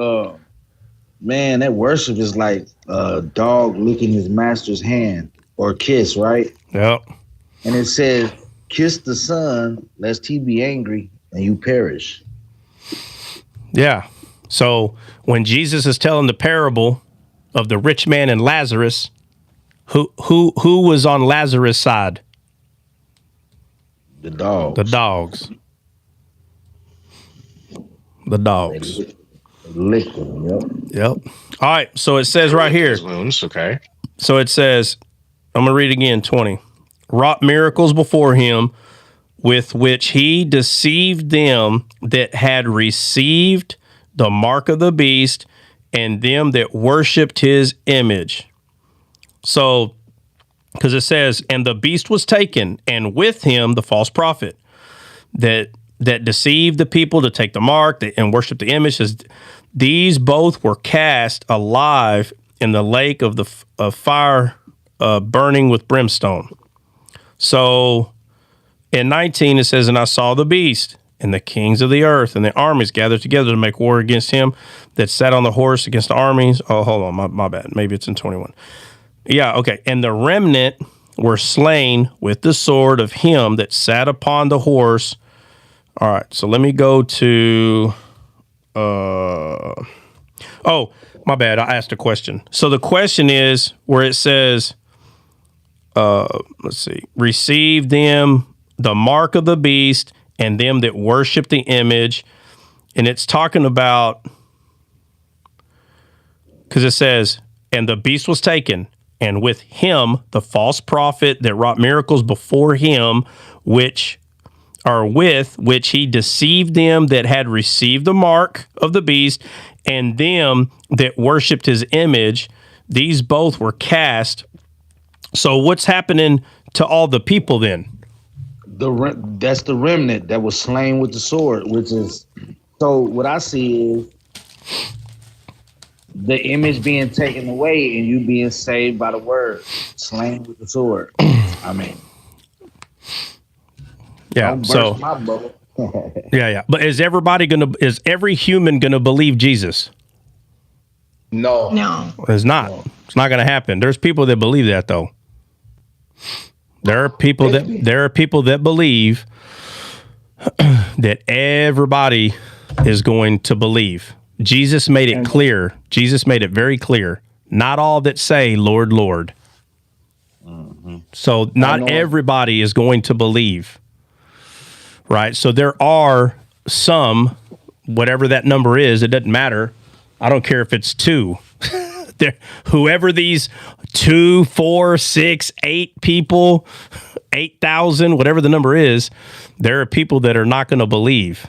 man, that worship is like a dog licking his master's hand or kiss, right? Yep. And it says, kiss the son, lest he be angry and you perish. Yeah. So when Jesus is telling the parable of the rich man and Lazarus, who was on Lazarus' side? The dogs. The dogs. The dogs. Lick them, yep. Yep. All right. So it says right here. Wounds, okay. So it says, I'm going to read again, 20. Wrought miracles before him, with which he deceived them that had received the mark of the beast and them that worshipped his image. So, because it says, and the beast was taken, and with him the false prophet that deceived the people to take the mark and worship the image. These both were cast alive in the lake of fire burning with brimstone. So in 19 it says, and I saw the beast and the kings of the earth and the armies gathered together to make war against him that sat on the horse against the armies. Oh, hold on, my bad. Maybe it's in 21. Yeah, okay. And the remnant were slain with the sword of him that sat upon the horse. All right, so let me go to... oh, my bad. I asked a question. So the question is where it says, let's see, receive them the mark of the beast and them that worship the image. And it's talking about, because it says, and the beast was taken, and with him the false prophet that wrought miracles before him, with which he deceived them that had received the mark of the beast and them that worshipped his image. These both were cast. So what's happening to all the people then? That's the remnant that was slain with the sword, which is, so what I see is the image being taken away and you being saved by the word, slain with the sword. I mean, yeah. So, yeah. But is every human gonna believe Jesus? No. It's not. No. It's not gonna happen. There's people that believe that though. There are people that believe that everybody is going to believe. Jesus made it clear. Jesus made it very clear. Not all that say, Lord, Lord. Mm-hmm. So not everybody is going to believe. Right? So there are some, whatever that number is, it doesn't matter. I don't care if it's 2. Whoever these 2, 4, 6, 8 people, 8,000, whatever the number is, there are people that are not going to believe.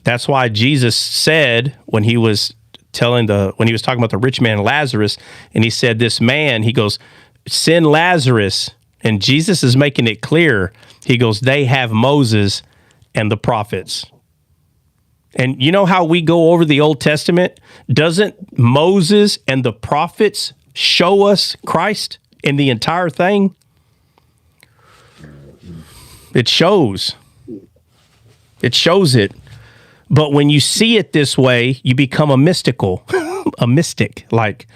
That's why Jesus said when he was talking about the rich man Lazarus, and he said, this man, he goes, send Lazarus. And Jesus is making it clear. He goes, they have Moses and the prophets. And you know how we go over the Old Testament? Doesn't Moses and the prophets show us Christ in the entire thing? It shows. It shows it. But when you see it this way, you become a mystic, like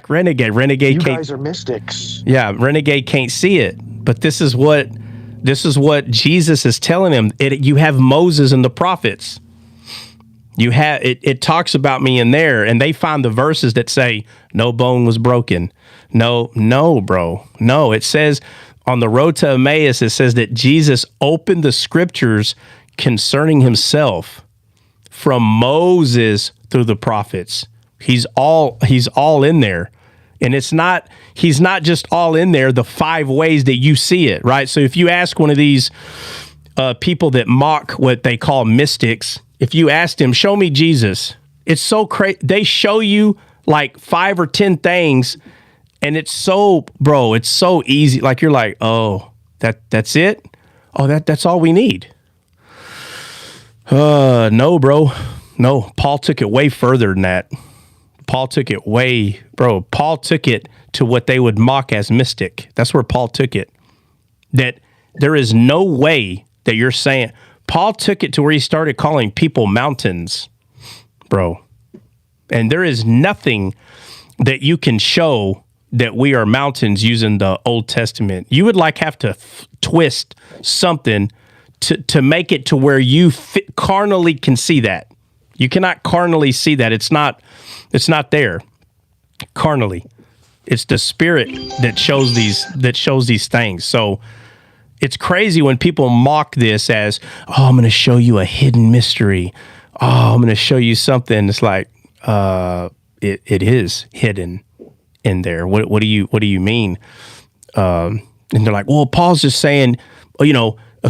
Renegade. Renegade, you guys are mystics. Yeah, Renegade can't see it. But this is what Jesus is telling him. You have Moses and the prophets. You have it talks about me in there, and they find the verses that say no bone was broken. No, bro. No, it says on the road to Emmaus, it says that Jesus opened the scriptures concerning himself from Moses through the prophets. He's all in there. And he's not just all in there the 5 ways that you see it, right? So if you ask one of these people that mock what they call mystics, if you asked him, show me Jesus It's so crazy. They show you like 5 or 10 things, and it's so, bro, it's so easy. Like you're like, oh, that's it? Oh, that's all we need. No, bro. No, Paul took it way further than that. Paul took it Paul took it to what they would mock as mystic. That's where Paul took it. That there is no way that you're saying, Paul took it to where he started calling people mountains, bro. And there is nothing that you can show that we are mountains using the Old Testament. You would like have to twist something to make it to where you carnally can see that. You cannot carnally see that. It's not there carnally. It's the Spirit that shows these things. So it's crazy when people mock this as, oh, I'm going to show you a hidden mystery. Oh, I'm going to show you something. It's like, it is hidden in there. What do you mean? And they're like, well, Paul's just saying,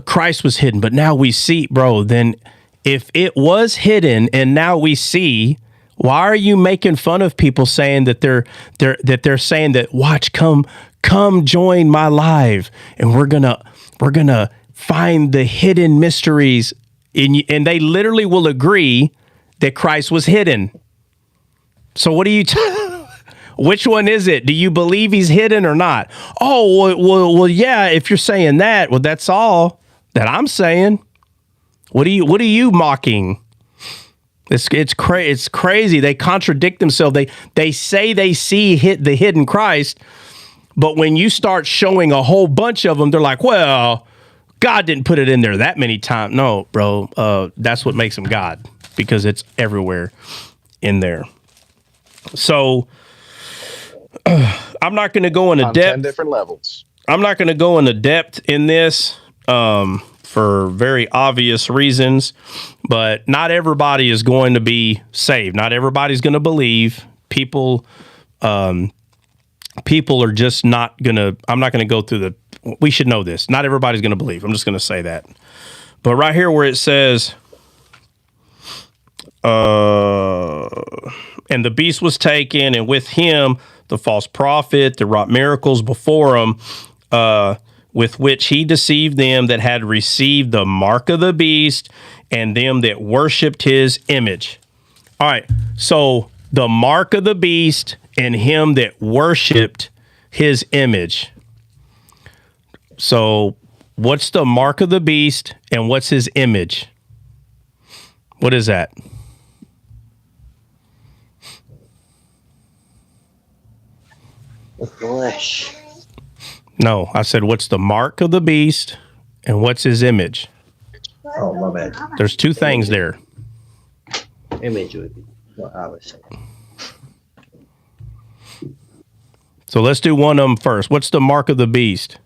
Christ was hidden, but now we see, bro. Then if it was hidden and now we see, why are you making fun of people saying that they're saying that, watch, come join my live, and we're gonna find the hidden mysteries, and they literally will agree that Christ was hidden. So what do you? Which one is it? Do you believe he's hidden or not? Oh, well, yeah. If you're saying that, well, that's all that I'm saying. What are you mocking? It's crazy. They contradict themselves. They say they see the hidden Christ, but when you start showing a whole bunch of them, they're like, well, God didn't put it in there that many times. No, bro. That's what makes him God, because it's everywhere in there. So I'm not going to go into depth. 10 different levels. I'm not going to go into depth in this for very obvious reasons, but not everybody is going to be saved. Not everybody's going to believe. People are just not going to, I'm not going to go through we should know this. Not everybody's going to believe. I'm just going to say that. But right here where it says, and the beast was taken, and with him the false prophet that wrought miracles before him, with which he deceived them that had received the mark of the beast and them that worshipped his image. All right, so the mark of the beast and him that worshipped his image. So what's the mark of the beast and what's his image? What is that? The flesh. No, I said, what's the mark of the beast and what's his image? Oh, my bad. There's two things there. Image would be what I was saying. So let's do one of them first. What's the mark of the beast?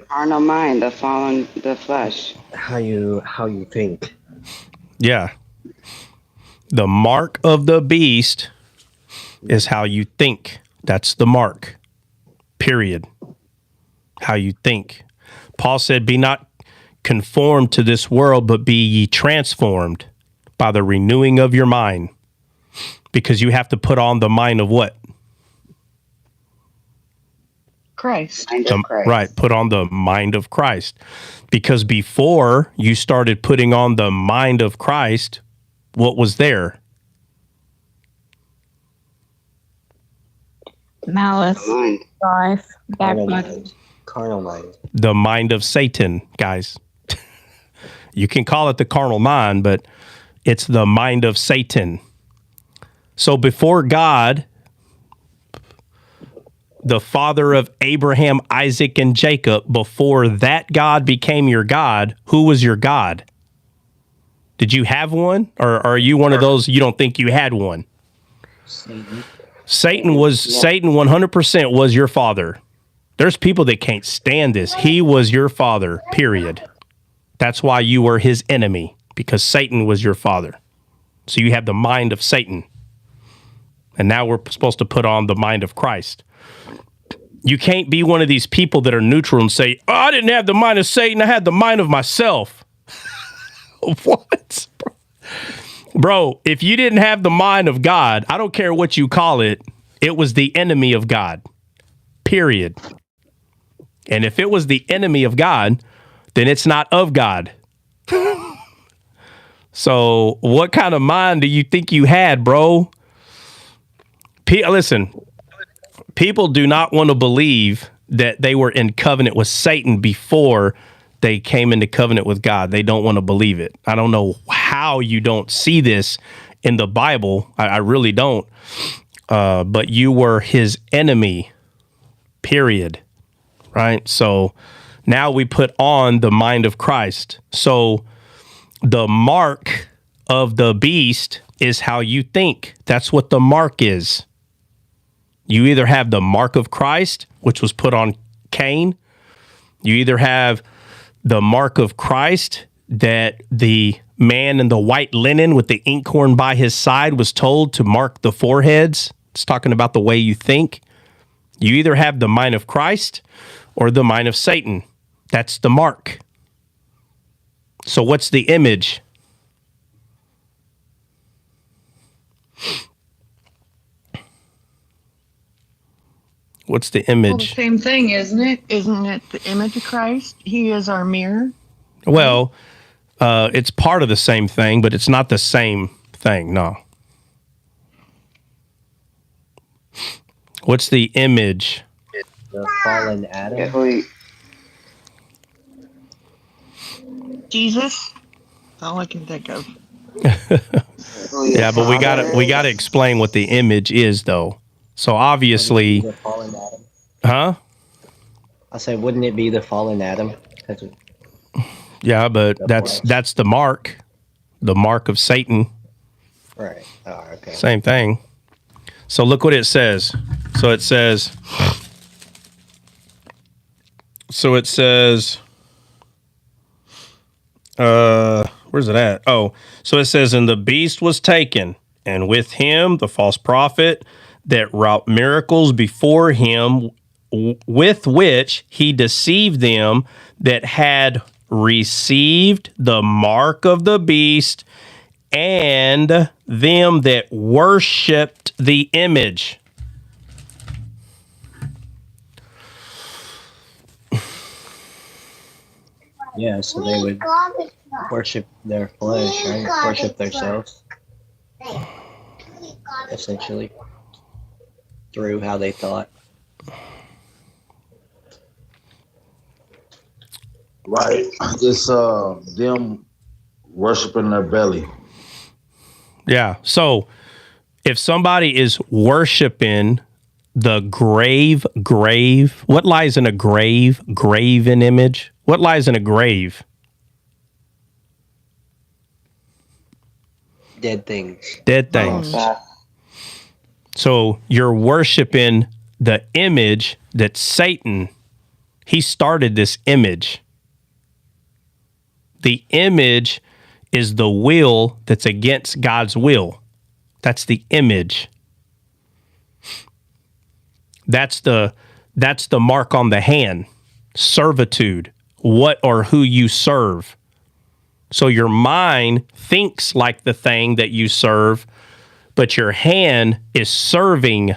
Carnal mind, the flesh. How you think. Yeah. The mark of the beast is how you think. That's the mark. Period. How you think. Paul said, be not conformed to this world, but be ye transformed by the renewing of your mind. Because you have to put on the mind of what? Christ. Right, put on the mind of Christ. Because before you started putting on the mind of Christ, what was there? Malice, strife, backbiting. Carnal mind. The mind of Satan, guys. You can call it the carnal mind, but it's the mind of Satan. So before God, the father of Abraham, Isaac, and Jacob, before that God became your God, who was your God? Did you have one? Or are you one of those you don't think you had one? Satan 100% was your father. There's people that can't stand this. He was your father, period. That's why you were his enemy, because Satan was your father. So you have the mind of Satan. And now we're supposed to put on the mind of Christ. You can't be one of these people that are neutral and say, oh, I didn't have the mind of Satan. I had the mind of myself. What? Bro, if you didn't have the mind of God, I don't care what you call it, it was the enemy of God. Period. And if it was the enemy of God, then it's not of God. So what kind of mind do you think you had, bro? Listen, people do not want to believe that they were in covenant with Satan before they came into covenant with God. They don't want to believe it. I don't know how you don't see this in the Bible. I really don't. But you were his enemy, period. Right? So now we put on the mind of Christ. So the mark of the beast is how you think. That's what the mark is. You either have the mark of Christ, which was put on Cain. You either have the mark of Christ that the man in the white linen with the inkhorn by his side was told to mark the foreheads. It's talking about the way you think. You either have the mind of Christ or the mind of Satan. That's the mark. So what's the image? What's the image? Well, the same thing, isn't it? Isn't it the image of Christ? He is our mirror. Well, it's part of the same thing, but it's not the same thing, no. What's the image? The fallen Adam. Jesus. All I can think of. Yeah, but we gotta explain what the image is, though. So obviously, The fallen Adam. huh? I say, wouldn't it be the fallen Adam? Yeah, but that's the mark of Satan. Right. Oh, okay. Same thing. So look what it says. So it says. Where's it at? Oh, so it says, and the beast was taken, and with him the false prophet that wrought miracles before him, with which he deceived them that had received the mark of the beast and them that worshipped the image. Yeah, so they would worship their flesh, right? Worship themselves. Essentially. Through how they thought. Right. It's them worshiping their belly. Yeah. So if somebody is worshiping the grave, what lies in a grave? Graven image? What lies in a grave? Dead things. Dead things. So you're worshiping the image that Satan, he started this image. The image is the will that's against God's will. That's the image. That's the mark on the hand. Servitude. What or who you serve. So your mind thinks like the thing that you serve, but your hand is serving.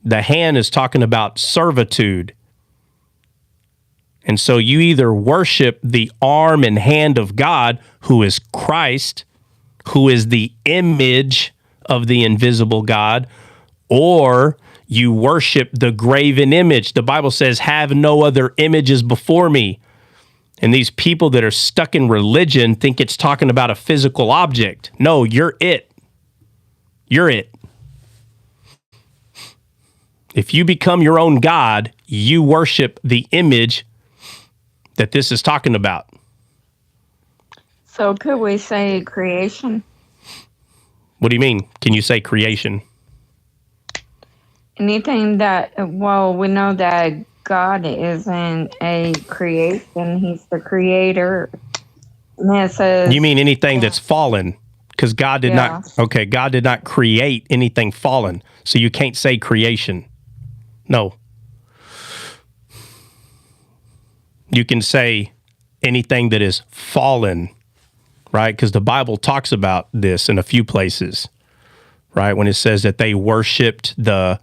The hand is talking about servitude. And so you either worship the arm and hand of God, who is Christ, who is the image of the invisible God, or you worship the graven image. The Bible says, have no other images before me. And these people that are stuck in religion think it's talking about a physical object. No, you're it. You're it. If you become your own God, you worship the image that this is talking about. So could we say creation? What do you mean? Can you say creation? Anything that, well, we know that God isn't a creation. He's the creator. And it says, You mean anything that's fallen? Because God did Yeah. God did not create anything fallen. So you can't say creation. No. You can say anything that is fallen, right? Because the Bible talks about this in a few places, right? When it says that they worshiped the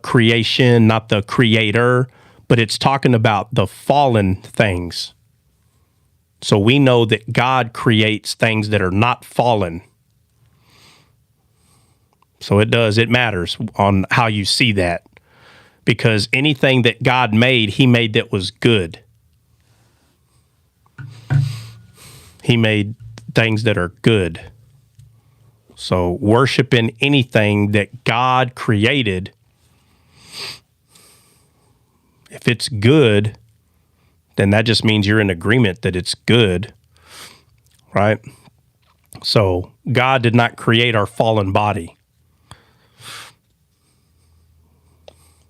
creation, not the creator, but it's talking about the fallen things. So we know that God creates things that are not fallen. So it matters on how you see that. Because anything that God made, he made that was good. He made things that are good. So worshiping anything that God created, if it's good, then that just means you're in agreement that it's good, right? So God did not create our fallen body.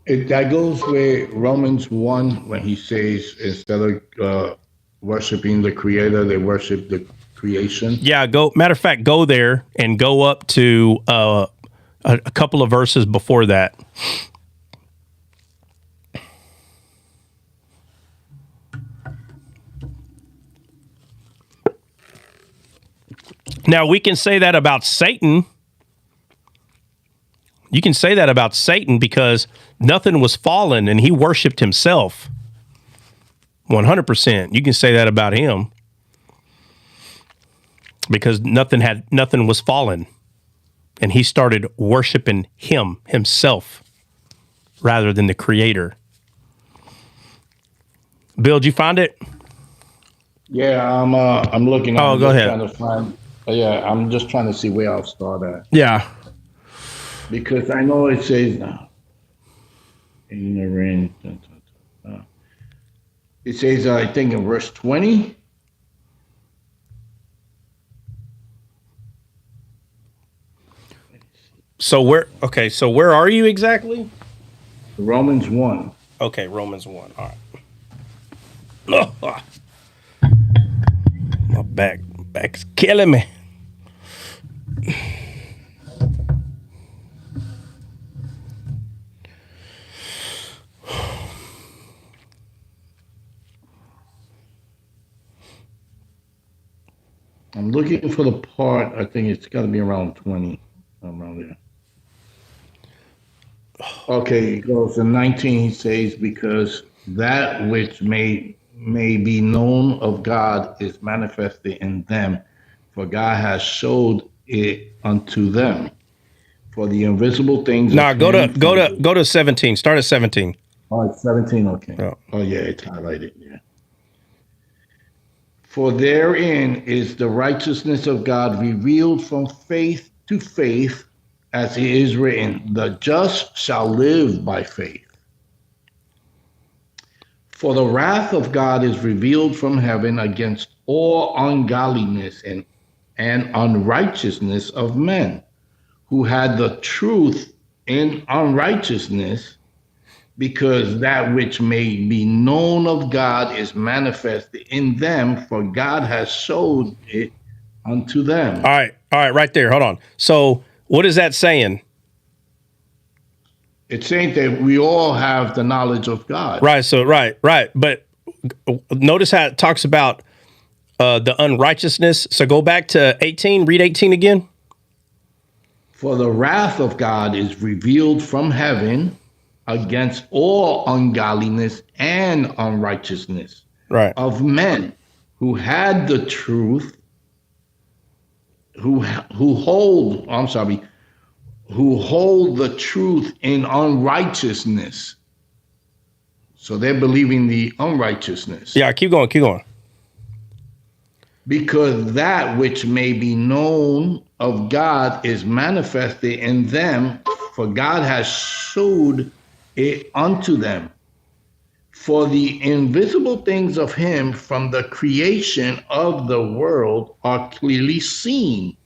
That goes with Romans 1 when he says instead of worshiping the creator, they worship the creation. Yeah, matter of fact, go there and go up to a couple of verses before that. Now, we can say that about Satan. You can say that about Satan because nothing was fallen and he worshiped himself. 100%. You can say that about him because nothing was fallen and he started worshiping himself rather than the creator. Bill, did you find it? Yeah, I'm looking. Oh, go ahead. Trying to find. Yeah, I'm just trying to see where I'll start at. Yeah. Because I know it says ignorant. It says, I think in verse 20. So where are you exactly? Romans 1. Okay, Romans 1. All right. Oh, my back's killing me. I'm looking for the part. I think it's got to be around 20. Around there. Okay, it goes in 19. He says, because that which may be known of God is manifested in them, for God has showed it unto them. For the invisible things. Nah, go to 17. Start at 17. Oh, it's 17. Okay. Yeah. Oh yeah, it's highlighted. Yeah. For therein is the righteousness of God revealed from faith to faith, as it is written, the just shall live by faith. For the wrath of God is revealed from heaven against all ungodliness and unrighteousness of men, who had the truth in unrighteousness, because that which may be known of God is manifested in them, for God has showed it unto them. All right, right there. Hold on. So what is that saying? It's saying that we all have the knowledge of God. Right. So right. But notice how it talks about the unrighteousness. So go back to 18. Read 18 again. For the wrath of God is revealed from heaven against all ungodliness and unrighteousness of men who had the truth, who hold the truth in unrighteousness. So they're believing the unrighteousness. Yeah, keep going. Because that which may be known of God is manifested in them, for God has showed it unto them. For the invisible things of him from the creation of the world are clearly seen,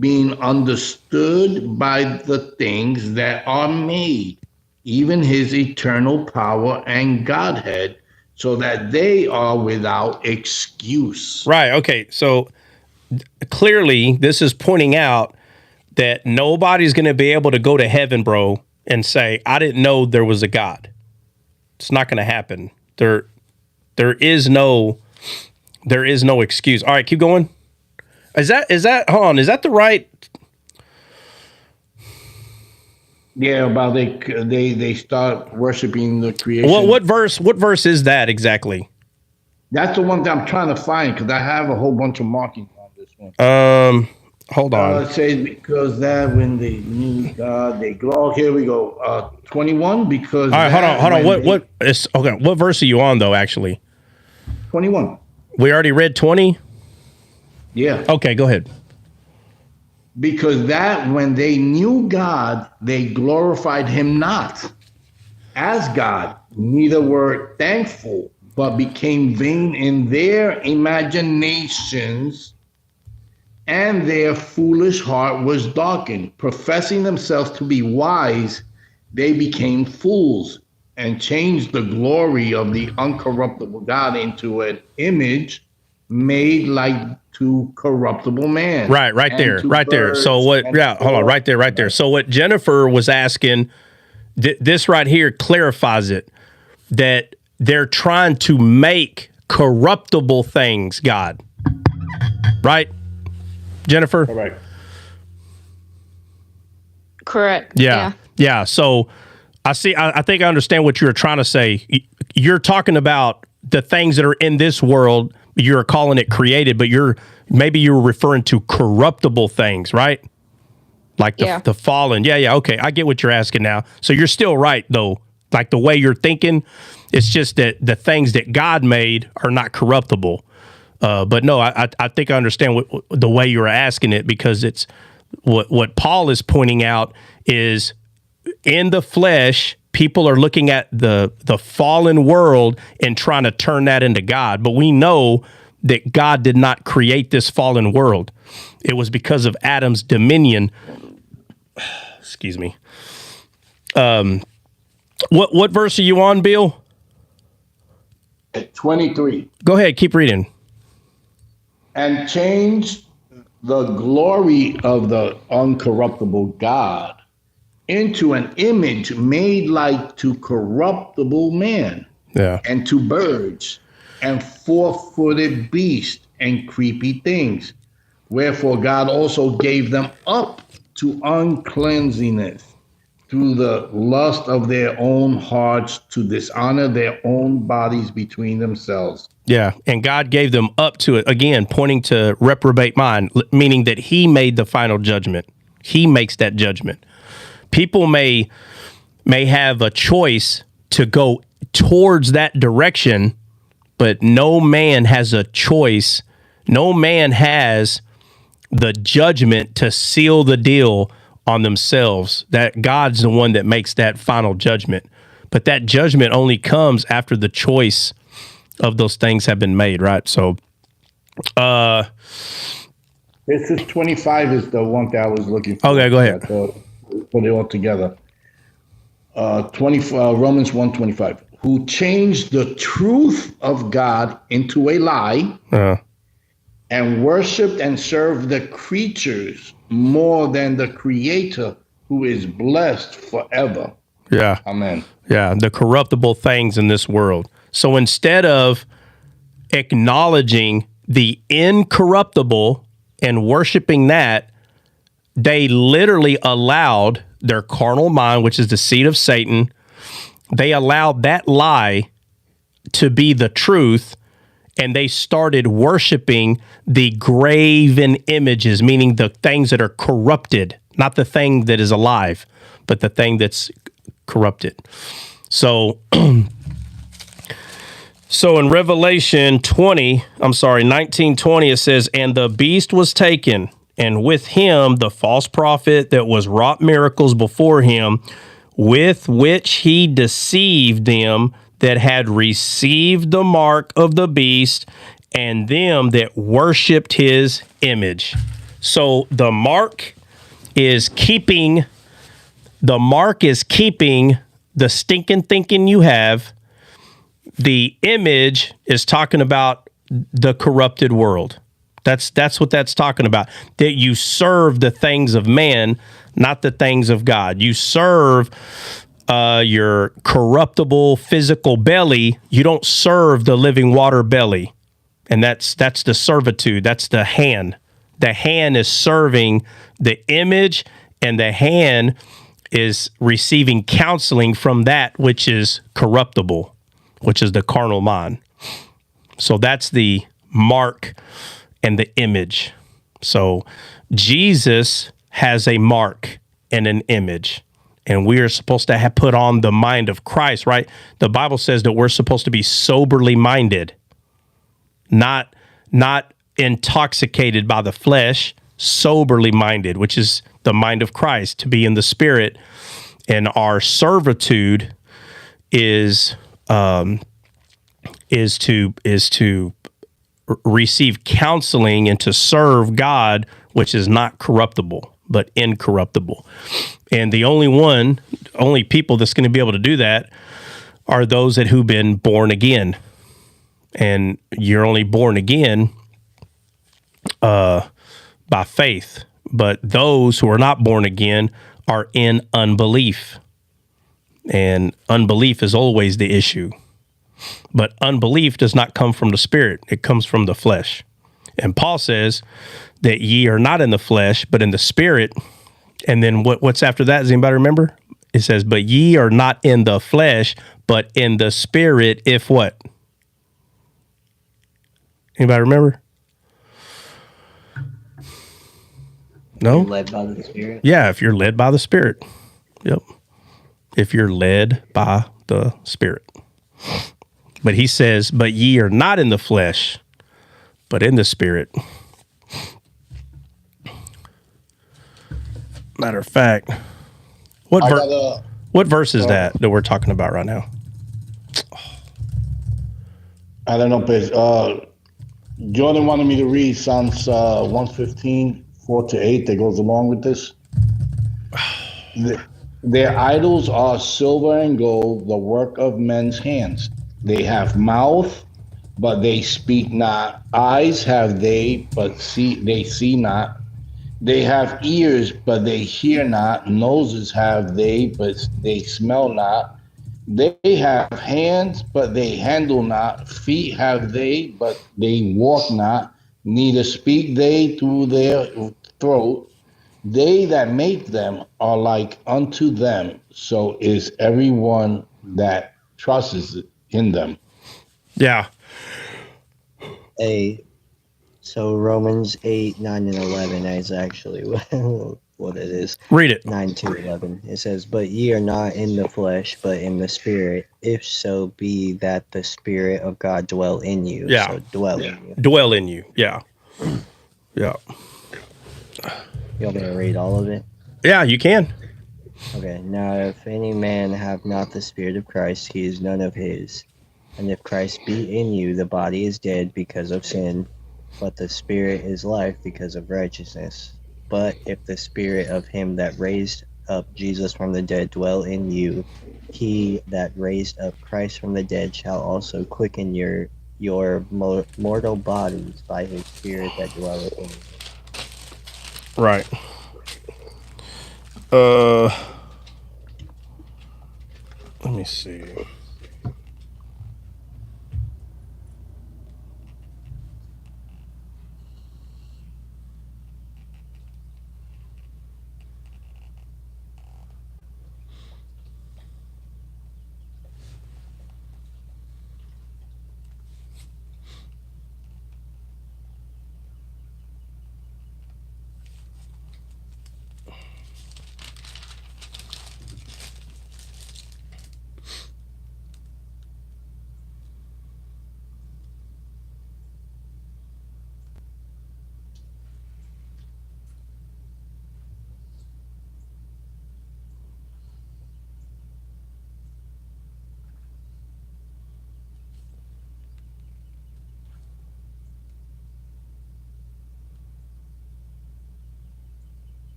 being understood by the things that are made, even his eternal power and Godhead, so that they are without excuse. Right. Okay. So clearly this is pointing out that nobody's going to be able to go to heaven, bro, and say, I didn't know there was a God. It's not going to happen. There is no excuse. All right, keep going. Is that hold on, is that the right? Yeah, about they start worshiping the creation. What verse is that exactly? That's the one that I'm trying to find because I have a whole bunch of markings on this one. Hold on. It says because that when they knew God, they go. Here we go. 21 because. All right, hold on. What verse are you on though? Actually, 21. We already read 20. Yeah. Okay, go ahead. Because that when they knew God, they glorified him not as God, neither were thankful, but became vain in their imaginations, and their foolish heart was darkened. Professing themselves to be wise, they became fools and changed the glory of the uncorruptible God into an image made like to corruptible man. Right there. So what? Yeah, hold on. Right there. So what Jennifer was asking, this right here clarifies it, that they're trying to make corruptible things God. Right, Jennifer? Correct. Yeah. So I think I understand what you're trying to say. You're talking about the things that are in this world. You're calling it created, but maybe you're referring to corruptible things, right? Like the fallen. Yeah. Okay, I get what you're asking now. So you're still right though. Like the way you're thinking, it's just that the things that God made are not corruptible. But no, I think I understand the way you're asking it, because it's what Paul is pointing out is in the flesh, people are looking at the fallen world and trying to turn that into God. But we know that God did not create this fallen world. It was because of Adam's dominion. Excuse me. What verse are you on, Bill? 23. Go ahead, keep reading. And changed the glory of the uncorruptible God into an image made like to corruptible man, and to birds, and four-footed beasts, and creepy things. Wherefore God also gave them up to uncleanness through the lust of their own hearts, to dishonor their own bodies between themselves. Yeah, and God gave them up to it, again, pointing to reprobate mind, meaning that he made the final judgment. He makes that judgment. People may have a choice to go towards that direction, but no man has a choice. No man has the judgment to seal the deal on themselves. That God's the one that makes that final judgment. But that judgment only comes after the choice of those things have been made, right? So, this is 25 is the one that I was looking for. Okay, go ahead. Put it all together. Romans 1:25. Who changed the truth of God into a lie, and worshipped and served the creatures more than the Creator, who is blessed forever. Yeah. Amen. Yeah, the corruptible things in this world. So instead of acknowledging the incorruptible and worshiping that, they literally allowed their carnal mind, which is the seed of Satan, they allowed that lie to be the truth, and they started worshiping the graven images, meaning the things that are corrupted, not the thing that is alive, but the thing that's corrupted. So, in Revelation 19:20, it says, and the beast was taken, and with him the false prophet that was wrought miracles before him, with which he deceived them that had received the mark of the beast and them that worshipped his image. So the mark is keeping the stinking thinking you have. The image is talking about the corrupted world. That's what that's talking about. That you serve the things of man, not the things of God. You serve your corruptible physical belly. You don't serve the living water belly. And that's the servitude. That's the hand. The hand is serving the image, and the hand is receiving counseling from that which is corruptible, which is the carnal mind. So that's the mark and the image. So Jesus has a mark and an image, and we are supposed to have put on the mind of Christ, right? The Bible says that we're supposed to be soberly minded, not intoxicated by the flesh, soberly minded, which is the mind of Christ, to be in the spirit. And our servitude is to receive counseling and to serve God, which is not corruptible, but incorruptible. And the only people that's going to be able to do that are those who've been born again. And you're only born again by faith. But those who are not born again are in unbelief. And unbelief is always the issue. But unbelief does not come from the spirit. It comes from the flesh. And Paul says that ye are not in the flesh, but in the spirit. And then what's after that? Does anybody remember? It says, but ye are not in the flesh, but in the spirit, if what? Anybody remember? No? You're led by the Spirit? Yeah, if you're led by the Spirit. Yep. If you're led by the Spirit. But he says, but ye are not in the flesh, but in the Spirit. Matter of fact, what verse is that we're talking about right now? I don't know, but Jordan wanted me to read Psalms 115, 4-8, that goes along with this. Their idols are silver and gold, the work of men's hands. They have mouth, but they speak not. Eyes have they, but they see not. They have ears, but they hear not. Noses have they, but they smell not. They have hands, but they handle not. Feet have they, but they walk not. Neither speak they through their throat. They that make them are like unto them. So is everyone that trusts in them. Yeah. So Romans 8, 9, and 11 is actually what it is. Read it. 9 to 11. It says, but ye are not in the flesh, but in the spirit, if so be that the spirit of God dwell in you. Yeah. So dwell in you. Dwell in you. Yeah. Yeah. You want me to read all of it? Yeah, you can. Okay. Now, if any man have not the Spirit of Christ, he is none of his. And if Christ be in you, the body is dead because of sin, but the Spirit is life because of righteousness. But if the Spirit of him that raised up Jesus from the dead dwell in you, he that raised up Christ from the dead shall also quicken your mortal bodies by his Spirit that dwelleth in you. Right. Let me see.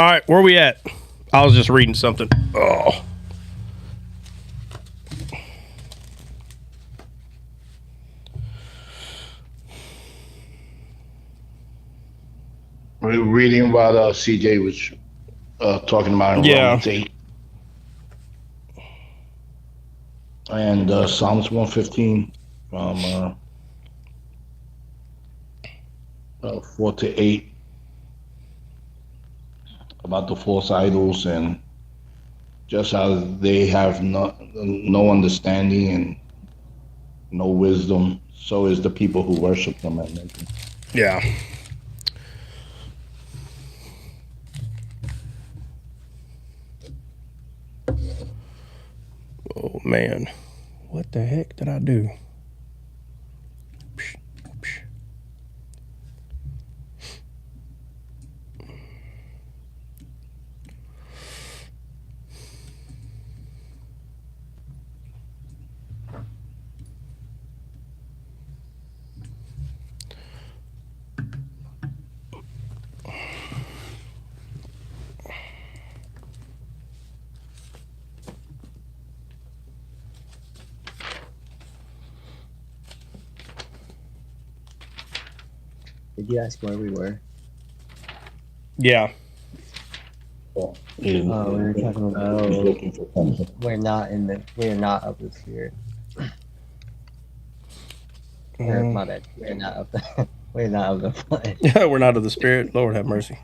All right, where we at? I was just reading something. Oh. We're reading what CJ was talking about in Yeah. Romans 8 and Psalms 115 from 4 to 8 about the false idols and just how they have no understanding and no wisdom. So is the people who worship them. I mentioned. Yeah. Oh, man. What the heck did I do? Did you ask where we were? Yeah. We were talking about we're not of the spirit. Or, my bad. We're not of the we're not of the flesh. We're not of the spirit. Lord have mercy.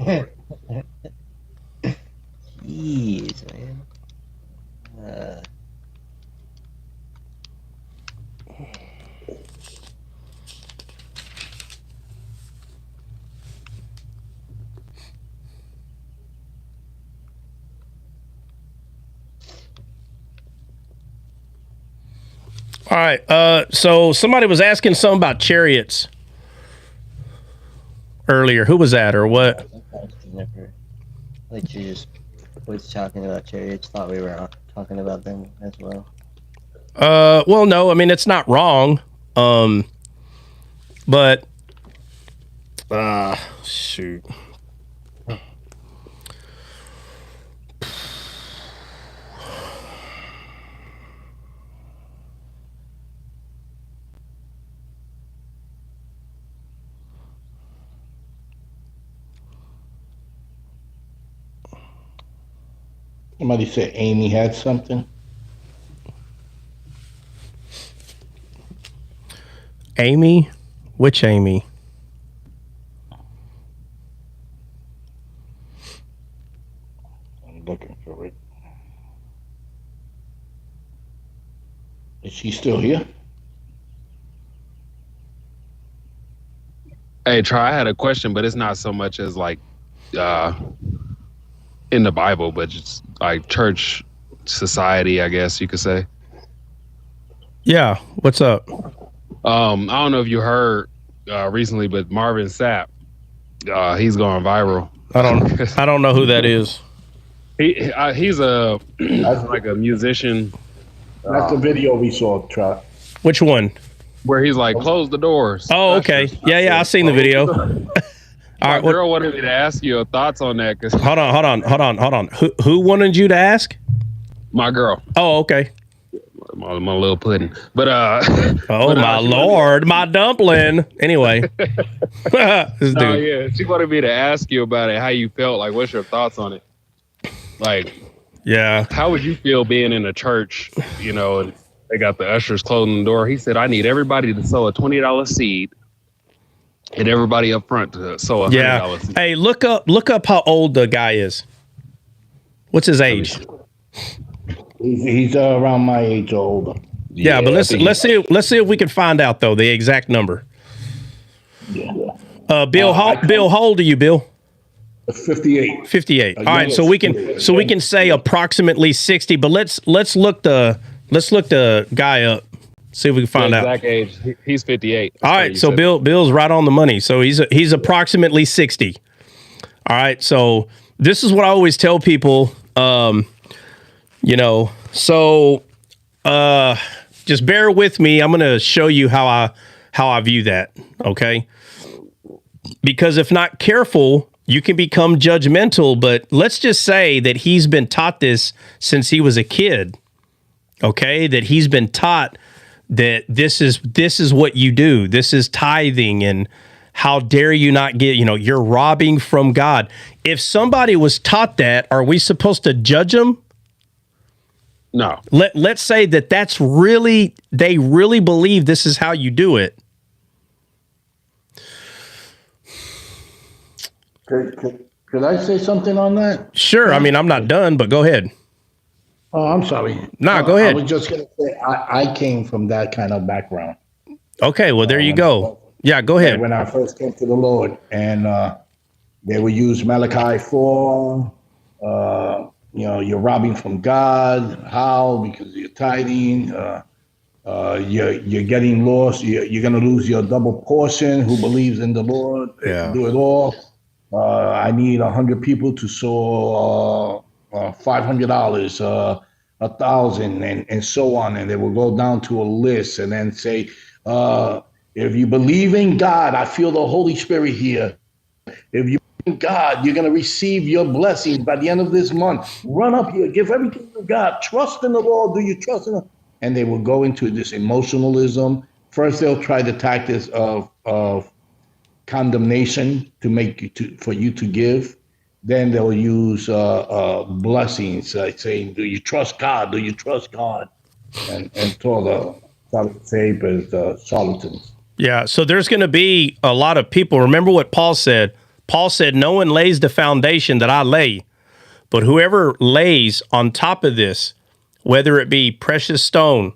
Jeez, man. All right. So somebody was asking something about chariots earlier. Who was that or what? Like you just was talking about chariots. Thought we were talking about them as well. Well, no. I mean, it's not wrong. But shoot. Somebody said Amy had something. Amy? Which Amy? I'm looking for it. Is she still here? Hey, Try, I had a question, but it's not so much as like in the Bible, but just like church society, I guess you could say. Yeah. What's up? I don't know if you heard recently, but Marvin Sapp, he's going viral. I don't know who that is. He's a like a musician. That's the video we saw, Trot. Which one? Where he's like, close the doors. Oh, okay. Yeah, I've seen the video. All right, girl wanted me to ask you your thoughts on that. Cause hold on. Who wanted you to ask? My girl. Oh, okay. My little pudding. But my Lord, my dumpling. Anyway. This dude. Yeah. She wanted me to ask you about it, how you felt, like what's your thoughts on it? Like, yeah. How would you feel being in a church, and they got the ushers closing the door? He said, I need everybody to sow a $20 seed and everybody up front to sow a $100 seed. Hey, look up how old the guy is. What's his age? He's around my age or older. Yeah, but let's see if we can find out though the exact number. Yeah. Bill, how old are you, Bill? 58. 58. All right, so we can say approximately 60, but let's look the guy up. See if we can find out. Exact age. He's 58. All right, so Bill's right on the money. So he's approximately 60. All right, so this is what I always tell people. So just bear with me. I'm going to show you how I view that. Okay, because if not careful, You can become judgmental, but let's just say that he's been taught this since he was a kid. Okay, that he's been taught that this is what you do. This is tithing, and how dare you not get, you're robbing from God. If somebody was taught that, are we supposed to judge them? No. Let's say that they really believe this is how you do it. Could I say something on that? Sure. I mean, I'm not done, but go ahead. Oh, I'm sorry. No, go ahead. I was just going to say, I came from that kind of background. Okay, well, there you go. Yeah, go ahead. When I first came to the Lord, and they would use Malachi 4, you're robbing from God. How? Because you're tithing. You're getting lost. You're going to lose your double portion. Who believes in the Lord? Yeah. Do it all. I need 100 people to sow $500, 1,000, and so on. And they will go down to a list and then say, if you believe in God, I feel the Holy Spirit here. If you believe in God, you're going to receive your blessings by the end of this month. Run up here, give everything to God. Trust in the Lord. Do you trust in Him? And they will go into this emotionalism. First, they'll try the tactics of condemnation for you to give. Then they'll use blessings, like saying, "Do you trust God? Do you trust God?" And call the charlatans. Yeah, so there's going to be a lot of people. Remember what Paul said. Paul said, "No one lays the foundation that I lay, but whoever lays on top of this, whether it be precious stone,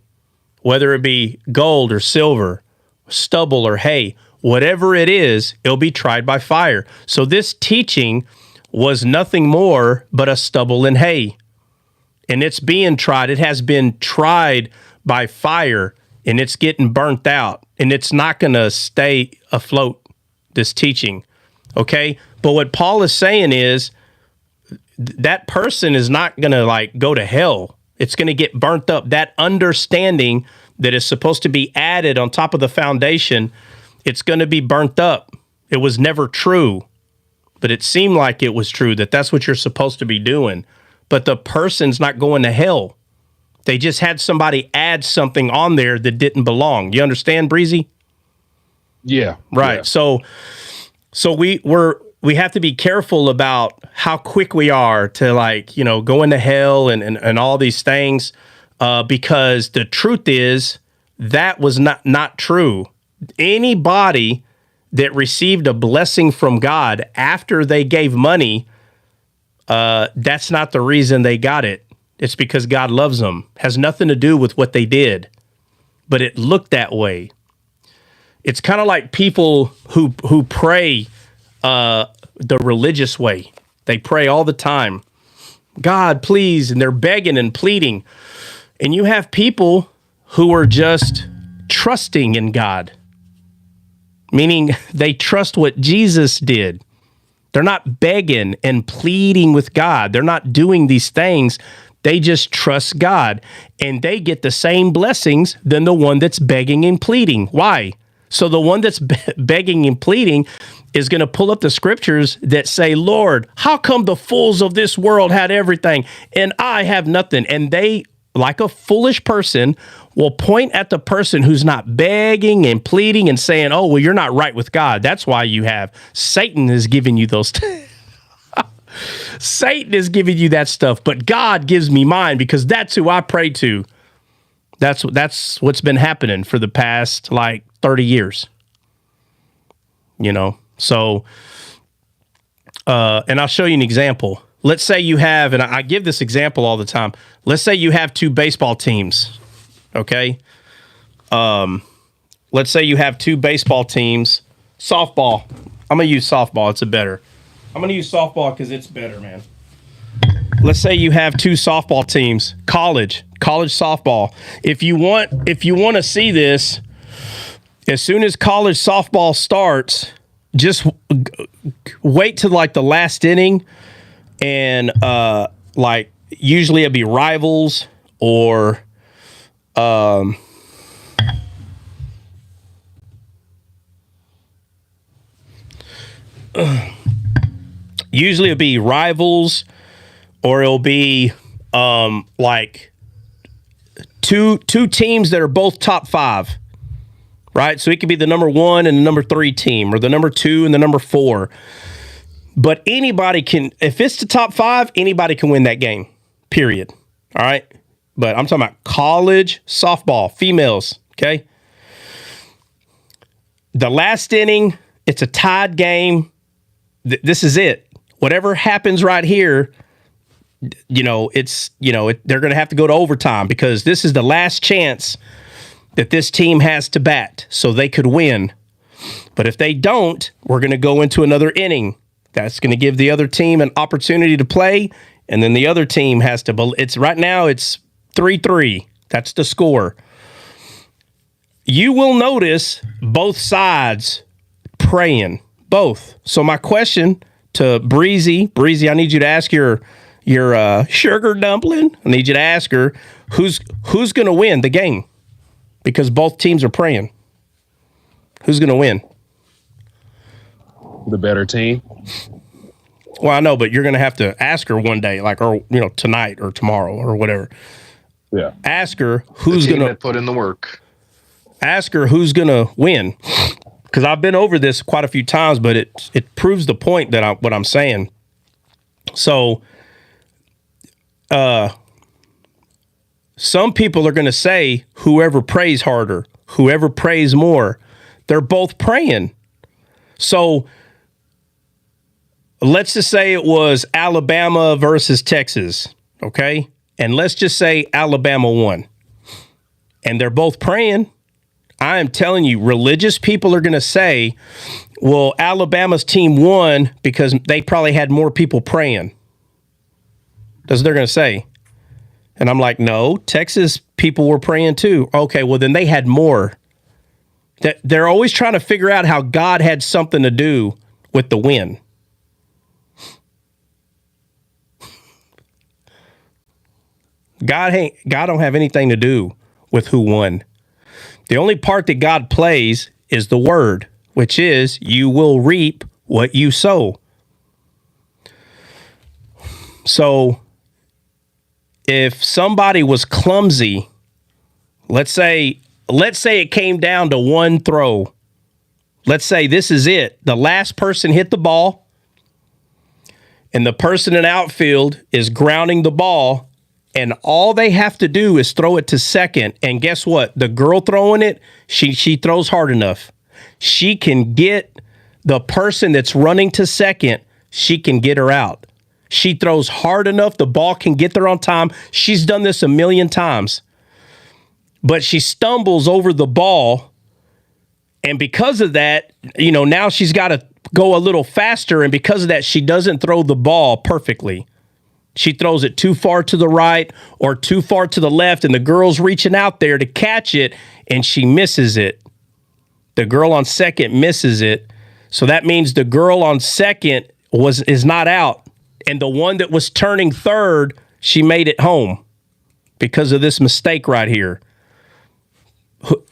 whether it be gold or silver, stubble or hay, whatever it is, it'll be tried by fire." So this teaching was nothing more but a stubble and hay. And it's being tried. It has been tried by fire, and it's getting burnt out. And it's not going to stay afloat, this teaching. Okay? But what Paul is saying is that person is not going to go to hell. It's going to get burnt up. That understanding that is supposed to be added on top of the foundation, it's going to be burnt up. It was never true, but it seemed like it was true, that's what you're supposed to be doing. But the person's not going to hell. They just had somebody add something on there that didn't belong. You understand, Breezy? Yeah. Right. Yeah. So we have to be careful about how quick we are to go into hell and all these things, because the truth is that was not true. Anybody that received a blessing from God after they gave money, that's not the reason they got it. It's because God loves them. Has nothing to do with what they did, but it looked that way. It's kind of like people who pray the religious way. They pray all the time, "God, please," and they're begging and pleading. And you have people who are just trusting in God, meaning they trust what Jesus did. They're not begging and pleading with God. They're not doing these things. They just trust God, and they get the same blessings than the one that's begging and pleading. Why? So the one that's begging and pleading is going to pull up the scriptures that say, "Lord, how come the fools of this world had everything and I have nothing?" And they, like a foolish person, will point at the person who's not begging and pleading and saying, "Oh, well, you're not right with God. That's why you have." Satan is giving you those. Satan is giving you that stuff, but God gives me mine because that's who I pray to. That's what's been happening for the past 30 years. So, and I'll show you an example. Let's say you have, and I give this example all the time. Let's say you have two baseball teams. Okay. Let's say you have two baseball teams. Softball. I'm going to use softball. It's better. I'm going to use softball because it's better, man. Let's say you have two softball teams. College softball. If you want to see this, as soon as college softball starts, just wait till the last inning, and usually it'd be rivals or Usually it'll be rivals, or it'll be like two teams that are both top 5. Right? So it could be the number 1 and the number 3 team, or the number 2 and the number 4. But anybody can, if it's the top 5, anybody can win that game, period. All right? But I'm talking about college softball, females, okay? The last inning, it's a tied game. This is it. Whatever happens right here, they're going to have to go to overtime, because this is the last chance that this team has to bat so they could win. But if they don't, we're going to go into another inning. That's going to give the other team an opportunity to play, and then the other team has to. It's right now it's 3-3. That's the score. You will notice both sides praying, both. So my question to Breezy, I need you to ask your sugar dumpling. I need you to ask her who's going to win the game, because both teams are praying. Who's going to win? The better team. Well, I know, but you're going to have to ask her one day, tonight or tomorrow or whatever. Yeah. Ask her who's going to put in the work. Ask her who's going to win, because I've been over this quite a few times, but it proves the point that what I'm saying. So, some people are going to say whoever prays harder, whoever prays more. They're both praying. So let's just say it was Alabama versus Texas, okay? And let's just say Alabama won. And they're both praying. I am telling you, religious people are going to say, well, Alabama's team won because they probably had more people praying. That's what they're going to say. And I'm like, no, Texas people were praying too. Okay, well, then they had more. They're always trying to figure out how God had something to do with the win. God don't have anything to do with who won. The only part that God plays is the word, which is you will reap what you sow. So if somebody was clumsy, let's say it came down to one throw. Let's say this is it. The last person hit the ball, and the person in outfield is grounding the ball, and all they have to do is throw it to second. And guess what? The girl throwing it, she throws hard enough. She can get the person that's running to second, she can get her out. She throws hard enough, the ball can get there on time. She's done this a million times. But she stumbles over the ball, and because of that, now she's got to go a little faster, and because of that, she doesn't throw the ball perfectly. She throws it too far to the right or too far to the left, and the girl's reaching out there to catch it, and she misses it. The girl on second misses it. So that means the girl on second is not out, and the one that was turning third, she made it home because of this mistake right here.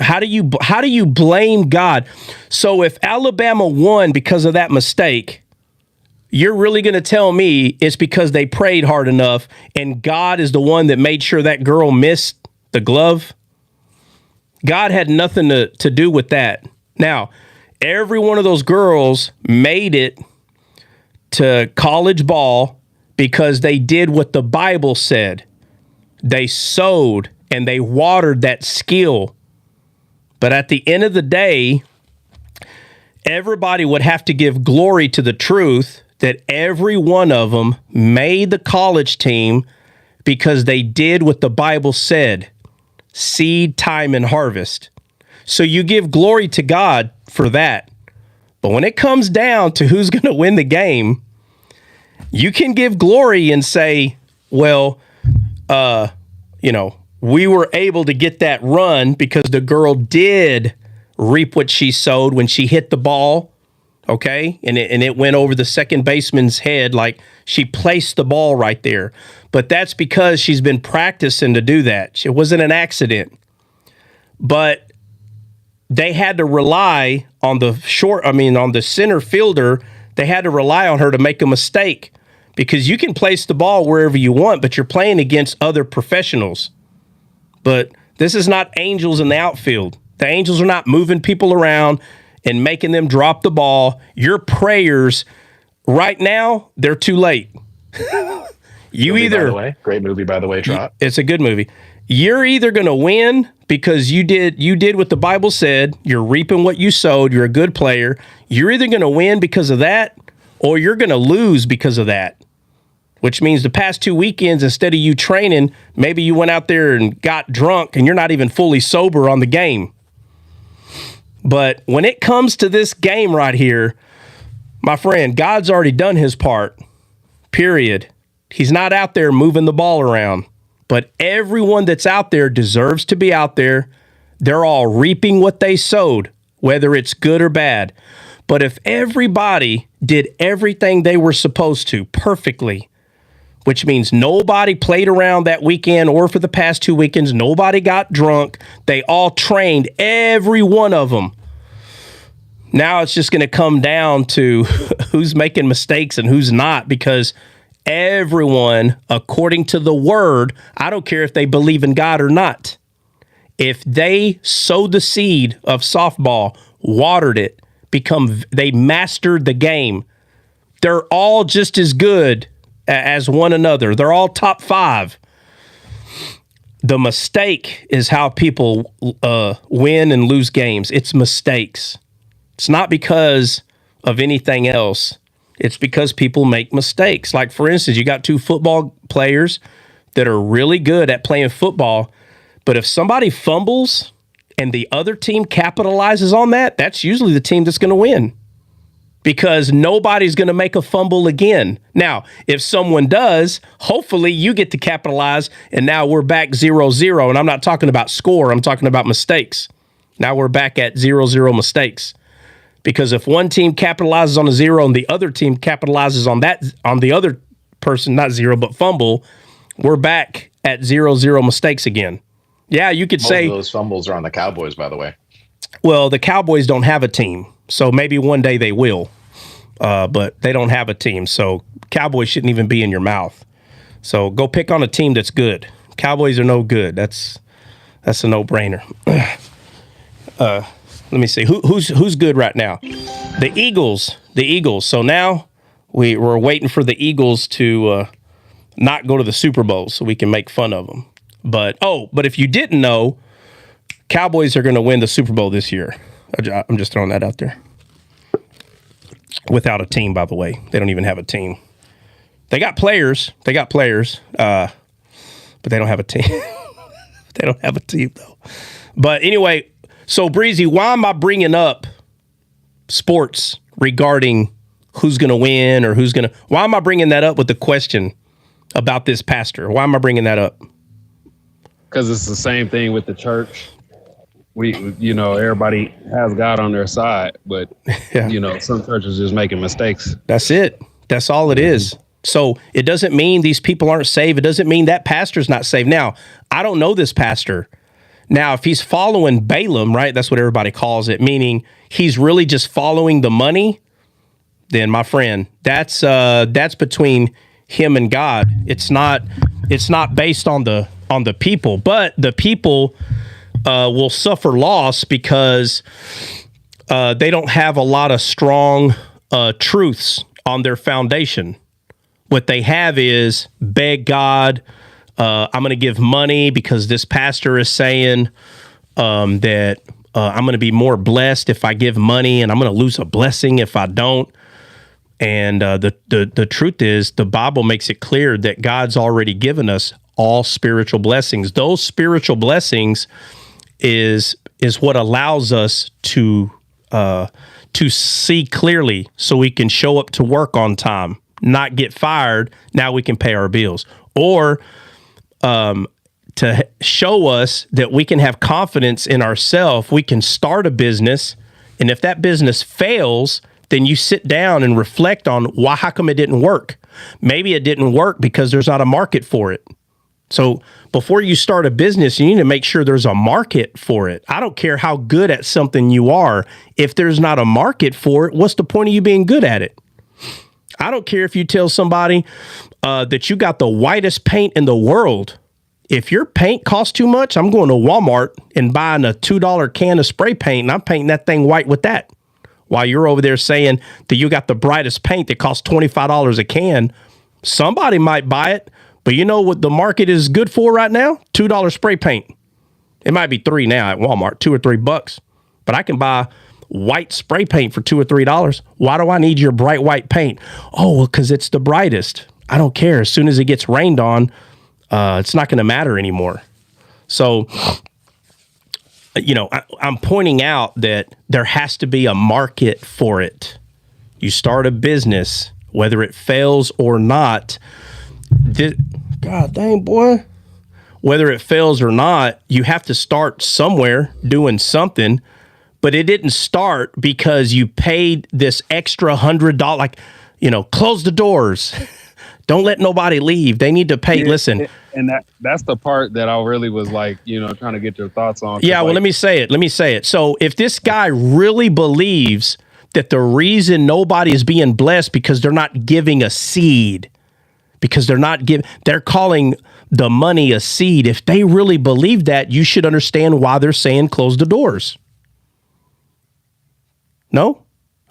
How do you blame God? So if Alabama won because of that mistake, you're really going to tell me it's because they prayed hard enough and God is the one that made sure that girl missed the glove? God had nothing to do with that. Now, every one of those girls made it to college ball because they did what the Bible said. They sowed and they watered that skill. But at the end of the day, everybody would have to give glory to the truth that every one of them made the college team because they did what the Bible said: seed, time, and harvest. So you give glory to God for that. But when it comes down to who's going to win the game, you can give glory and say, well, we were able to get that run because the girl did reap what she sowed when she hit the ball, okay? And it went over the second baseman's head, like she placed the ball right there. But that's because she's been practicing to do that. It wasn't an accident. But they had to rely on the center fielder They had to rely on her to make a mistake because you can place the ball wherever you want, but you're playing against other professionals. But this is not angels in the outfield. The angels are not moving people around and making them drop the ball. Your prayers right now, they're too late. By the way, great movie, by the way, Trot. It's a good movie. You're either going to win because you did what the Bible said. You're reaping what you sowed. You're a good player. You're either going to win because of that or you're going to lose because of that, which means the past 2 weekends, instead of you training, maybe you went out there and got drunk and you're not even fully sober on the game. But when it comes to this game right here, my friend, God's already done his part, period. He's not out there moving the ball around. But everyone that's out there deserves to be out there. They're all reaping what they sowed, whether it's good or bad. But if everybody did everything they were supposed to perfectly, which means nobody played around that weekend or for the past 2 weekends, nobody got drunk, they all trained, every one of them. Now it's just going to come down to who's making mistakes and who's not, because everyone, according to the word, I don't care if they believe in God or not, if they sowed the seed of softball, watered it, they mastered the game, they're all just as good as one another. They're all top 5. The mistake is how people win and lose games. It's mistakes. It's not because of anything else. It's because people make mistakes. Like, for instance, you got 2 football players that are really good at playing football, but if somebody fumbles and the other team capitalizes on that, that's usually the team that's going to win, because nobody's going to make a fumble again. Now, if someone does, hopefully you get to capitalize, and now we're back 0-0, and I'm not talking about score, I'm talking about mistakes. Now we're back at 0-0 mistakes. Because if one team capitalizes on a 0 and the other team capitalizes on the other person, not 0, but fumble, we're back at 0-0 mistakes again. Yeah, you could say most of those fumbles are on the Cowboys, by the way. Well, the Cowboys don't have a team, so maybe one day they will, but they don't have a team, so Cowboys shouldn't even be in your mouth. So go pick on a team that's good. Cowboys are no good. That's a no-brainer. Let me see. Who's good right now? The Eagles. So now we're waiting for the Eagles to not go to the Super Bowl so we can make fun of them. But if you didn't know, Cowboys are going to win the Super Bowl this year. I'm just throwing that out there. Without a team, by the way. They don't even have a team. They got players. But they don't have a team. They don't have a team, though. But anyway, so Breezy, why am I bringing up sports regarding who's going to win or why am I bringing that up with the question about this pastor? Why am I bringing that up? Because it's the same thing with the church. Everybody has God on their side, but yeah. Some churches just making mistakes. That's it. That's all it is. So it doesn't mean these people aren't saved. It doesn't mean that pastor's not saved. Now, I don't know this pastor. Now, if he's following Balaam, right, that's what everybody calls it, meaning he's really just following the money, then, my friend, that's between him and God. It's not based on the people, but the people will suffer loss because they don't have a lot of strong truths on their foundation. What they have is beg God. I'm going to give money because this pastor is saying that I'm going to be more blessed if I give money, and I'm going to lose a blessing if I don't. And the truth is, the Bible makes it clear that God's already given us all spiritual blessings. Those spiritual blessings is what allows us to see clearly, so we can show up to work on time, not get fired. Now we can pay our bills, or to show us that we can have confidence in ourselves. We can start a business, and if that business fails, then you sit down and reflect on how come it didn't work. Maybe it didn't work because there's not a market for it. So before you start a business, you need to make sure there's a market for it. I don't care how good at something you are. If there's not a market for it, what's the point of you being good at it? I don't care if you tell somebody that you got the whitest paint in the world. If your paint costs too much, I'm going to Walmart and buying a $2 can of spray paint, and I'm painting that thing white with that. While you're over there saying that you got the brightest paint that costs $25 a can, somebody might buy it. But you know what the market is good for right now? $2 spray paint. It might be $3 now at Walmart, $2 or $3. But I can buy white spray paint for $2 or $3. Why do I need your bright white paint? Oh, well, because it's the brightest. I don't care. As soon as it gets rained on, it's not going to matter anymore. So, I'm pointing out that there has to be a market for it. You start a business, whether it fails or not. God dang, boy. Whether it fails or not, you have to start somewhere doing something. But it didn't start because you paid this extra $100, like, close the doors. Don't let nobody leave. They need to pay. Listen. And that's the part that I really was like, trying to get your thoughts on. Yeah, well, let me say it. So if this guy really believes that the reason nobody is being blessed because they're not giving a seed, because they're calling the money a seed. If they really believe that, you should understand why they're saying close the doors. No?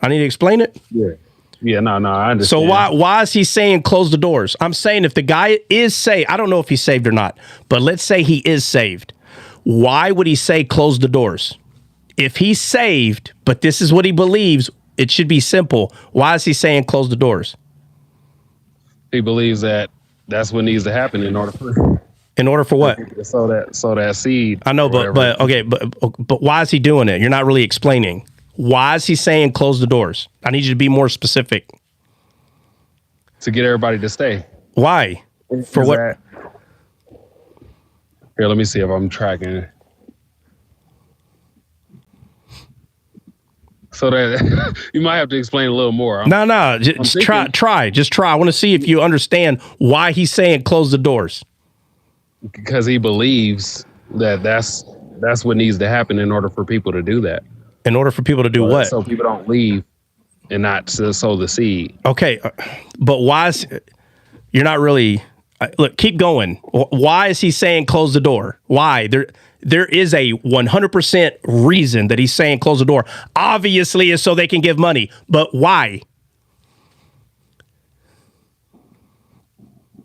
I need to explain it? Yeah. Yeah, no, I understand. So why is he saying close the doors? I'm saying if the guy is saved, I don't know if he's saved or not, but let's say he is saved. Why would he say close the doors? If he's saved, but this is what he believes, it should be simple. Why is he saying close the doors? He believes that that's what needs to happen in order for what? So that seed. I know, but okay, but why is he doing it? You're not really explaining. Why is he saying close the doors? I need you to be more specific. To get everybody to stay. Why? For what? Here, let me see if I'm tracking. So that you might have to explain a little more. No. Just try. Just try. I want to see if you understand why he's saying close the doors. Because he believes that that's what needs to happen in order for people to do that. In order for people to do what? So people don't leave and not sow the seed. Okay, but why is you're not really look? Keep going. Why is he saying close the door? Why there is a 100% reason that he's saying close the door. Obviously, is so they can give money, but why?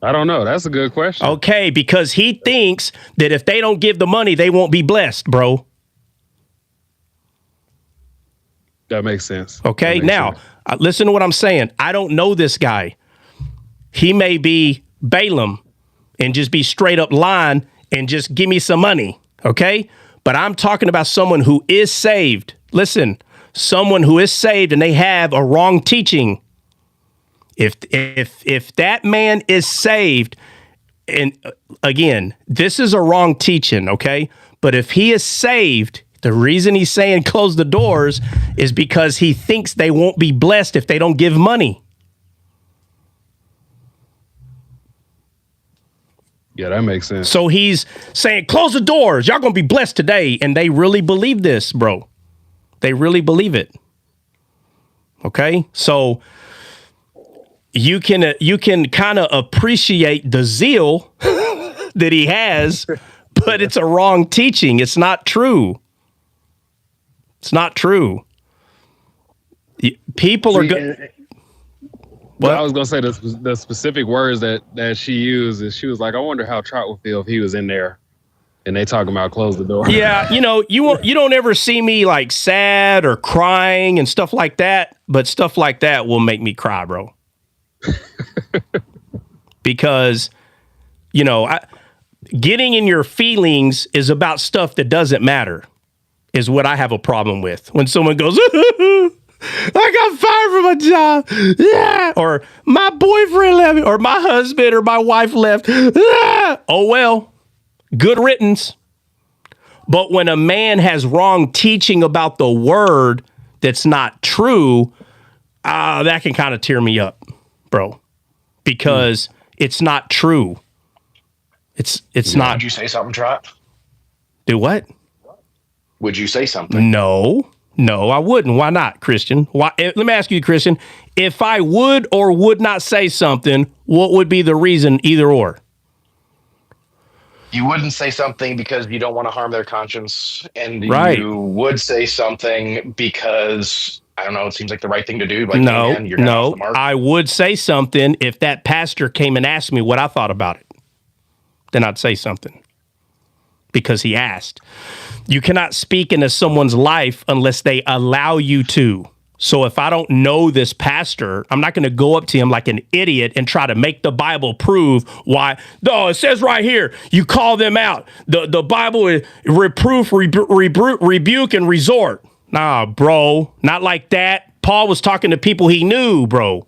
I don't know. That's a good question. Okay, because he thinks that if they don't give the money, they won't be blessed, bro. That makes sense. Okay, now, listen to what I'm saying. I don't know this guy. He may be Balaam and just be straight up lying and just give me some money, okay? But I'm talking about someone who is saved. Listen, someone who is saved and they have a wrong teaching. If that man is saved, and again, this is a wrong teaching, okay? But if he is saved, the reason he's saying close the doors is because he thinks they won't be blessed if they don't give money. Yeah, that makes sense. So he's saying close the doors. Y'all going to be blessed today. And they really believe this, bro. They really believe it. Okay? So you can kind of appreciate the zeal that he has, but it's a wrong teaching. It's not true. It's not true. People are good. Well, I was going to say the specific words that she used is she was like, I wonder how Trout would feel if he was in there and they talking about close the door. Yeah. You don't ever see me like sad or crying and stuff like that. But stuff like that will make me cry, bro. Because, getting in your feelings is about stuff that doesn't matter. Is what I have a problem with. When someone goes, I got fired from my job. Yeah. Or my boyfriend left me. Or my husband or my wife left. Yeah. Oh, well, good riddance. But when a man has wrong teaching about the word that's not true, that can kind of tear me up, bro. Because it's not true. It's not. Would you say something, Trot? Do what? Would you say something? No. No, I wouldn't. Why not, Christian? Why? Let me ask you, Christian, if I would or would not say something, what would be the reason, either or? You wouldn't say something because you don't want to harm their conscience, and Right. you would say something because, I don't know, it seems like the right thing to do. Like, hey, No, man, you're kind of off the mark. I would say something if that pastor came and asked me what I thought about it. Then I'd say something because he asked. You cannot speak into someone's life unless they allow you to. So if I don't know this pastor, I'm not going to go up to him like an idiot and try to make the Bible prove why. No, it says right here, you call them out. The Bible is reproof, rebuke, and resort. Nah, bro, not like that. Paul was talking to people he knew, bro.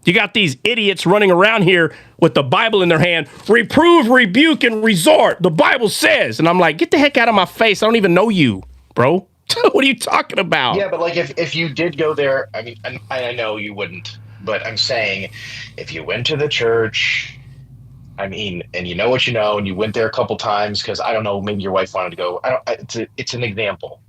You got these idiots running around here with the Bible in their hand. Reprove, rebuke, and resort. The Bible says. And I'm like, get the heck out of my face. I don't even know you, bro. What are you talking about? Yeah, but like if you did go there, I mean, I know you wouldn't, but I'm saying if you went to the church, I mean, and you know what you know, and you went there a couple times because I don't know, maybe your wife wanted to go. It's an example.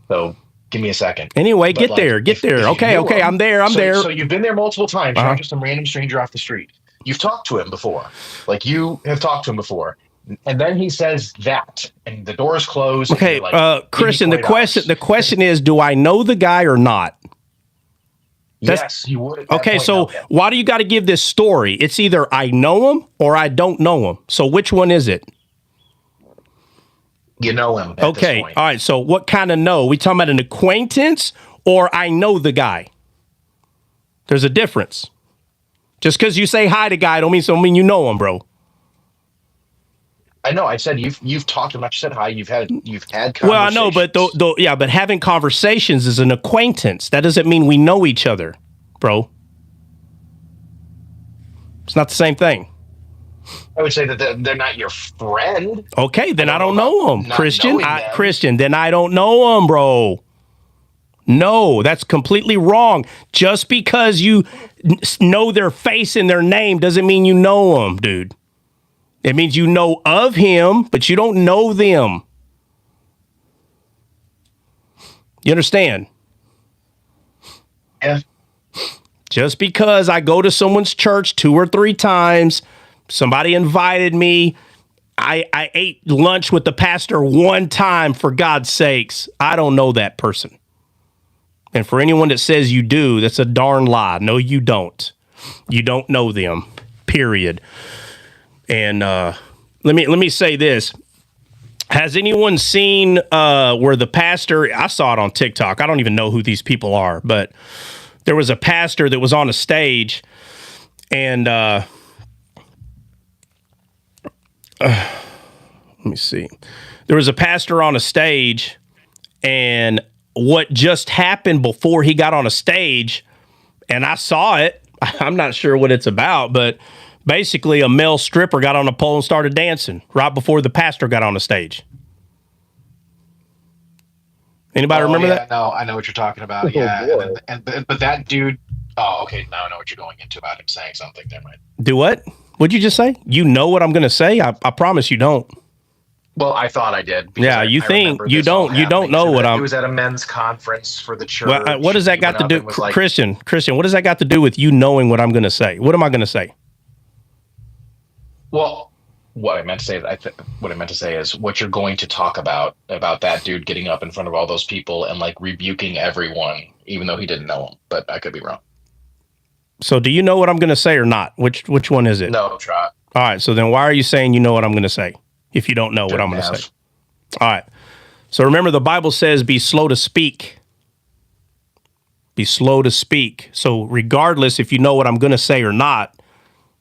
So give me a second. Anyway, But get like, there. Okay, I'm there. So you've been there multiple times, not just some random stranger off the street. You've talked to him before. Like you have talked to him before. And then he says that, and the door is closed. Okay, like, Christian, the question is, do I know the guy or not? Yes, you would. At that Okay, point so know him. why do you got to give this story? It's either I know him or I don't know him. So which one is it? You know him. At Okay, this point. all right. So what kind of know? We talking about an acquaintance or I know the guy? There's a difference. Just because you say hi to guy don't mean you know him, bro. I know. I said you've talked to him. I said hi. You've had conversations. Well, I know, but but having conversations is an acquaintance. That doesn't mean we know each other, bro. It's not the same thing. I would say that they're not your friend. Okay, then I don't know them, not Christian. knowing them. Christian, then I don't know them, bro. No, that's completely wrong. Just because you know their face and their name doesn't mean you know them, dude. It means you know of him, but you don't know them. You understand? Yeah. Just because I go to someone's church 2 or 3 times, somebody invited me, I ate lunch with the pastor 1 time, for God's sakes, I don't know that person. And for anyone that says you do, that's a darn lie. No, you don't. You don't know them, period. And let me say this. Has anyone seen where the pastor, I saw it on TikTok. I don't even know who these people are, but there was a pastor that was on a stage and let me see. There was a pastor on a stage, and what just happened before he got on a stage, and I saw it. I'm not sure what it's about, but basically a male stripper got on a pole and started dancing right before the pastor got on the stage. Anybody remember that? No, I know what you're talking about. Yeah, but that dude. Oh, okay. Now I know what you're going into about him saying something. Never mind. Do what? What'd you just say? You know what I'm going to say? I promise you don't. Well, I thought I did. Yeah, you think you don't know what I'm. It was at a men's conference for the church. Well, what does that got to do, Christian? What does that got to do with you knowing what I'm going to say? What am I going to say? Well, what I meant to say is what you're going to talk about that dude getting up in front of all those people and like rebuking everyone, even though he didn't know him. But I could be wrong. So, do you know what I'm going to say or not? Which one is it? No, try. All right. So then, why are you saying you know what I'm going to say if you don't know what I'm going to say? All right. So remember, the Bible says, "Be slow to speak." Be slow to speak. So regardless if you know what I'm going to say or not,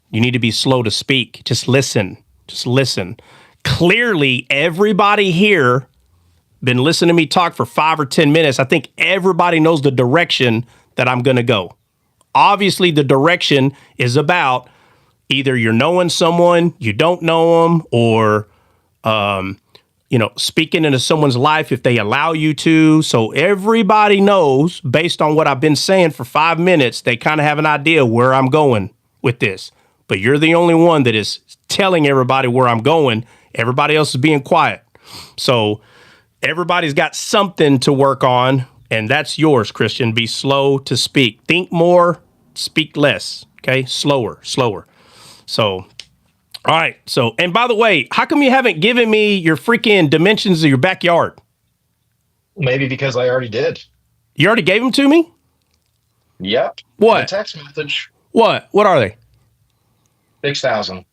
you need to be slow to speak. Just listen. Just listen. Clearly, everybody here been listening to me talk for 5 or 10 minutes. I think everybody knows the direction that I'm going to go. Obviously, the direction is about either you're knowing someone, you don't know them, or, speaking into someone's life if they allow you to. So everybody knows, based on what I've been saying for 5 minutes, they kind of have an idea where I'm going with this. But you're the only one that is telling everybody where I'm going. Everybody else is being quiet. So everybody's got something to work on And that's yours, Christian. Be slow to speak. Think more, speak less. Okay? Slower. So, all right. So, and by the way, how come you haven't given me your freaking dimensions of your backyard? Maybe because I already did. You already gave them to me? Yep. What? The text message. What? What are they? 6,000.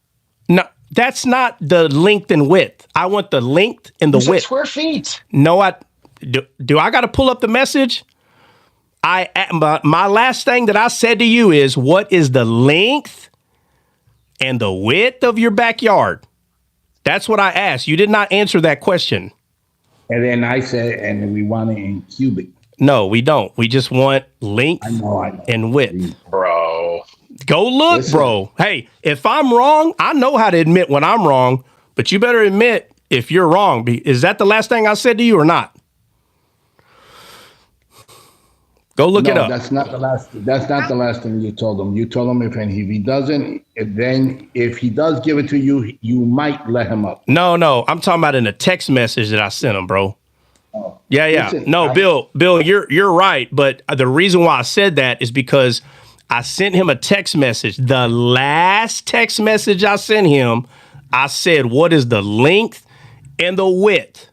No, that's not the length and width. I want the length and the width. Square feet. No, do I got to pull up the message? My last thing that I said to you is, what is the length and the width of your backyard? That's what I asked. You did not answer that question. And then I said, and we want it in cubic. No, we don't. We just want length and width. Bro. Go look, bro. Hey, if I'm wrong, I know how to admit when I'm wrong, but you better admit if you're wrong. Is that the last thing I said to you or not? Go look it up. That's not the last. That's not the last thing you told him. You told him if he doesn't, then if he does give it to you, you might let him up. No, I'm talking about in a text message that I sent him, bro. Oh. Yeah. Listen, No, Bill, you're right. But the reason why I said that is because I sent him a text message. The last text message I sent him, I said, "What is the length and the width?"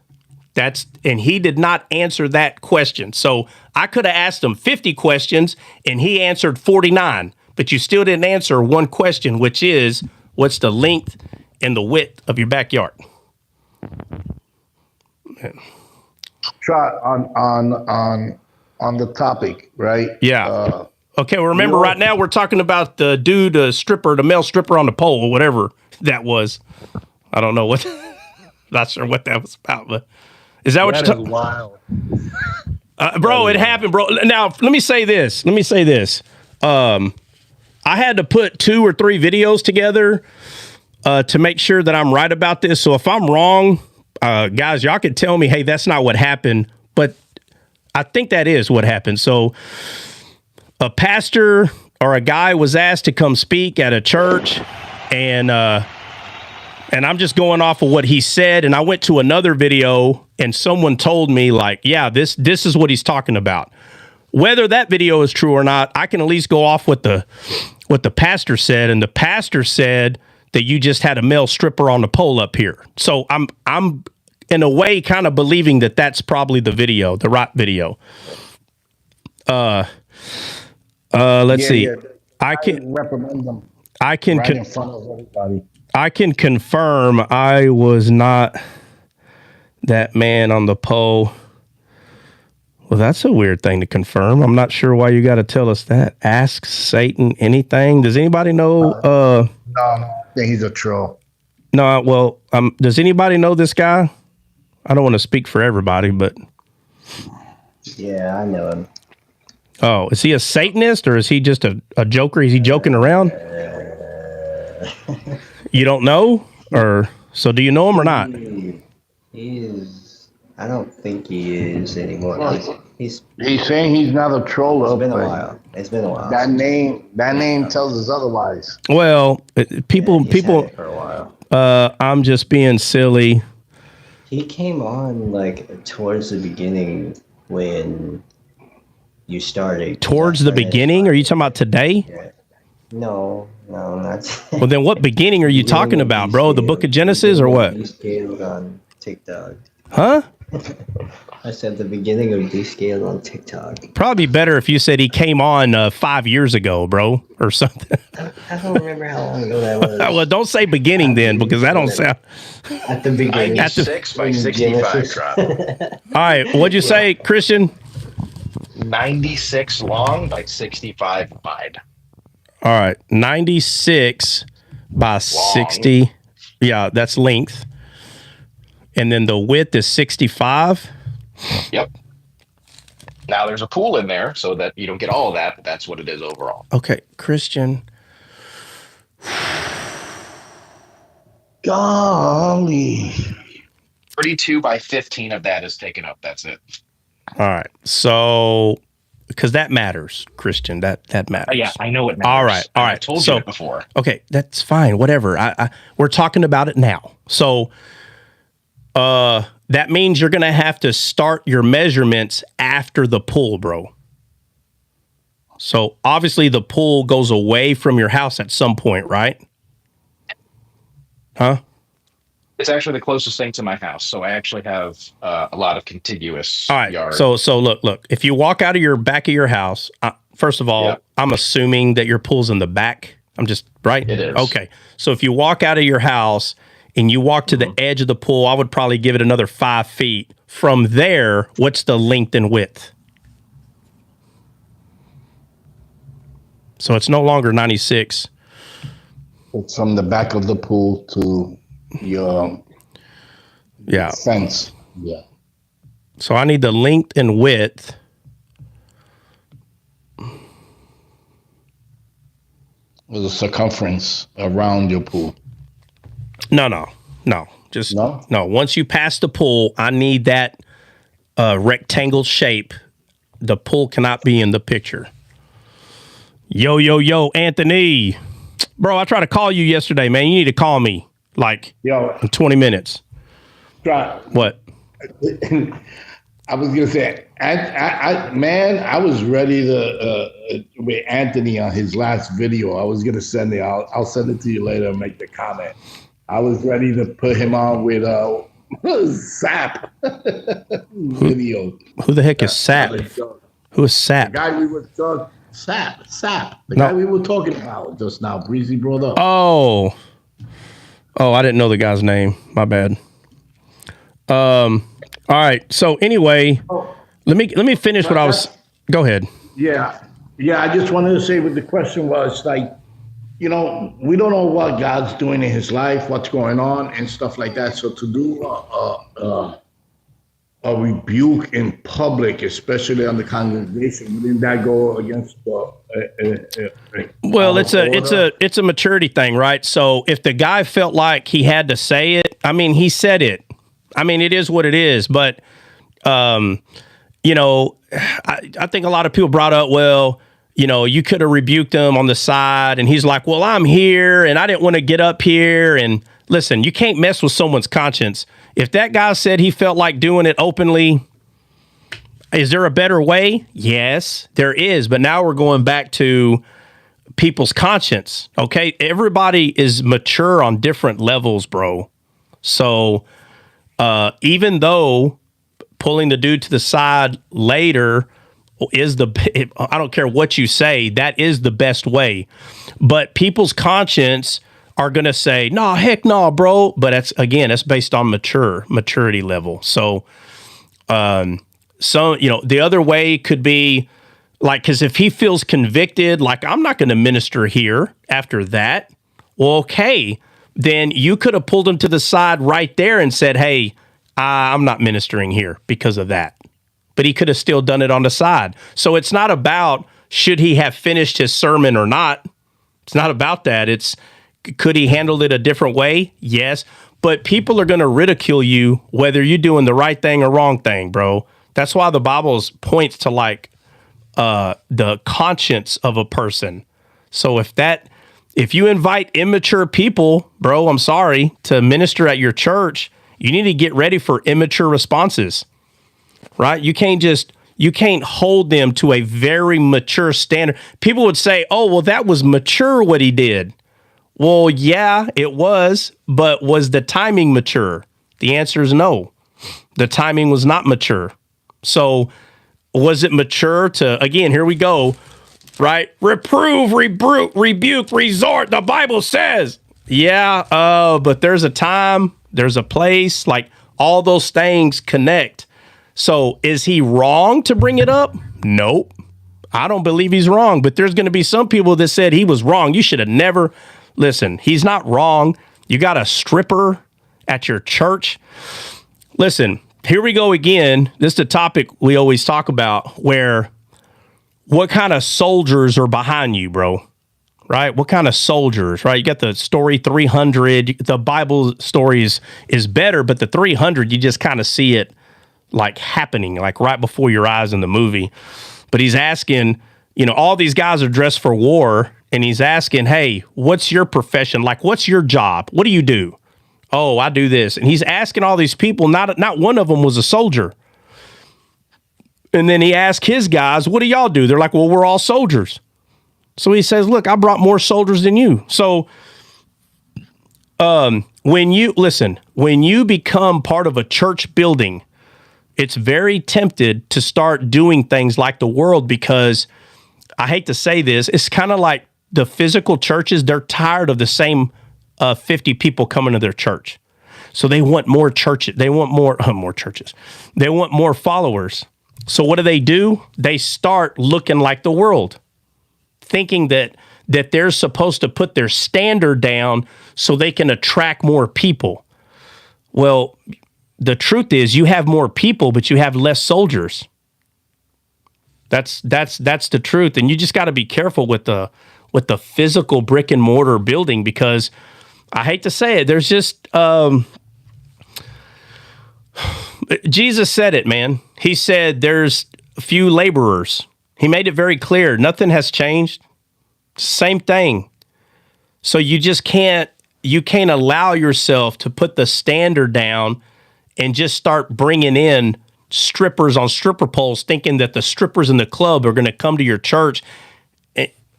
And he did not answer that question. So I could have asked him 50 questions and he answered 49, but you still didn't answer one question, which is, what's the length and the width of your backyard? Try on the topic, right? Yeah. Okay. Well, remember right now we're talking about the dude, the male stripper on the pole or whatever that was. I don't know what, not sure what that was about, but is that what you're talking about? Wild. Bro, it happened, bro. Now, let me say this. I had to put 2 or 3 videos together to make sure that I'm right about this. So if I'm wrong, guys, y'all can tell me, hey, that's not what happened. But I think that is what happened. So a pastor or a guy was asked to come speak at a church, and I'm just going off of what he said. And I went to another video and someone told me, like, yeah, this is what he's talking about. Whether that video is true or not, I can at least go off what the pastor said. And the pastor said that you just had a male stripper on the pole up here. So I'm in a way kind of believing that that's probably the video, the right video. Let's see. Yeah. I can reprimand them. I can right in front of everybody. I can confirm I was not that man on the pole. Well, that's a weird thing to confirm. I'm not sure why you got to tell us that. Ask Satan anything. Does anybody know? No, I think he's a troll. No, well, does anybody know this guy? I don't want to speak for everybody, but. Yeah, I know him. Oh, is he a Satanist or is he just a joker? Is he joking around? You don't know? Or so do you know him or not? He is. I don't think he is anymore. He's saying he's not a troll. It's been a while. It's been a while. That name tells us otherwise. Well, people. For a while. I'm just being silly. He came on like towards the beginning when you started. Towards the beginning? Are you talking about today? Yeah. No, not. Well, then what beginning are you talking about, bro? The book of Genesis or what? Descaled on TikTok. Huh? I said the beginning of Descaled on TikTok. Probably better if you said he came on 5 years ago, bro, or something. I don't remember how long ago that was. Well, don't say beginning then, because that don't sound. At the beginning. 96 by 65 drop. All right, what'd you say, Christian? 96 long by 65 wide. All right, 96 by 60. Yeah, that's length. And then the width is 65. Yep. Now there's a pool in there so that you don't get all of that, but that's what it is overall. Okay, Christian. Golly. 32 by 15 of that is taken up. That's it. All right. So, because that matters, Christian, that matters. Yeah, I know it matters. All right. I've told you it before. Okay, that's fine. Whatever. We're talking about it now. So, that means you're going to have to start your measurements after the pool, bro. So obviously the pool goes away from your house at some point, right? Huh? It's actually the closest thing to my house, so I actually have a lot of contiguous All right. yard. So look. If you walk out of your back of your house, first of all, I'm assuming that your pool's in the back. I'm just right. It is. Okay. So if you walk out of your house and you walk to the edge of the pool, I would probably give it another 5 feet. From there, what's the length and width? So it's no longer 96. It's from the back of the pool to your fence. Yeah. So I need the length and width. With the circumference around your pool. No. Just no. Once you pass the pool, I need that rectangle shape. The pool cannot be in the picture. Yo, Anthony. Bro, I tried to call you yesterday, man. You need to call me in 20 minutes. Try. What? I was gonna say, I was ready to with Anthony on his last video. I was gonna send it. I'll send it to you later and make the comment. I was ready to put him on with Sap video. Who the heck is Sap? Who is Sap? The guy we were talking. Sap. The guy we were talking about just now. Breezy brought up. Oh, I didn't know the guy's name. My bad. All right. So anyway, let me finish what I was. Go ahead. Yeah. I just wanted to say what the question was we don't know what God's doing in his life, what's going on, and stuff like that. So to do a rebuke in public, especially on the congregation, wouldn't that go against well, it's a maturity thing, right? So if the guy felt like he had to say it, I mean, he said it. I mean, it is what it is. But I think a lot of people brought up, well, you could have rebuked him on the side, and he's like, well, I'm here and I didn't want to get up here. And listen, you can't mess with someone's conscience. If that guy said he felt like doing it openly, is there a better way? Yes, there is. But now we're going back to people's conscience. Okay. Everybody is mature on different levels, bro. So even though pulling the dude to the side later is I don't care what you say, that is the best way. But people's conscience are going to say, no, heck no, bro. But that's based on maturity level. So, the other way could be because if he feels convicted, I'm not going to minister here after that. Well, okay, then you could have pulled him to the side right there and said, hey, I'm not ministering here because of that. But he could have still done it on the side. So it's not about should he have finished his sermon or not. It's not about that. It's could he handle it a different way? Yes. But people are going to ridicule you whether you're doing the right thing or wrong thing, bro. That's why the Bible points to the conscience of a person. So if you invite immature people, bro, I'm sorry, to minister at your church, you need to get ready for immature responses, right? You can't hold them to a very mature standard. People would say, oh, well, that was mature what he did. Well, yeah, it was, but was the timing mature? The answer is no. The timing was not mature. So was it mature to, again, here we go, right? Reprove, rebuke, resort. The Bible says, yeah, but there's a time, there's a place, all those things connect. So is he wrong to bring it up? Nope. I don't believe he's wrong, but there's going to be some people that said he was wrong. You should have never, listen, he's not wrong. You got a stripper at your church. Listen, here we go again. This is the topic we always talk about what kind of soldiers are behind you, bro? Right? What kind of soldiers, right? You got the story 300. The Bible stories is better, but the 300, you just kind of see it happening, right before your eyes in the movie. But he's asking, all these guys are dressed for war, and he's asking, hey, what's your profession? What's your job? What do you do? Oh, I do this. And he's asking all these people, not one of them was a soldier. And then he asked his guys, what do y'all do? They're like, well, we're all soldiers. So he says, look, I brought more soldiers than you. So when you become part of a church building, it's very tempted to start doing things like the world, because I hate to say this, it's kind of like the physical churches. They're tired of the same 50 people coming to their church. So they want more churches. They want more churches. They want more followers. So what do? They start looking like the world, thinking that they're supposed to put their standard down so they can attract more people. Well, the truth is you have more people, but you have less soldiers. That's the truth. And you just got to be careful with the physical brick and mortar building, because I hate to say it, there's just Jesus said it, man. He said there's a few laborers. He made it very clear. Nothing has changed. Same thing. So you can't allow yourself to put the standard down and just start bringing in strippers on stripper poles, thinking that the strippers in the club are going to come to your church,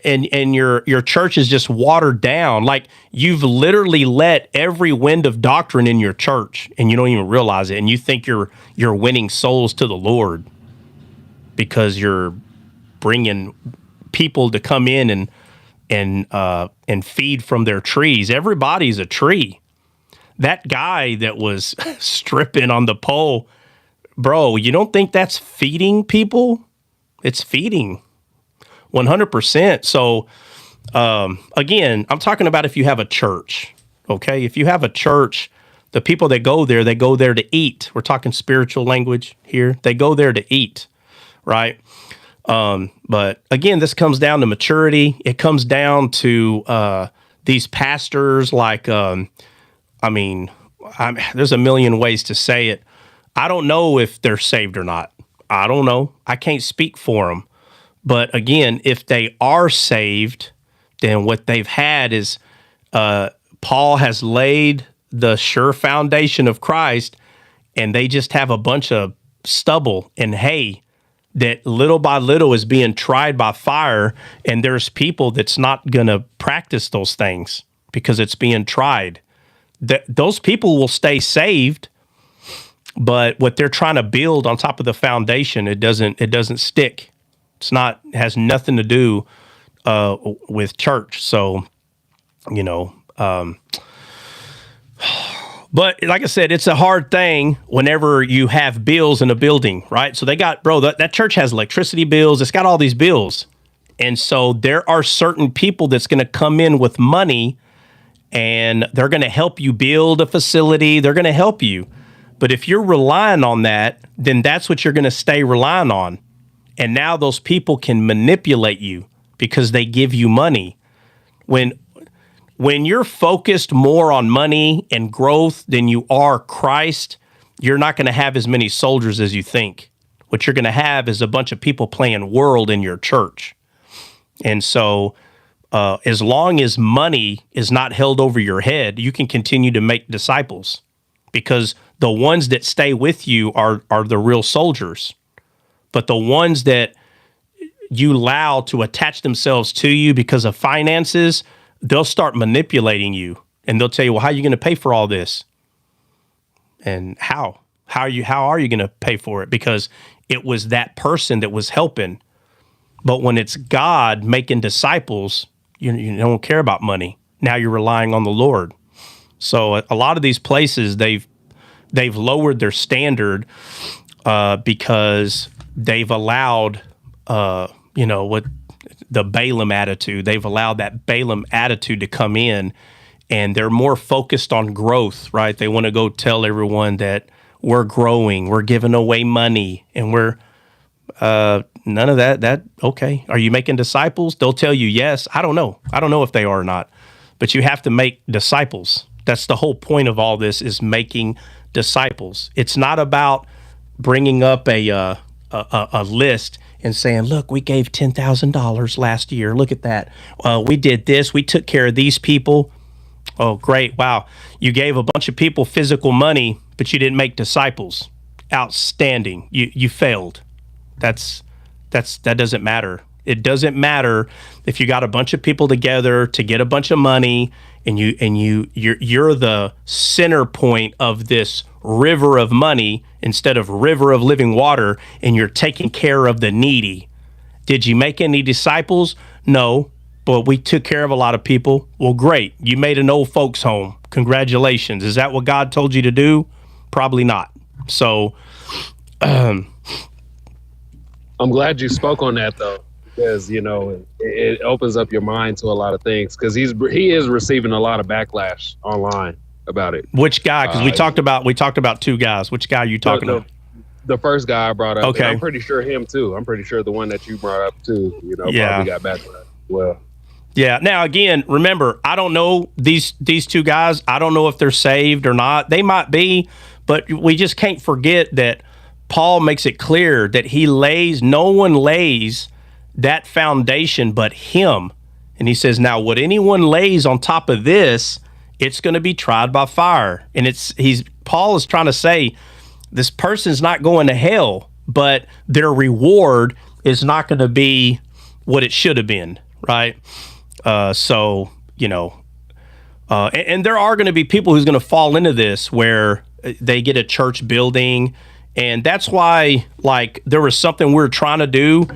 and your church is just watered down. Like, you've literally let every wind of doctrine in your church, and you don't even realize it. And you think you're winning souls to the Lord because you're bringing people to come in and feed from their trees. Everybody's a tree. That guy that was stripping on the pole, bro, you don't think that's feeding people? It's feeding 100%. So, again, I'm talking about if you have a church, okay? If you have a church, the people that go there to eat. We're talking spiritual language here. They go there to eat, right? But again, this comes down to maturity. It comes down to these pastors. Like, there's a million ways to say it. I don't know if they're saved or not. I don't know. I can't speak for them. But again, if they are saved, then what they've had is Paul has laid the sure foundation of Christ, and they just have a bunch of stubble and hay that little by little is being tried by fire, and there's people that's not going to practice those things because it's being tried. Those people will stay saved, but what they're trying to build on top of the foundation, it doesn't stick. It has nothing to do with church. So, but like I said, it's a hard thing whenever you have bills in a building, right? So they got, that church has electricity bills. It's got all these bills. And so there are certain people that's going to come in with money, and they're going to help you build a facility. They're going to help you. But if you're relying on that, then that's what you're going to stay relying on. And now those people can manipulate you because they give you money. When you're focused more on money and growth than you are Christ, you're not going to have as many soldiers as you think. What you're going to have is a bunch of people playing world in your church. And so as long as money is not held over your head, you can continue to make disciples, because the ones that stay with you are the real soldiers. But the ones that you allow to attach themselves to you because of finances, they'll start manipulating you, and they'll tell you, well, how are you going to pay for all this? And how are you going to pay for it? Because it was that person that was helping. But when it's God making disciples, you don't care about money. Now you're relying on the Lord. So a lot of these places, they've lowered their standard because they've allowed, what the Balaam attitude. They've allowed that Balaam attitude to come in, and they're more focused on growth, right? They want to go tell everyone that we're growing, we're giving away money, and we're none of that. Okay, are you making disciples? They'll tell you yes. I don't know if they are or not, but you have to make disciples. That's the whole point of all this, is making disciples. It's not about bringing up a list and saying, look, we gave $10,000 last year. Look at that. We did this. We took care of these people. Oh, great. Wow. You gave a bunch of people physical money, but you didn't make disciples. Outstanding. You failed. That doesn't matter. It doesn't matter if you got a bunch of people together to get a bunch of money and you're the center point of this river of money instead of river of living water, and you're taking care of the needy. Did you make any disciples? No, but we took care of a lot of people. Well, great. You made an old folks home. Congratulations. Is that what God told you to do? Probably not. So, I'm glad you spoke on that though, because it opens up your mind to a lot of things. Because he is receiving a lot of backlash online about it. Which guy? Because we talked about two guys. Which guy are you talking about? The first guy I brought up. Okay. I'm pretty sure him too. I'm pretty sure the one that you brought up too. Probably got backlash. Well. Yeah. Now, again, remember, I don't know these two guys. I don't know if they're saved or not. They might be, but we just can't forget that Paul makes it clear that no one lays that foundation but him. And he says, now what anyone lays on top of this, it's going to be tried by fire. And Paul is trying to say this person's not going to hell, but their reward is not going to be what it should have been. Right. And there are going to be people who's going to fall into this where they get a church building. And that's why, like, there was something we were trying to do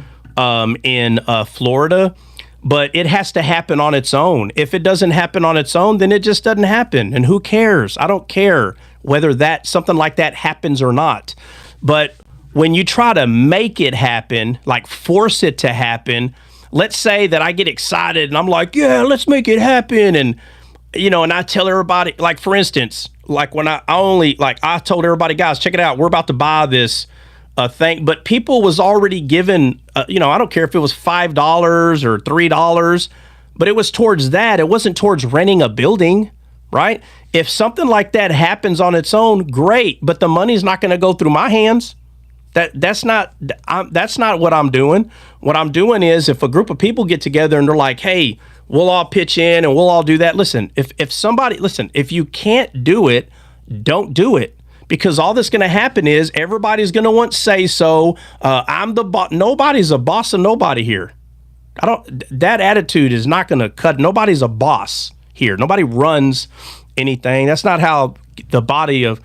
in Florida, but it has to happen on its own. If it doesn't happen on its own, then it just doesn't happen. And who cares? I don't care whether something like that happens or not. But when you try to make it happen, like force it to happen, let's say that I get excited and I'm like, yeah, let's make it happen. And, and I tell everybody, like, for instance, like when I told everybody, guys, check it out. We're about to buy this thing. But people was already given, I don't care if it was $5 or $3, but it was towards that. It wasn't towards renting a building, right? If something like that happens on its own, great. But the money's not going to go through my hands. That's not what I'm doing. What I'm doing is if a group of people get together and they're like, hey, we'll all pitch in and we'll all do that. Listen, if you can't do it, don't do it. Because all that's going to happen is everybody's going to want to say so. I'm the boss. Nobody's a boss of nobody here. That attitude is not going to cut. Nobody's a boss here. Nobody runs anything. That's not how the body of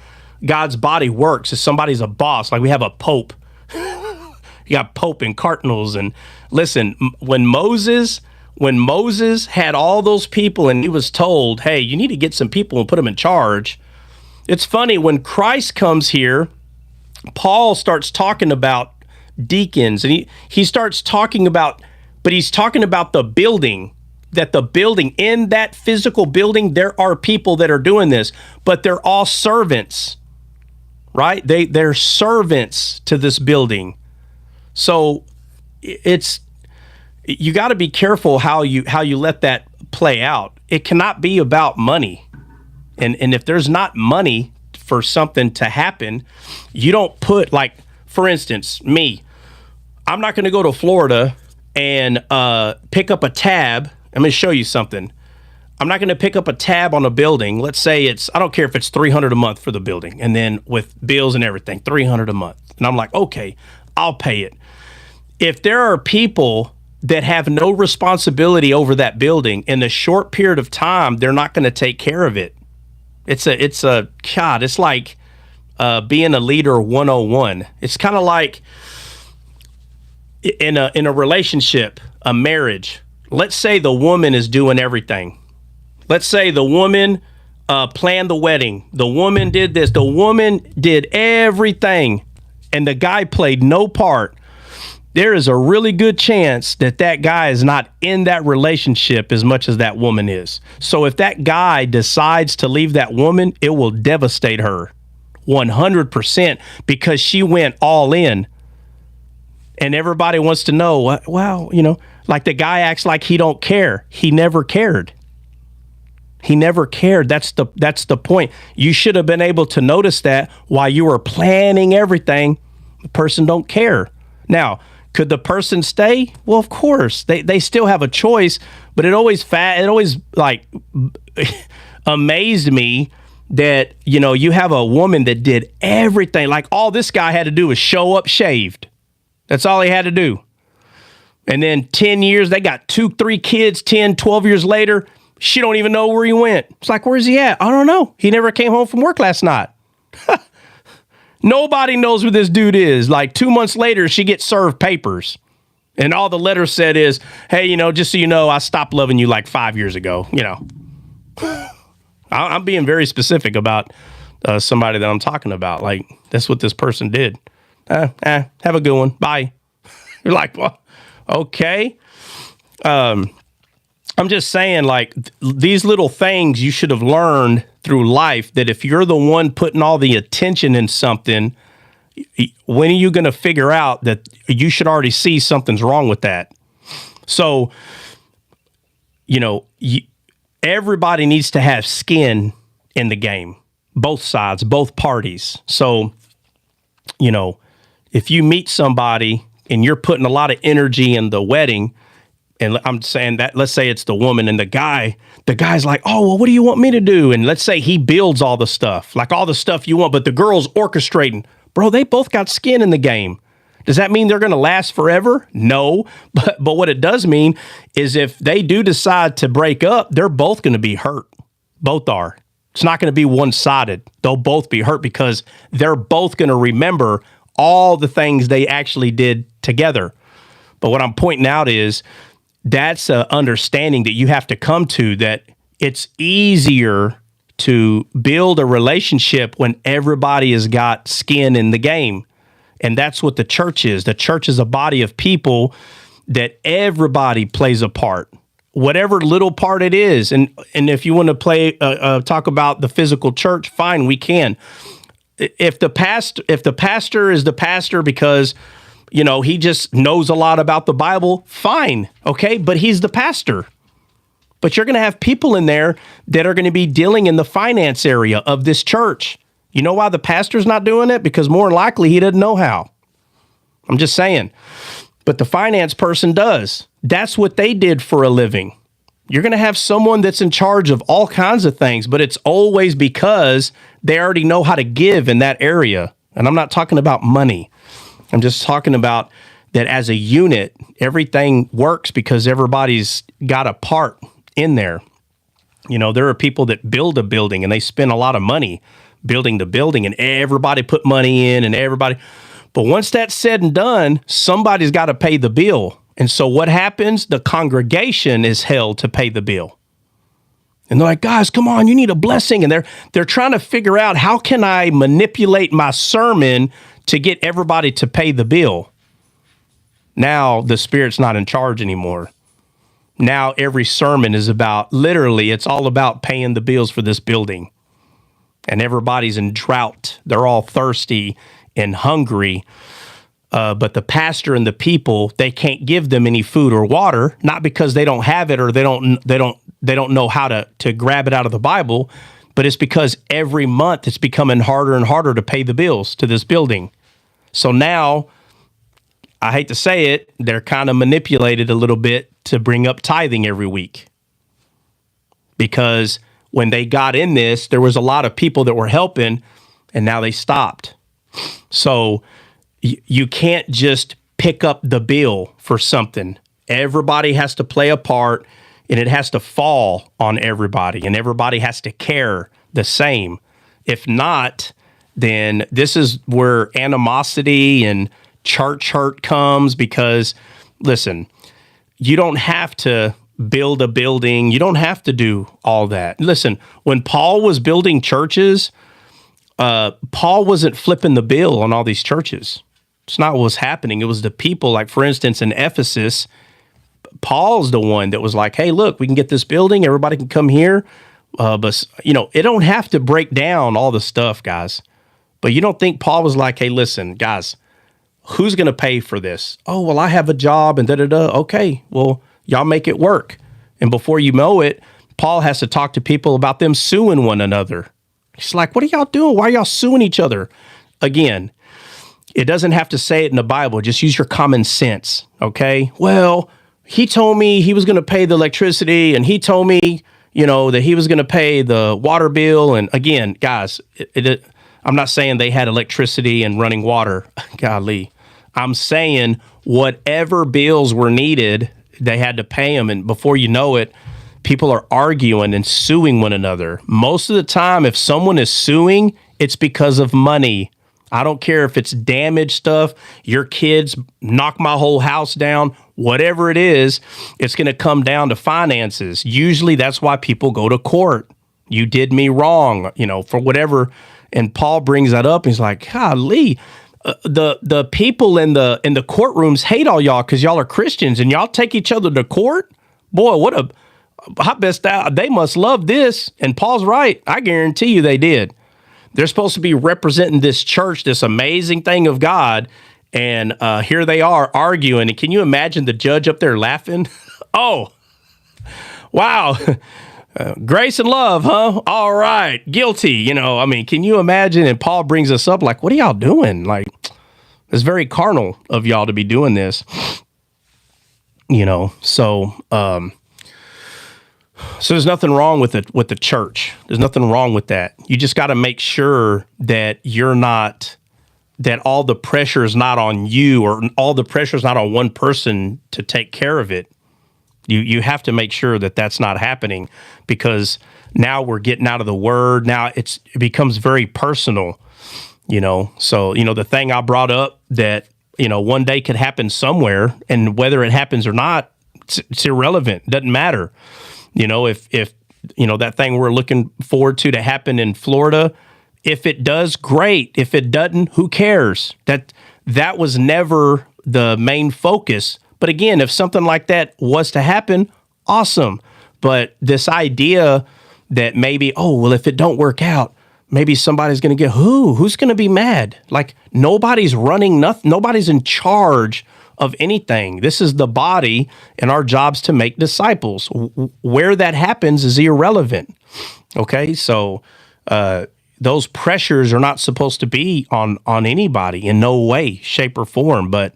God's body works. Is somebody's a boss. Like we have a pope. You got pope and cardinals. And listen, when Moses had all those people and he was told, hey, you need to get some people and put them in charge. It's funny, when Christ comes here, Paul starts talking about deacons, and he starts talking about, but he's talking about the building, in that physical building, there are people that are doing this, but they're all servants, right? They're servants to this building. So you got to be careful how you let that play out. It cannot be about money. And if there's not money for something to happen, you don't put, like, for instance, I'm not going to go to Florida and pick up a tab. I'm going to show you something. I'm not going to pick up a tab on a building. Let's say I don't care if it's $300 a month for the building. And then with bills and everything, $300 a month. And I'm like, okay, I'll pay it. If there are people that have no responsibility over that building in a short period of time, they're not going to take care of it. It's like being a leader 101. It's kind of like in a relationship, a marriage. Let's say the woman is doing everything. Let's say the woman planned the wedding. The woman did this. The woman did everything, and the guy played no part. There is a really good chance that guy is not in that relationship as much as that woman is. So if that guy decides to leave that woman, it will devastate her 100% because she went all in. And everybody wants to know, well, like the guy acts like he don't care. He never cared. He never cared. That's the point. You should have been able to notice that while you were planning everything. The person don't care. Now, could the person stay? Well, of course. They still have a choice, but it always amazed me that, you have a woman that did everything. Like, all this guy had to do was show up shaved. That's all he had to do. And then 10 years, they got 2-3 kids, 10, 12 years later, she don't even know where he went. It's like, where's he at? I don't know. He never came home from work last night. Nobody knows where this dude is. Like 2 months later, she gets served papers. And all the letter said is, hey, just so you know, I stopped loving you like 5 years ago. I'm being very specific about somebody that I'm talking about. Like, that's what this person did. Have a good one. Bye. You're like, well, okay. I'm just saying, like, these little things you should have learned through life, that if you're the one putting all the attention in something, when are you going to figure out that you should already see something's wrong with that? So, everybody needs to have skin in the game, both sides, both parties. So, if you meet somebody and you're putting a lot of energy in the wedding, and I'm saying that, let's say it's the woman and the guy's like, oh, well, what do you want me to do? And let's say he builds all the stuff, like all the stuff you want, but the girl's orchestrating. Bro, they both got skin in the game. Does that mean they're going to last forever? No. But what it does mean is if they do decide to break up, they're both going to be hurt. Both are. It's not going to be one-sided. They'll both be hurt because they're both going to remember all the things they actually did together. But what I'm pointing out is that's an understanding that you have to come to, that it's easier to build a relationship when everybody has got skin in the game. And that's what the church is. The church is a body of people that everybody plays a part, whatever little part it is. And if you want to talk about the physical church, fine, we can. If the pastor is the pastor because, he just knows a lot about the Bible, fine, okay, but he's the pastor. But you're going to have people in there that are going to be dealing in the finance area of this church. You know why the pastor's not doing it? Because more than likely he doesn't know how. I'm just saying. But the finance person does. That's what they did for a living. You're going to have someone that's in charge of all kinds of things, but it's always because they already know how to give in that area. And I'm not talking about money. I'm just talking about that as a unit, everything works because everybody's got a part in there. There are people that build a building and they spend a lot of money building the building, and everybody put money in and everybody. But once that's said and done, somebody's got to pay the bill. And so what happens? The congregation is held to pay the bill. And they're like, guys, come on, you need a blessing. And they're trying to figure out, how can I manipulate my sermon to get everybody to pay the bill? Now the Spirit's not in charge anymore. Now every sermon is about, literally, it's all about paying the bills for this building. And everybody's in drought. They're all thirsty and hungry. But the pastor and the people, they can't give them any food or water, not because they don't have it or they don't know how to grab it out of the Bible, but it's because every month it's becoming harder and harder to pay the bills to this building. So now, I hate to say it, they're kind of manipulated a little bit to bring up tithing every week. Because when they got in this, there was a lot of people that were helping, and now they stopped. So you can't just pick up the bill for something. Everybody has to play a part, and it has to fall on everybody, and everybody has to care the same. If not, then this is where animosity and church hurt comes, because, listen, you don't have to build a building. You don't have to do all that. Listen, when Paul was building churches, Paul wasn't flipping the bill on all these churches. It's not what was happening. It was the people, like, for instance, in Ephesus, Paul's the one that was like, hey, look, we can get this building. Everybody can come here. But, it don't have to break down all the stuff, guys. But you don't think Paul was like, hey, listen, guys, who's going to pay for this? Oh, well, I have a job and da-da-da. Okay, well, y'all make it work. And before you know it, Paul has to talk to people about them suing one another. He's like, what are y'all doing? Why are y'all suing each other? Again, it doesn't have to say it in the Bible. Just use your common sense, okay? Well, he told me he was going to pay the electricity, and he told me, that he was going to pay the water bill. And again, guys, I'm not saying they had electricity and running water. Golly. I'm saying whatever bills were needed, they had to pay them. And before you know it, people are arguing and suing one another. Most of the time, if someone is suing, it's because of money. I don't care if it's damaged stuff, your kids knock my whole house down, whatever it is, it's going to come down to finances. Usually that's why people go to court. You did me wrong, for whatever. And Paul brings that up. He's like, golly, the people in the courtrooms hate all y'all because y'all are Christians and y'all take each other to court. Boy, they must love this. And Paul's right. I guarantee you they did. They're supposed to be representing this church, this amazing thing of God, and here they are arguing. And can you imagine the judge up there laughing? Oh, wow. Grace and love, huh? All right. Guilty. Can you imagine? And Paul brings us up like, what are y'all doing? Like, it's very carnal of y'all to be doing this. So there's nothing wrong with the church. There's nothing wrong with that. You just got to make sure that that all the pressure is not on you, or all the pressure is not on one person to take care of it. You have to make sure that that's not happening, because now we're getting out of the word. Now it becomes very personal, So, the thing I brought up that, one day could happen somewhere, and whether it happens or not, it's irrelevant. It doesn't matter. If that thing we're looking forward to happen in Florida, if it does, great. If it doesn't, who cares? That was never the main focus. But again, if something like that was to happen, awesome. But this idea that maybe, if it don't work out, maybe somebody's going to get who's going to be mad? Like, nobody's running nothing. Nobody's in charge of anything. This is the body, and our job's to make disciples. Where that happens is irrelevant. Okay, so those pressures are not supposed to be on anybody in no way, shape, or form. But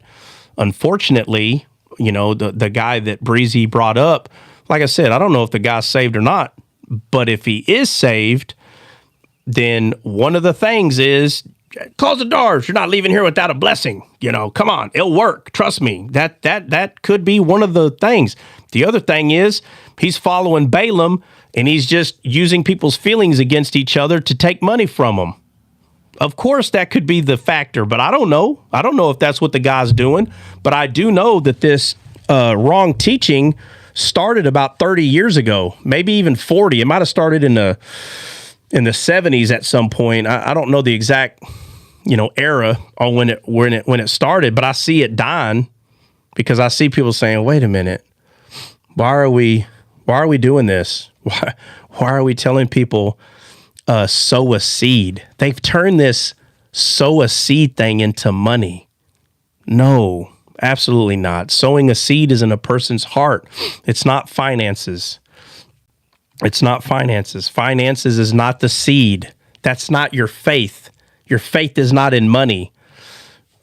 unfortunately, the guy that Breezy brought up, like I said, I don't know if the guy's saved or not. But if he is saved, then one of the things is, close the doors. You're not leaving here without a blessing. Come on, it'll work. Trust me. That could be one of the things. The other thing is he's following Balaam, and he's just using people's feelings against each other to take money from them. Of course, that could be the factor, but I don't know. I don't know if that's what the guy's doing, but I do know that this wrong teaching started about 30 years ago, maybe even 40. It might have started in the 70s at some point. I don't know the exact era on when it started, but I see it dying, because I see people saying, wait a minute, why are we doing this? Why are we telling people sow a seed? They've turned this sow a seed thing into money. No, absolutely not. Sowing a seed is in a person's heart. It's not finances. It's not finances. Finances is not the seed. That's not your faith. Your faith is not in money,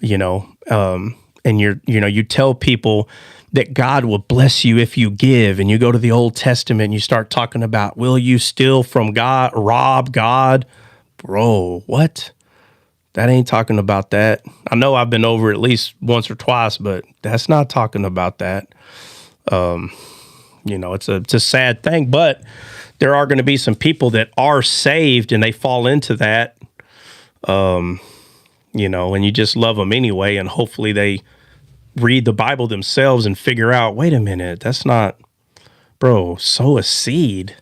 and you tell people that God will bless you if you give, and you go to the Old Testament and you start talking about, will you steal from God, rob God? Bro, what? That ain't talking about that. I know I've been over at least once or twice, but that's not talking about that. It's a sad thing, but there are going to be some people that are saved and they fall into that, and you just love them anyway. And hopefully they read the Bible themselves and figure out, wait a minute, that's not, bro, sow a seed.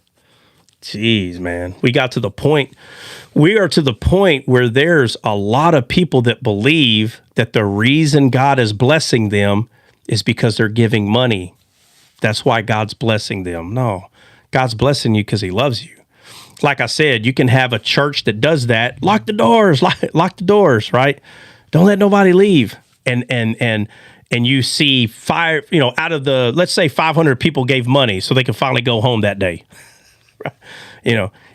Jeez, man. We are to the point where there's a lot of people that believe that the reason God is blessing them is because they're giving money. That's why God's blessing them. No, God's blessing you because he loves you. Like I said, you can have a church that does that. Lock the doors, lock the doors, right? Don't let nobody leave. And you see out of the, let's say 500 people gave money so they can finally go home that day.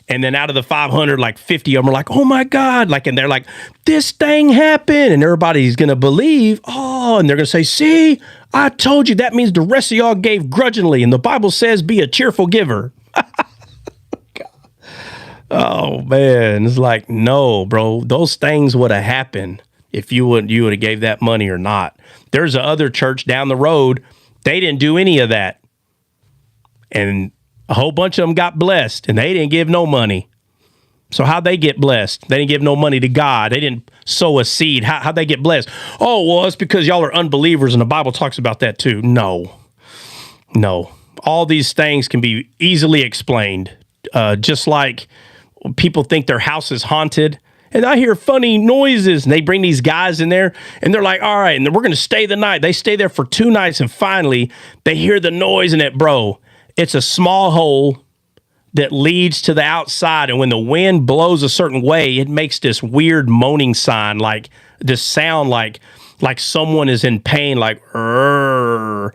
And then out of the 500, like 50 of them are like, oh my God, and they're like, this thing happened, and everybody's going to believe, and they're going to say, see, I told you. That means the rest of y'all gave grudgingly, and the Bible says be a cheerful giver. Oh man, it's like, no, bro. Those things would have happened if you would have gave that money or not. There's a other church down the road. They didn't do any of that. And a whole bunch of them got blessed, and they didn't give no money. So how'd they get blessed? They didn't give no money to God. They didn't sow a seed. How'd they get blessed? Oh, well, it's because y'all are unbelievers, and the Bible talks about that too. No. All these things can be easily explained. Just like people think their house is haunted, and I hear funny noises, and they bring these guys in there, and they're like, all right, and we're going to stay the night. They stay there for 2 nights, and finally, they hear the noise, and it's a small hole that leads to the outside, and when the wind blows a certain way, it makes this weird moaning sound, like this sound like someone is in pain, like, and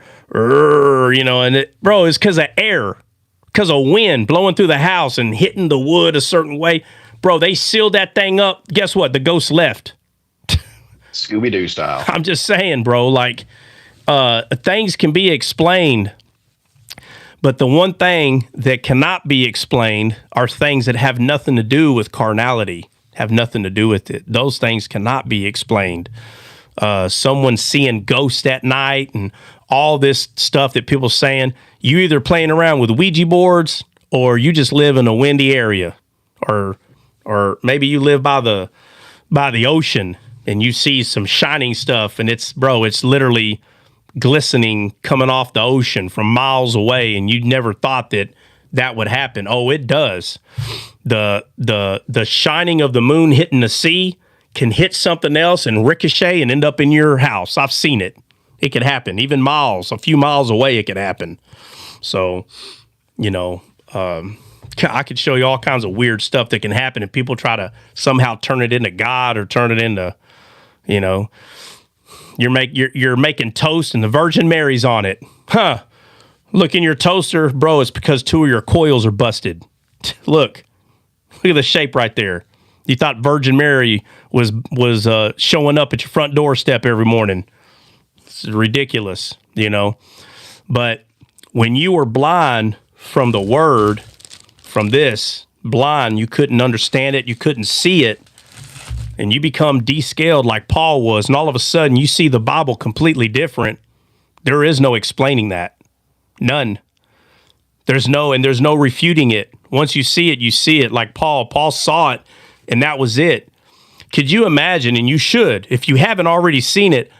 it's because of air, because of wind blowing through the house and hitting the wood a certain way. Bro, they sealed that thing up. Guess what? The ghost left. Scooby-Doo style. I'm just saying, bro, like, things can be explained. But the one thing that cannot be explained are things that have nothing to do with carnality, have nothing to do with it. Those things cannot be explained. Someone seeing ghosts at night and all this stuff that people saying, you either playing around with Ouija boards or you just live in a windy area, or maybe you live by the ocean and you see some shining stuff, and it's literally glistening coming off the ocean from miles away, and you never thought that would happen. Oh, it does. The shining of the moon hitting the sea can hit something else and ricochet and end up in your house. I've seen it. It could happen. Even a few miles away, it could happen. So, I could show you all kinds of weird stuff that can happen, and people try to somehow turn it into God or turn it into, you're making toast and the Virgin Mary's on it. Huh. Look in your toaster, bro, it's because 2 of your coils are busted. Look at the shape right there. You thought Virgin Mary was showing up at your front doorstep every morning. It's ridiculous, But when you were blind from the word, from this, blind, you couldn't understand it, you couldn't see it, and you become descaled like Paul was, and all of a sudden you see the Bible completely different, there is no explaining that. None. There's no refuting it. Once you see it like Paul. Paul saw it, and that was it. Could you imagine, and you should, if you haven't already seen it,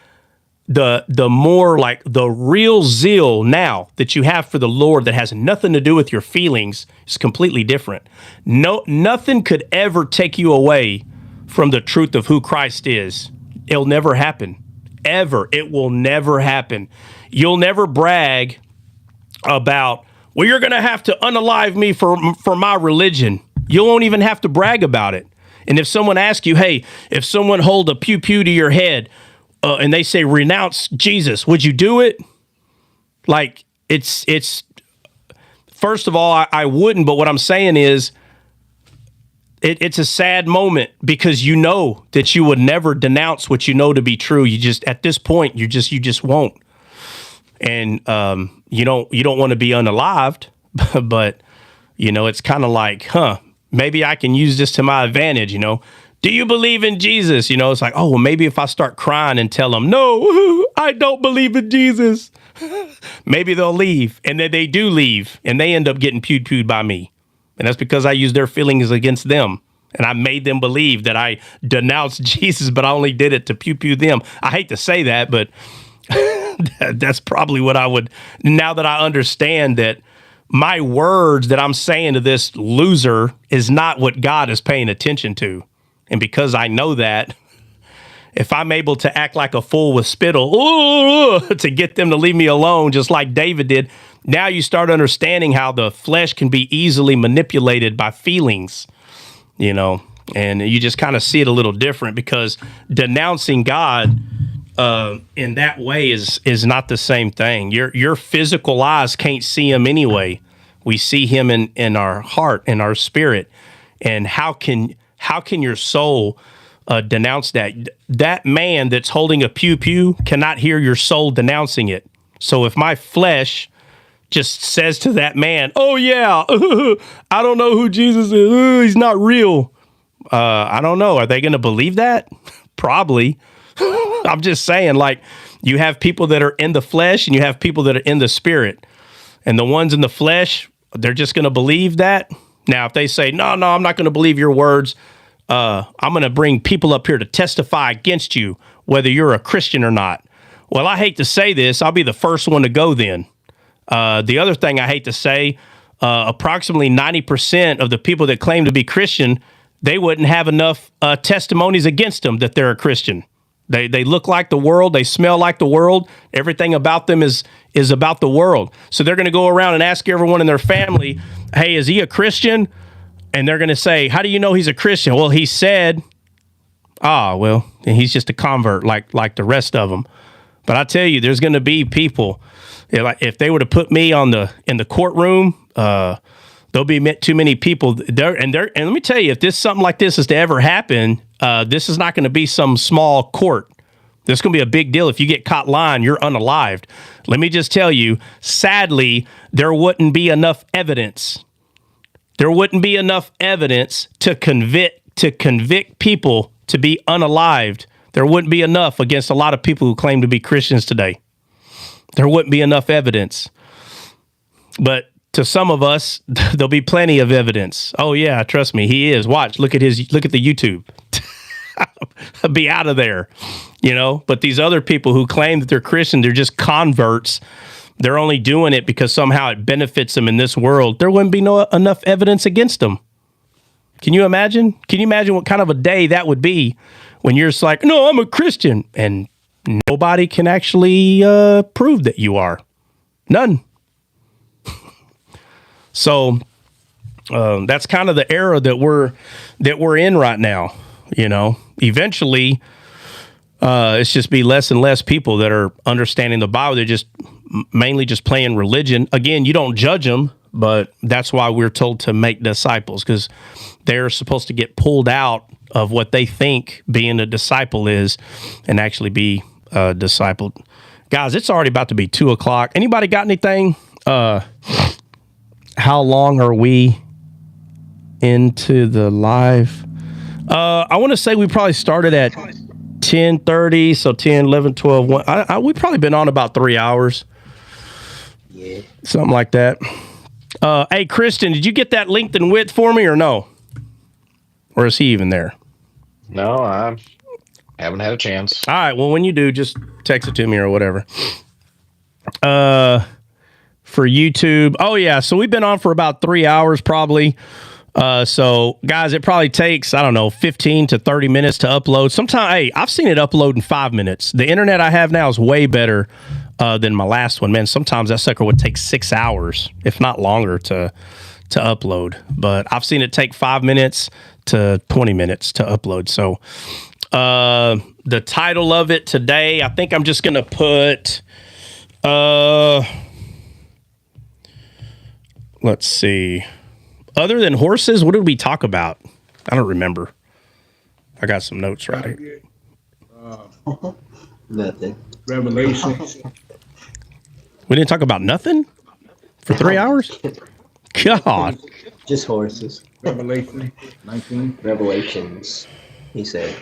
the more like the real zeal now that you have for the Lord that has nothing to do with your feelings is completely different. Nothing could ever take you away from the truth of who Christ is. It'll never happen. Ever. It will never happen. You'll never brag about, well, you're going to have to unalive me for my religion. You won't even have to brag about it. And if someone asks you, hey, if someone hold a pew-pew to your head and they say, renounce Jesus, would you do it? Like, it's first of all, I wouldn't, but what I'm saying is, it's a sad moment because you know that you would never denounce what you know to be true. You just, at this point, you just won't. And you don't want to be unalived, but it's kind of like, maybe I can use this to my advantage. Do you believe in Jesus? It's like, oh, well, maybe if I start crying and tell them, no, I don't believe in Jesus, maybe they'll leave. And then they do leave, and they end up getting pewed by me. And that's because I used their feelings against them. And I made them believe that I denounced Jesus, but I only did it to pew them. I hate to say that, but that's probably what I would, now that I understand that my words that I'm saying to this loser is not what God is paying attention to. And because I know that, if I'm able to act like a fool with spittle to get them to leave me alone, just like David did, now you start understanding how the flesh can be easily manipulated by feelings, and you just kind of see it a little different, because denouncing God in that way is not the same thing. Your physical eyes can't see him anyway. We see him in our heart, in our spirit. And how can your soul denounce that? That man that's holding a pew-pew cannot hear your soul denouncing it. So if my flesh just says to that man, oh yeah, I don't know who Jesus is. He's not real. I don't know. Are they going to believe that? Probably. I'm just saying, like, you have people that are in the flesh and you have people that are in the spirit. And the ones in the flesh, they're just going to believe that. Now, if they say, no, I'm not going to believe your words. I'm going to bring people up here to testify against you, whether you're a Christian or not. Well, I hate to say this. I'll be the first one to go then. The other thing I hate to say, approximately 90% of the people that claim to be Christian, they wouldn't have enough testimonies against them that they're a Christian. They look like the world. They smell like the world. Everything about them is about the world. So they're going to go around and ask everyone in their family, hey, is he a Christian? And they're going to say, how do you know he's a Christian? Well, he said, well, he's just a convert like the rest of them. But I tell you, there's going to be people, if they were to put me in the courtroom, there'll be too many people there. And let me tell you, if something like this is to ever happen, this is not going to be some small court. This is going to be a big deal. If you get caught lying, you're unalived. Let me just tell you, sadly, there wouldn't be enough evidence. There wouldn't be enough evidence to convict people to be unalived. There wouldn't be enough against a lot of people who claim to be Christians today. There wouldn't be enough evidence. But to some of us, there'll be plenty of evidence. Oh yeah, trust me, he is. Watch, look at the YouTube. Be out of there, But these other people who claim that they're Christian, they're just converts. They're only doing it because somehow it benefits them in this world. There wouldn't be enough evidence against them. Can you imagine? Can you imagine what kind of a day that would be when you're just like, no, I'm a Christian, and nobody can actually prove that you are? None. So that's kind of the era that we're in right now. Eventually, it's just be less and less people that are understanding the Bible. They're just mainly just playing religion. Again, you don't judge them, but that's why we're told to make disciples, because they're supposed to get pulled out of what they think being a disciple is and actually be discipled. Guys, it's already about to be 2:00. Anybody got anything? How long are we into the live? I want to say we probably started at 10:30, so 10, 11, 12, 1. We've probably been on about 3 hours. Yeah. Something like that. Hey, Kristen, did you get that length and width for me or no? Or is he even there? No, I haven't had a chance. All right, well, when you do, just text it to me or whatever. For YouTube. Oh, yeah, so we've been on for about 3 hours probably. So, guys, it probably takes, 15 to 30 minutes to upload. Sometimes, hey, I've seen it upload in 5 minutes. The internet I have now is way better than my last one. Man, sometimes that sucker would take 6 hours, if not longer, to upload. But I've seen it take 5 minutes to 20 minutes to upload. So, the title of it today, I think I'm just going to put, let's see. Other than horses, what did we talk about? I don't remember. I got some notes right here. Nothing. Revelation. We didn't talk about nothing for 3 hours? God. Just horses. Revelation 19. Revelations, he said.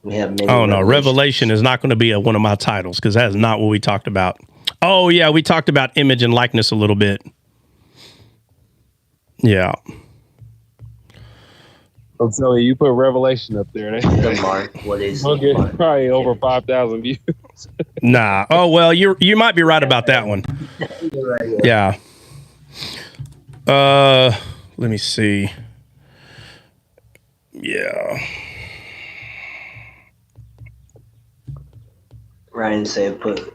We have many. Oh, no. Revelation is not going to be one of my titles because that is not what we talked about. Oh, yeah. We talked about image and likeness a little bit. Yeah. I'm telling you, put Revelation up there. The mark. What is we'll get probably over 5,000 views. Nah. Oh, well, you might be right about that one. Right, yeah. Let me see. Yeah. Ryan said put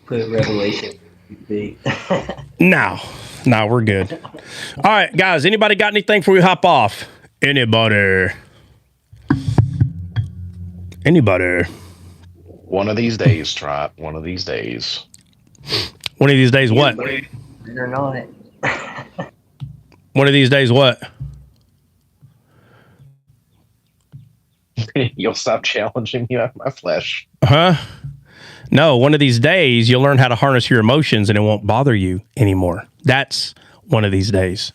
Revelation big. No, we're good. All right, guys, anybody got anything before we hop off? Anybody? One of these days, Trot. One of these days. One of these days what? They're not. One of these days what? You'll stop challenging me out of my flesh. Huh? No, one of these days you'll learn how to harness your emotions and it won't bother you anymore. That's one of these days.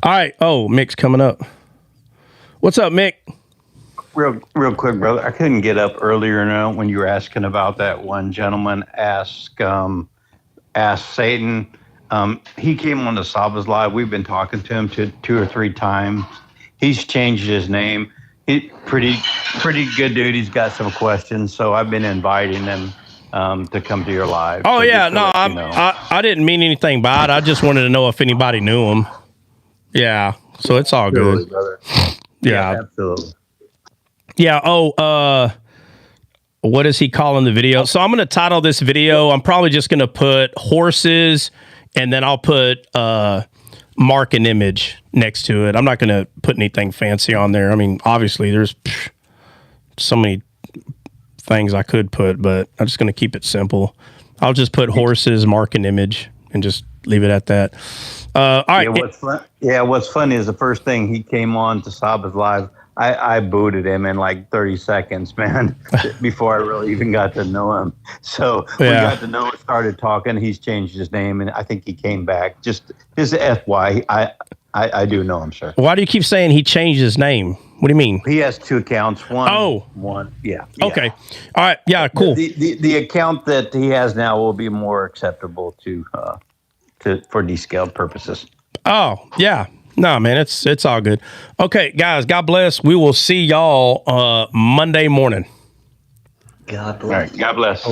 All right. Oh, Mick's coming up. What's up, Mick? Real quick, brother. I couldn't get up earlier now when you were asking about that one gentleman asked Satan. He came on the Sabbath Live. We've been talking to him two or three times. He's changed his name. He pretty good dude. He's got some questions, so I've been inviting him to come to your live. Oh so yeah, no, I didn't mean anything by it. I just wanted to know if anybody knew him. Yeah, so it's all good. Brother. Yeah, absolutely. Yeah. Oh, what is he calling the video? So I'm going to title this video. I'm probably just going to put horses, and then I'll put mark and image next to it. I'm not going to put anything fancy on there. I mean, obviously, there's so many things I could put, but I'm just going to keep it simple. I'll just put horses, mark and image, and just leave it at that. All right. What's funny is the first thing he came on to Sabbath Live, I booted him in like 30 seconds, man, before I really even got to know him. So we got to know him, started talking. He's changed his name, and I think he came back. Just FY, I do know him, sir. Why do you keep saying he changed his name? What do you mean? He has two accounts. One. Yeah. Okay. All right. Yeah. Cool. The account that he has now will be more acceptable for descaled purposes. Oh yeah. No, man, it's all good. Okay, guys, God bless. We will see y'all Monday morning. God bless. All right, God bless.